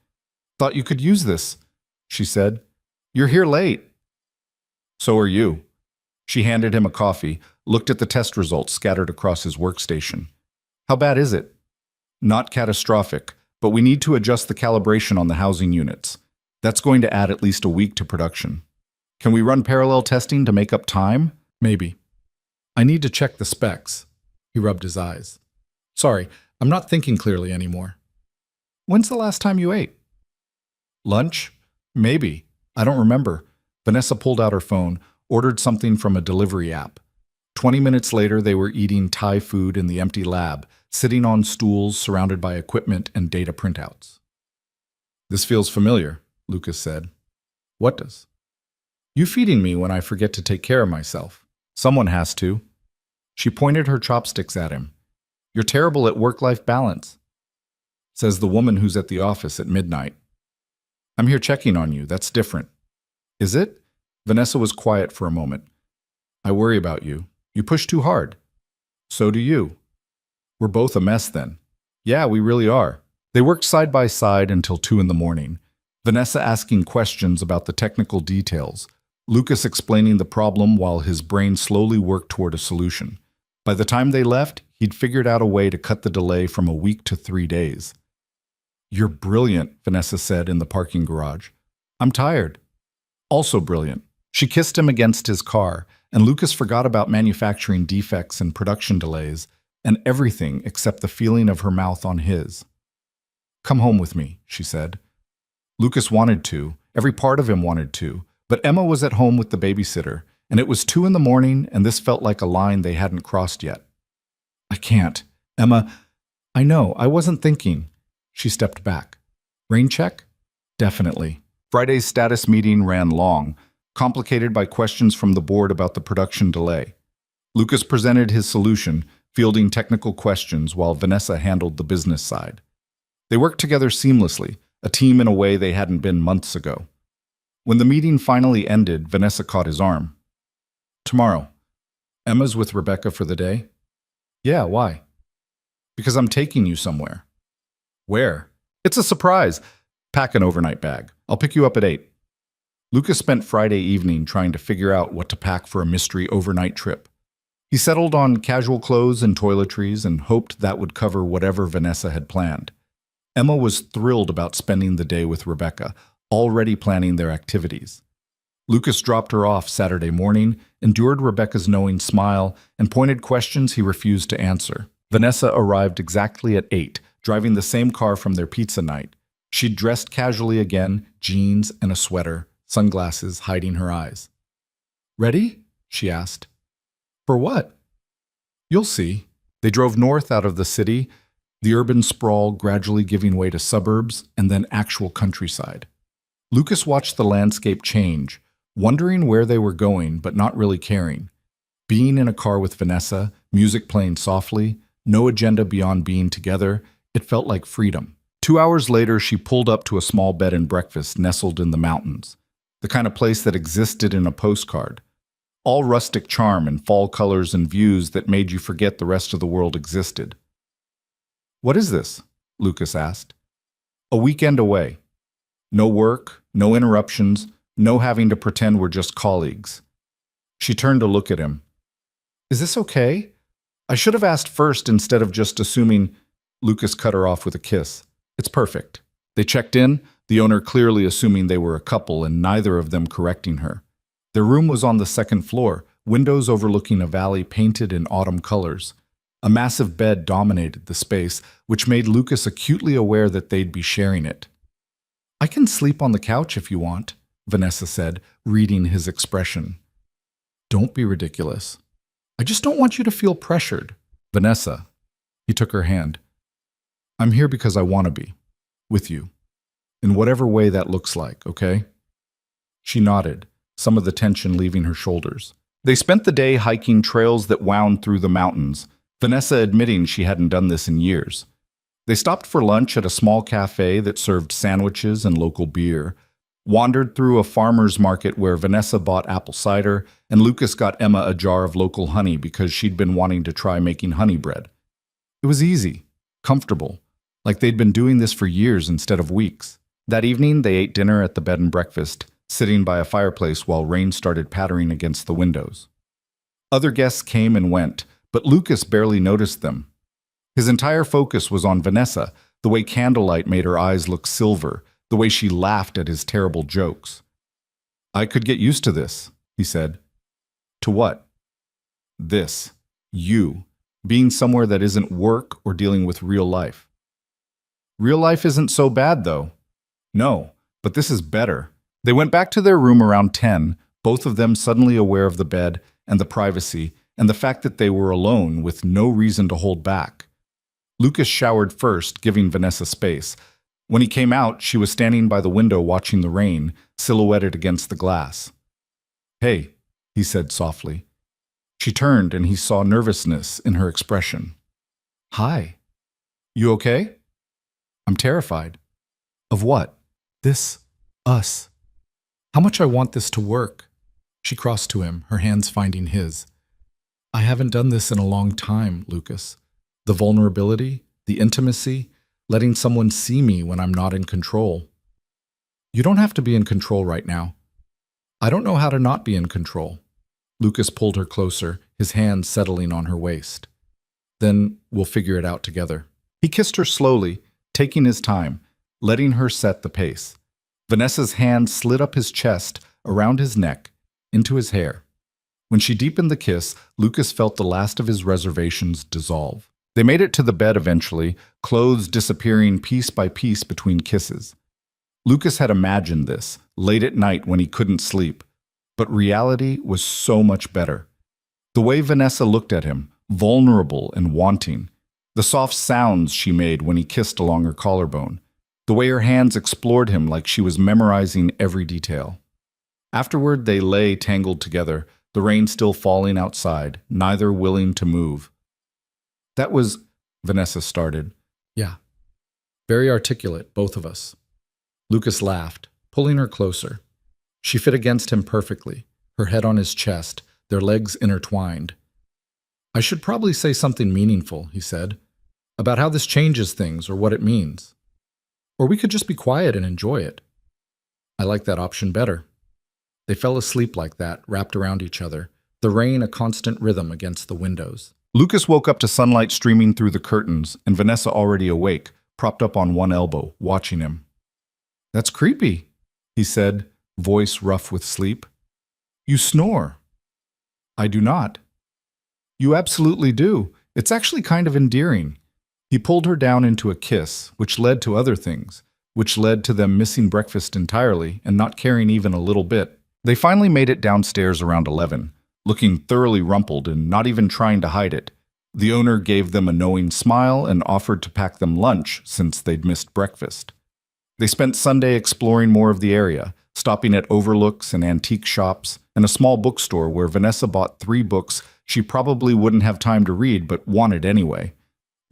Thought you could use this, she said. You're here late. So are you. She handed him a coffee, looked at the test results scattered across his workstation. How bad is it? Not catastrophic, but we need to adjust the calibration on the housing units. That's going to add at least a week to production. Can we run parallel testing to make up time? Maybe. I need to check the specs. He rubbed his eyes. Sorry, I'm not thinking clearly anymore. When's the last time you ate? Lunch? Maybe. I don't remember. Vanessa pulled out her phone, ordered something from a delivery app. 20 minutes later, they were eating Thai food in the empty lab, sitting on stools surrounded by equipment and data printouts. This feels familiar, Lucas said. What does? You feeding me when I forget to take care of myself. Someone has to. She pointed her chopsticks at him. You're terrible at work-life balance, says the woman who's at the office at midnight. I'm here checking on you. That's different. Is it? Vanessa was quiet for a moment. I worry about you. You push too hard. So do you. We're both a mess then. Yeah, we really are. They worked side by side until 2 in the morning. Vanessa asking questions about the technical details. Lucas explaining the problem while his brain slowly worked toward a solution. By the time they left, he'd figured out a way to cut the delay from a week to 3 days. You're brilliant, Vanessa said in the parking garage. I'm tired. Also brilliant. She kissed him against his car, and Lucas forgot about manufacturing defects and production delays, and everything except the feeling of her mouth on his. Come home with me, she said. Lucas wanted to, every part of him wanted to, but Emma was at home with the babysitter, and it was 2 in the morning, and this felt like a line they hadn't crossed yet. I can't. Emma, I know, I wasn't thinking. She stepped back. Rain check? Definitely. Friday's status meeting ran long, complicated by questions from the board about the production delay. Lucas presented his solution, fielding technical questions while Vanessa handled the business side. They worked together seamlessly, a team in a way they hadn't been months ago. When the meeting finally ended, Vanessa caught his arm. Tomorrow. Emma's with Rebecca for the day? Yeah, why? Because I'm taking you somewhere. Where? It's a surprise. Pack an overnight bag. I'll pick you up at 8. Lucas spent Friday evening trying to figure out what to pack for a mystery overnight trip. He settled on casual clothes and toiletries and hoped that would cover whatever Vanessa had planned. Emma was thrilled about spending the day with Rebecca, already planning their activities. Lucas dropped her off Saturday morning, endured Rebecca's knowing smile, and pointed questions he refused to answer. Vanessa arrived exactly at 8, driving the same car from their pizza night. She'd dressed casually again, jeans and a sweater, sunglasses hiding her eyes. Ready? She asked. For what? You'll see. They drove north out of the city, the urban sprawl gradually giving way to suburbs and then actual countryside. Lucas watched the landscape change, wondering where they were going but not really caring. Being in a car with Vanessa, music playing softly, no agenda beyond being together, it felt like freedom. 2 hours later, she pulled up to a small bed and breakfast nestled in the mountains, the kind of place that existed in a postcard. All rustic charm and fall colors and views that made you forget the rest of the world existed. What is this? Lucas asked. A weekend away. No work, no interruptions, no having to pretend we're just colleagues. She turned to look at him. Is this okay? I should have asked first instead of just assuming. Lucas cut her off with a kiss. It's perfect. They checked in, the owner clearly assuming they were a couple and neither of them correcting her. Their room was on the second floor, windows overlooking a valley painted in autumn colors. A massive bed dominated the space, which made Lucas acutely aware that they'd be sharing it. I can sleep on the couch if you want, Vanessa said, reading his expression. Don't be ridiculous. I just don't want you to feel pressured. Vanessa. He took her hand. I'm here because I want to be. With you. In whatever way that looks like, okay? She nodded, some of the tension leaving her shoulders. They spent the day hiking trails that wound through the mountains, Vanessa admitting she hadn't done this in years. They stopped for lunch at a small cafe that served sandwiches and local beer, wandered through a farmer's market where Vanessa bought apple cider, and Lucas got Emma a jar of local honey because she'd been wanting to try making honey bread. It was easy, comfortable, like they'd been doing this for years instead of weeks. That evening, they ate dinner at the bed and breakfast, sitting by a fireplace while rain started pattering against the windows. Other guests came and went, but Lucas barely noticed them. His entire focus was on Vanessa, the way candlelight made her eyes look silver, the way she laughed at his terrible jokes. I could get used to this, he said. To what? This. You. Being somewhere that isn't work or dealing with real life. Real life isn't so bad, though. No, but this is better. They went back to their room around 10, both of them suddenly aware of the bed and the privacy and the fact that they were alone with no reason to hold back. Lucas showered first, giving Vanessa space. When he came out, she was standing by the window watching the rain, silhouetted against the glass. Hey, he said softly. She turned and he saw nervousness in her expression. Hi. You okay? I'm terrified. Of what? This. Us. How much I want this to work. She crossed to him, her hands finding his. I haven't done this in a long time, Lucas. The vulnerability, the intimacy, letting someone see me when I'm not in control. You don't have to be in control right now. I don't know how to not be in control. Lucas pulled her closer, his hand settling on her waist. Then we'll figure it out together. He kissed her slowly, taking his time, letting her set the pace. Vanessa's hand slid up his chest, around his neck, into his hair. When she deepened the kiss, Lucas felt the last of his reservations dissolve. They made it to the bed eventually, clothes disappearing piece by piece between kisses. Lucas had imagined this, late at night when he couldn't sleep, but reality was so much better. The way Vanessa looked at him, vulnerable and wanting, the soft sounds she made when he kissed along her collarbone, the way her hands explored him like she was memorizing every detail. Afterward, they lay tangled together, the rain still falling outside, neither willing to move. That was, Vanessa started. Yeah. Very articulate, both of us. Lucas laughed, pulling her closer. She fit against him perfectly, her head on his chest, their legs intertwined. I should probably say something meaningful, he said, about how this changes things or what it means. Or we could just be quiet and enjoy it. I like that option better. They fell asleep like that, wrapped around each other, the rain a constant rhythm against the windows. Lucas woke up to sunlight streaming through the curtains and Vanessa already awake, propped up on one elbow, watching him. That's creepy, he said, voice rough with sleep. You snore. I do not. You absolutely do. It's actually kind of endearing. He pulled her down into a kiss, which led to other things, which led to them missing breakfast entirely and not caring even a little bit. They finally made it downstairs around 11, looking thoroughly rumpled and not even trying to hide it. The owner gave them a knowing smile and offered to pack them lunch since they'd missed breakfast. They spent Sunday exploring more of the area, stopping at overlooks and antique shops and a small bookstore where Vanessa bought 3 books she probably wouldn't have time to read but wanted anyway.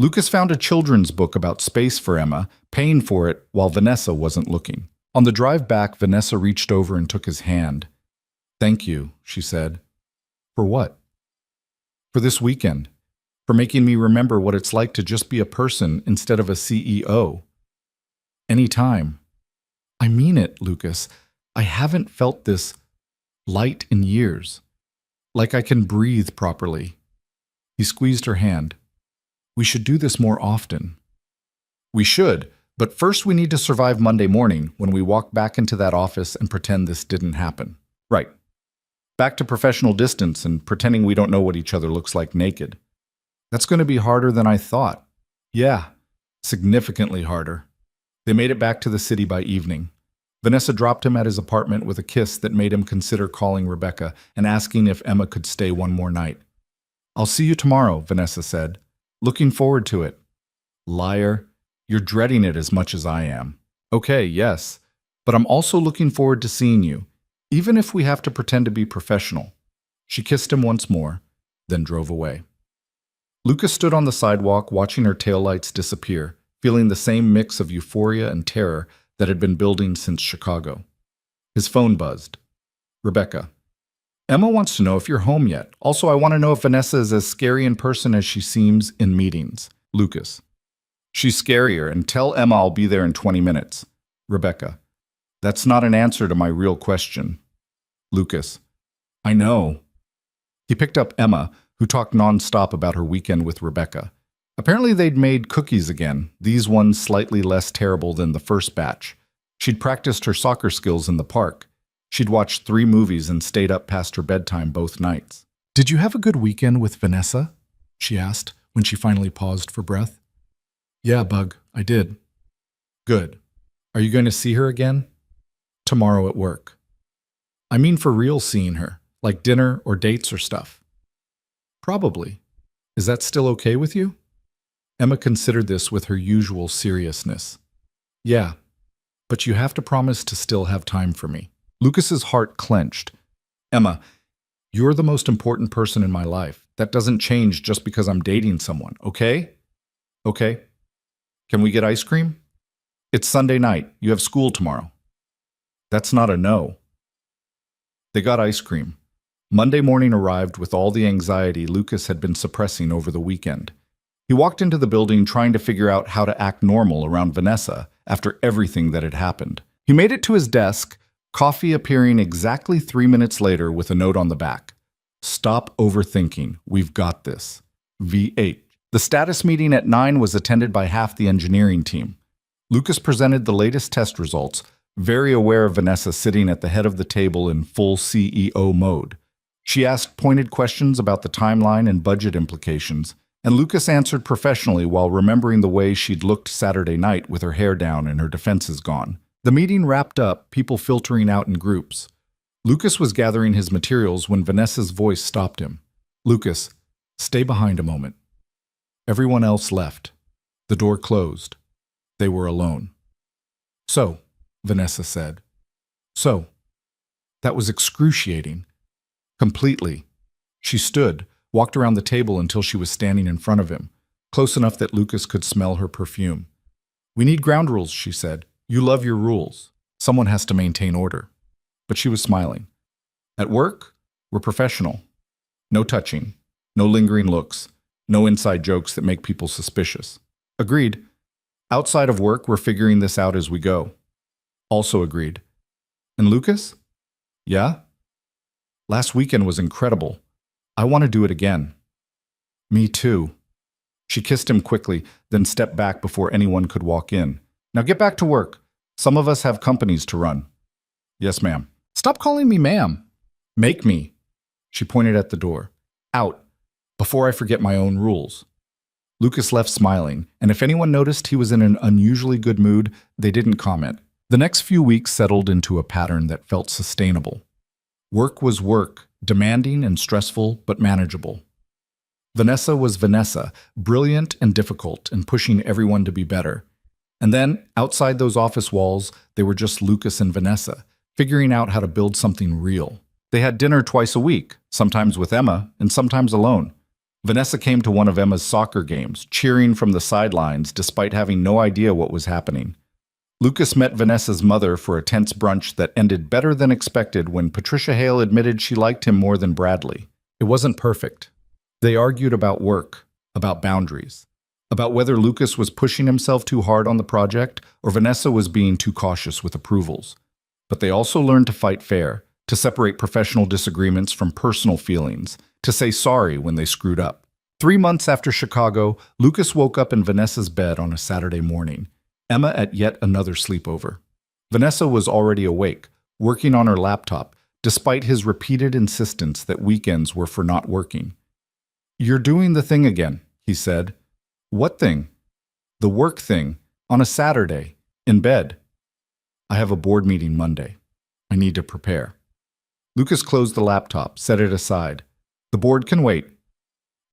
Lucas found a children's book about space for Emma, paying for it while Vanessa wasn't looking. On the drive back, Vanessa reached over and took his hand. Thank you, she said. For what? For this weekend. For making me remember what it's like to just be a person instead of a CEO. Anytime. I mean it, Lucas. I haven't felt this light in years. Like I can breathe properly. He squeezed her hand. We should do this more often. We should, but first we need to survive Monday morning when we walk back into that office and pretend this didn't happen. Right. Back to professional distance and pretending we don't know what each other looks like naked. That's going to be harder than I thought. Yeah, significantly harder. They made it back to the city by evening. Vanessa dropped him at his apartment with a kiss that made him consider calling Rebecca and asking if Emma could stay one more night. I'll see you tomorrow, Vanessa said. Looking forward to it. Liar, you're dreading it as much as I am. Okay, yes, but I'm also looking forward to seeing you, even if we have to pretend to be professional. She kissed him once more, then drove away. Lucas stood on the sidewalk watching her taillights disappear, feeling the same mix of euphoria and terror that had been building since Chicago. His phone buzzed. Rebecca. Emma wants to know if you're home yet. Also, I want to know if Vanessa is as scary in person as she seems in meetings. Lucas. She's scarier, and tell Emma I'll be there in 20 minutes. Rebecca. That's not an answer to my real question. Lucas. I know. He picked up Emma, who talked nonstop about her weekend with Rebecca. Apparently they'd made cookies again, these ones slightly less terrible than the first batch. She'd practiced her soccer skills in the park. She'd watched 3 movies and stayed up past her bedtime both nights. Did you have a good weekend with Vanessa? She asked when she finally paused for breath. Yeah, Bug, I did. Good. Are you going to see her again? Tomorrow at work. I mean for real seeing her, like dinner or dates or stuff. Probably. Is that still okay with you? Emma considered this with her usual seriousness. Yeah, but you have to promise to still have time for me. Lucas's heart clenched. Emma, you're the most important person in my life. That doesn't change just because I'm dating someone, okay? Okay. Can we get ice cream? It's Sunday night. You have school tomorrow. That's not a no. They got ice cream. Monday morning arrived with all the anxiety Lucas had been suppressing over the weekend. He walked into the building trying to figure out how to act normal around Vanessa after everything that had happened. He made it to his desk, coffee appearing exactly 3 minutes later with a note on the back. Stop overthinking. We've got this. V8. The status meeting at 9 was attended by half the engineering team. Lucas presented the latest test results, very aware of Vanessa sitting at the head of the table in full CEO mode. She asked pointed questions about the timeline and budget implications, and Lucas answered professionally while remembering the way she'd looked Saturday night with her hair down and her defenses gone. The meeting wrapped up, people filtering out in groups. Lucas was gathering his materials when Vanessa's voice stopped him. Lucas, stay behind a moment. Everyone else left. The door closed. They were alone. So, Vanessa said. So. That was excruciating. Completely. She stood, walked around the table until she was standing in front of him, close enough that Lucas could smell her perfume. We need ground rules, she said. You love your rules. Someone has to maintain order. But she was smiling. At work, we're professional. No touching, no lingering looks, no inside jokes that make people suspicious. Agreed. Outside of work, we're figuring this out as we go. Also agreed. And Lucas? Yeah? Last weekend was incredible. I want to do it again. Me too. She kissed him quickly, then stepped back before anyone could walk in. Now get back to work. Some of us have companies to run. Yes, ma'am. Stop calling me ma'am. Make me. She pointed at the door. Out. Before I forget my own rules. Lucas left smiling, and if anyone noticed he was in an unusually good mood, they didn't comment. The next few weeks settled into a pattern that felt sustainable. Work was work, demanding and stressful, but manageable. Vanessa was Vanessa, brilliant and difficult, and pushing everyone to be better. And then, outside those office walls, they were just Lucas and Vanessa, figuring out how to build something real. They had dinner twice a week, sometimes with Emma, and sometimes alone. Vanessa came to one of Emma's soccer games, cheering from the sidelines despite having no idea what was happening. Lucas met Vanessa's mother for a tense brunch that ended better than expected when Patricia Hale admitted she liked him more than Bradley. It wasn't perfect. They argued about work, about boundaries, about whether Lucas was pushing himself too hard on the project or Vanessa was being too cautious with approvals. But they also learned to fight fair, to separate professional disagreements from personal feelings, to say sorry when they screwed up. 3 months after Chicago, Lucas woke up in Vanessa's bed on a Saturday morning, Emma at yet another sleepover. Vanessa was already awake, working on her laptop, despite his repeated insistence that weekends were for not working. You're doing the thing again, he said. What thing? The work thing, on a Saturday, in bed. I have a board meeting Monday. I need to prepare. Lucas closed the laptop, set it aside. The board can wait.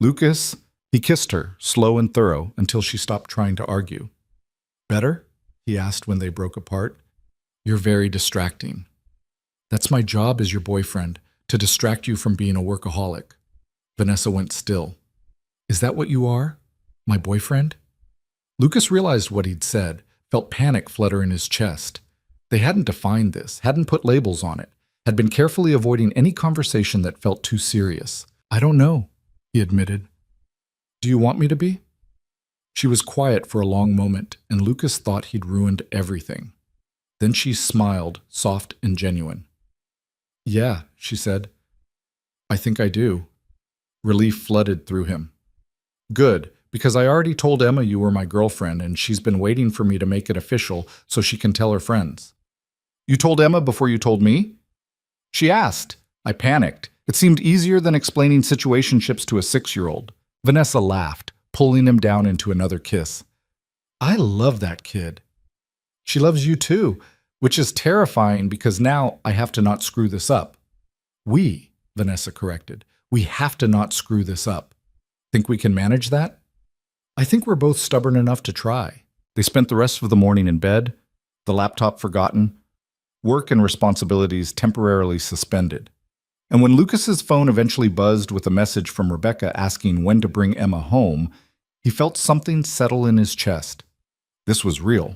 Lucas, he kissed her, slow and thorough, until she stopped trying to argue. Better? He asked when they broke apart. You're very distracting. That's my job as your boyfriend, to distract you from being a workaholic. Vanessa went still. Is that what you are? My boyfriend? Lucas realized what he'd said, felt panic flutter in his chest. They hadn't defined this, hadn't put labels on it, had been carefully avoiding any conversation that felt too serious. I don't know, he admitted. Do you want me to be? She was quiet for a long moment, and Lucas thought he'd ruined everything. Then she smiled, soft and genuine. Yeah, she said. I think I do. Relief flooded through him. Good, because I already told Emma you were my girlfriend, and she's been waiting for me to make it official so she can tell her friends. You told Emma before you told me? She asked. I panicked. It seemed easier than explaining situationships to a 6-year-old. Vanessa laughed, pulling him down into another kiss. I love that kid. She loves you too, which is terrifying because now I have to not screw this up. We, Vanessa corrected, we have to not screw this up. Think we can manage that? I think we're both stubborn enough to try. They spent the rest of the morning in bed, the laptop forgotten, work and responsibilities temporarily suspended. And when Lucas's phone eventually buzzed with a message from Rebecca asking when to bring Emma home, he felt something settle in his chest. This was real.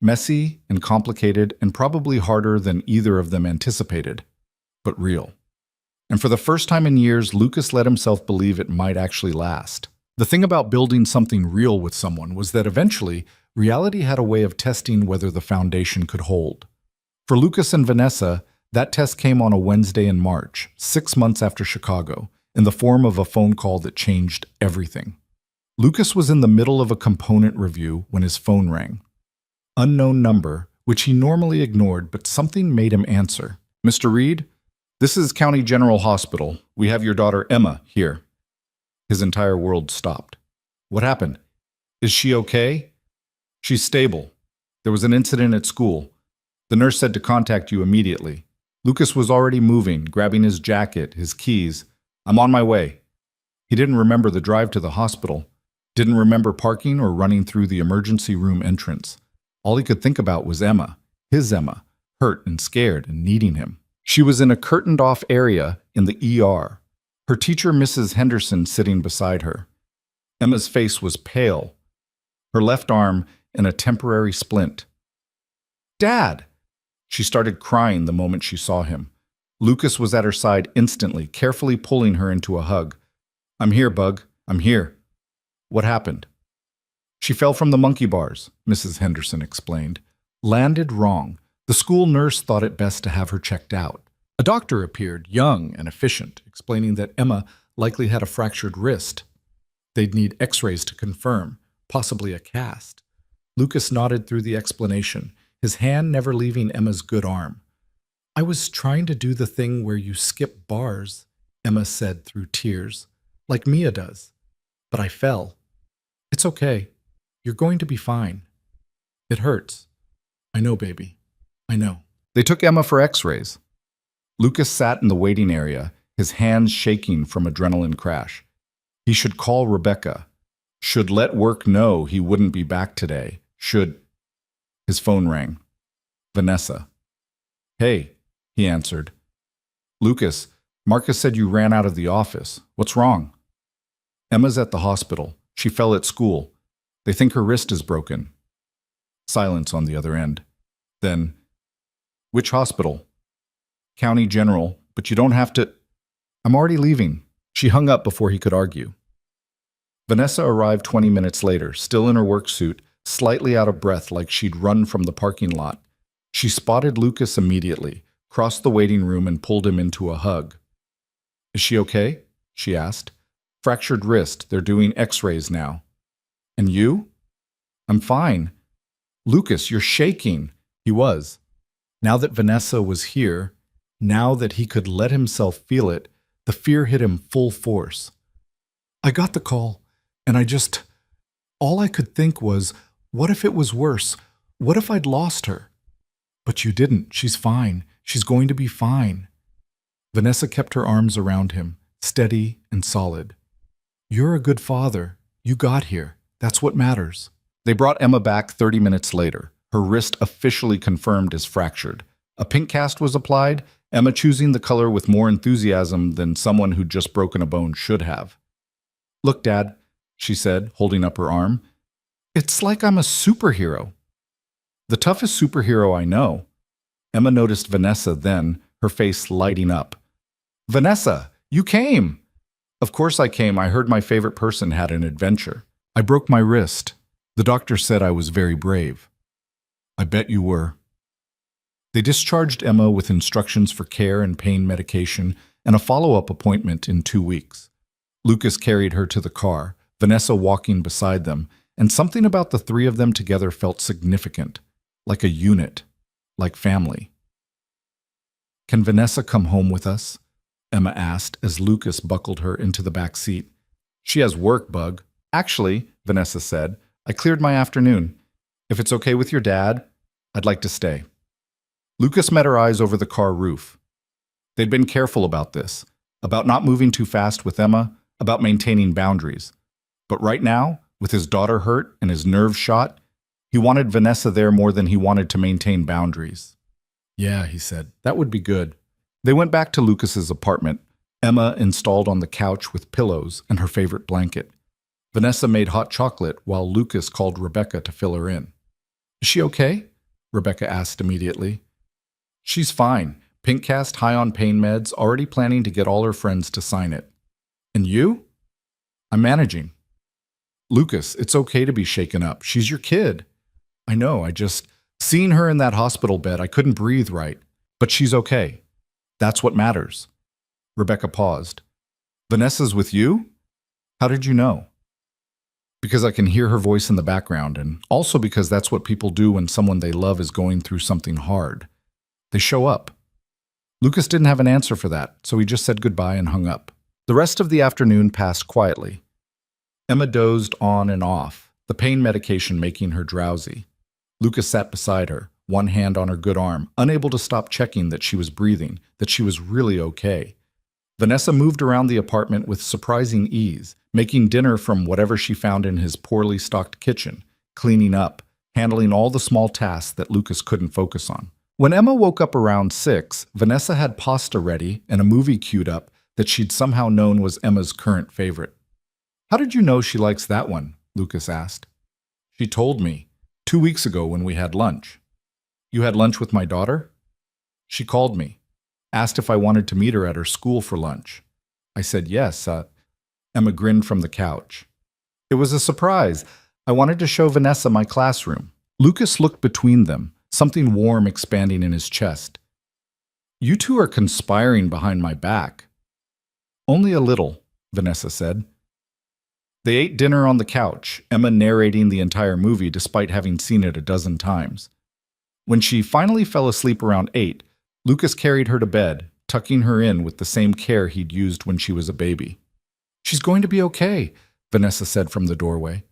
Messy and complicated and probably harder than either of them anticipated, but real. And for the first time in years, Lucas let himself believe it might actually last. The thing about building something real with someone was that eventually, reality had a way of testing whether the foundation could hold. For Lucas and Vanessa, that test came on a Wednesday in March, 6 months after Chicago, in the form of a phone call that changed everything. Lucas was in the middle of a component review when his phone rang. Unknown number, which he normally ignored, but something made him answer. Mr. Reed, this is County General Hospital. We have your daughter Emma here. His entire world stopped. What happened? Is she okay? She's stable. There was an incident at school. The nurse said to contact you immediately. Lucas was already moving, grabbing his jacket, his keys. I'm on my way. He didn't remember the drive to the hospital, didn't remember parking or running through the emergency room entrance. All he could think about was Emma, his Emma, hurt and scared and needing him. She was in a curtained-off area in the ER, her teacher Mrs. Henderson sitting beside her. Emma's face was pale, her left arm in a temporary splint. Dad! She started crying the moment she saw him. Lucas was at her side instantly, carefully pulling her into a hug. I'm here, Bug. I'm here. What happened? She fell from the monkey bars, Mrs. Henderson explained. Landed wrong. The school nurse thought it best to have her checked out. A doctor appeared, young and efficient, explaining that Emma likely had a fractured wrist. They'd need x-rays to confirm, possibly a cast. Lucas nodded through the explanation, his hand never leaving Emma's good arm. I was trying to do the thing where you skip bars, Emma said through tears, like Mia does. But I fell. It's okay. You're going to be fine. It hurts. I know, baby. I know. They took Emma for x-rays. Lucas sat in the waiting area, his hands shaking from adrenaline crash. He should call Rebecca. Should let work know he wouldn't be back today. Should... His phone rang. Vanessa. Hey, he answered. Lucas, Marcus said you ran out of the office. What's wrong? Emma's at the hospital. She fell at school. They think her wrist is broken. Silence on the other end. Then, which hospital? County General, but you don't have to... I'm already leaving. She hung up before he could argue. Vanessa arrived 20 minutes later, still in her work suit, slightly out of breath like she'd run from the parking lot. She spotted Lucas immediately, crossed the waiting room and pulled him into a hug. Is she okay? She asked. Fractured wrist. They're doing x-rays now. And you? I'm fine. Lucas, you're shaking. He was. Now that Vanessa was here, now that he could let himself feel it, the fear hit him full force. I got the call, and all I could think was, what if it was worse? What if I'd lost her? But you didn't. She's fine. She's going to be fine. Vanessa kept her arms around him, steady and solid. You're a good father. You got here. That's what matters. They brought Emma back 30 minutes later, her wrist officially confirmed as fractured. A pink cast was applied, Emma choosing the color with more enthusiasm than someone who'd just broken a bone should have. Look, Dad, she said, holding up her arm. It's like I'm a superhero. The toughest superhero I know. Emma noticed Vanessa then, her face lighting up. Vanessa, you came! Of course I came. I heard my favorite person had an adventure. I broke my wrist. The doctor said I was very brave. I bet you were. They discharged Emma with instructions for care and pain medication and a follow-up appointment in 2 weeks. Lucas carried her to the car, Vanessa walking beside them, and something about the three of them together felt significant, like a unit, like family. Can Vanessa come home with us? Emma asked as Lucas buckled her into the back seat. She has work, Bug. Actually, Vanessa said, I cleared my afternoon. If it's okay with your dad, I'd like to stay. Lucas met her eyes over the car roof. They'd been careful about this, about not moving too fast with Emma, about maintaining boundaries. But right now, with his daughter hurt and his nerves shot, he wanted Vanessa there more than he wanted to maintain boundaries. Yeah, he said, that would be good. They went back to Lucas's apartment, Emma installed on the couch with pillows and her favorite blanket. Vanessa made hot chocolate while Lucas called Rebecca to fill her in. Is she okay? Rebecca asked immediately. She's fine. Pink cast, high on pain meds, already planning to get all her friends to sign it. And you? I'm managing. Lucas, it's okay to be shaken up. She's your kid. I know, seeing her in that hospital bed, I couldn't breathe right. But she's okay. That's what matters. Rebecca paused. Vanessa's with you? How did you know? Because I can hear her voice in the background, and also because that's what people do when someone they love is going through something hard. They show up. Lucas didn't have an answer for that, so he just said goodbye and hung up. The rest of the afternoon passed quietly. Emma dozed on and off, the pain medication making her drowsy. Lucas sat beside her, one hand on her good arm, unable to stop checking that she was breathing, that she was really okay. Vanessa moved around the apartment with surprising ease, making dinner from whatever she found in his poorly stocked kitchen, cleaning up, handling all the small tasks that Lucas couldn't focus on. When Emma woke up around 6, Vanessa had pasta ready and a movie queued up that she'd somehow known was Emma's current favorite. How did you know she likes that one? Lucas asked. She told me, 2 weeks ago when we had lunch. You had lunch with my daughter? She called me, asked if I wanted to meet her at her school for lunch. I said yes. Emma grinned from the couch. It was a surprise. I wanted to show Vanessa my classroom. Lucas looked between them, something warm expanding in his chest. You two are conspiring behind my back. Only a little, Vanessa said. They ate dinner on the couch, Emma narrating the entire movie despite having seen it a dozen times. When she finally fell asleep around 8, Lucas carried her to bed, tucking her in with the same care he'd used when she was a baby. She's going to be okay, Vanessa said from the doorway.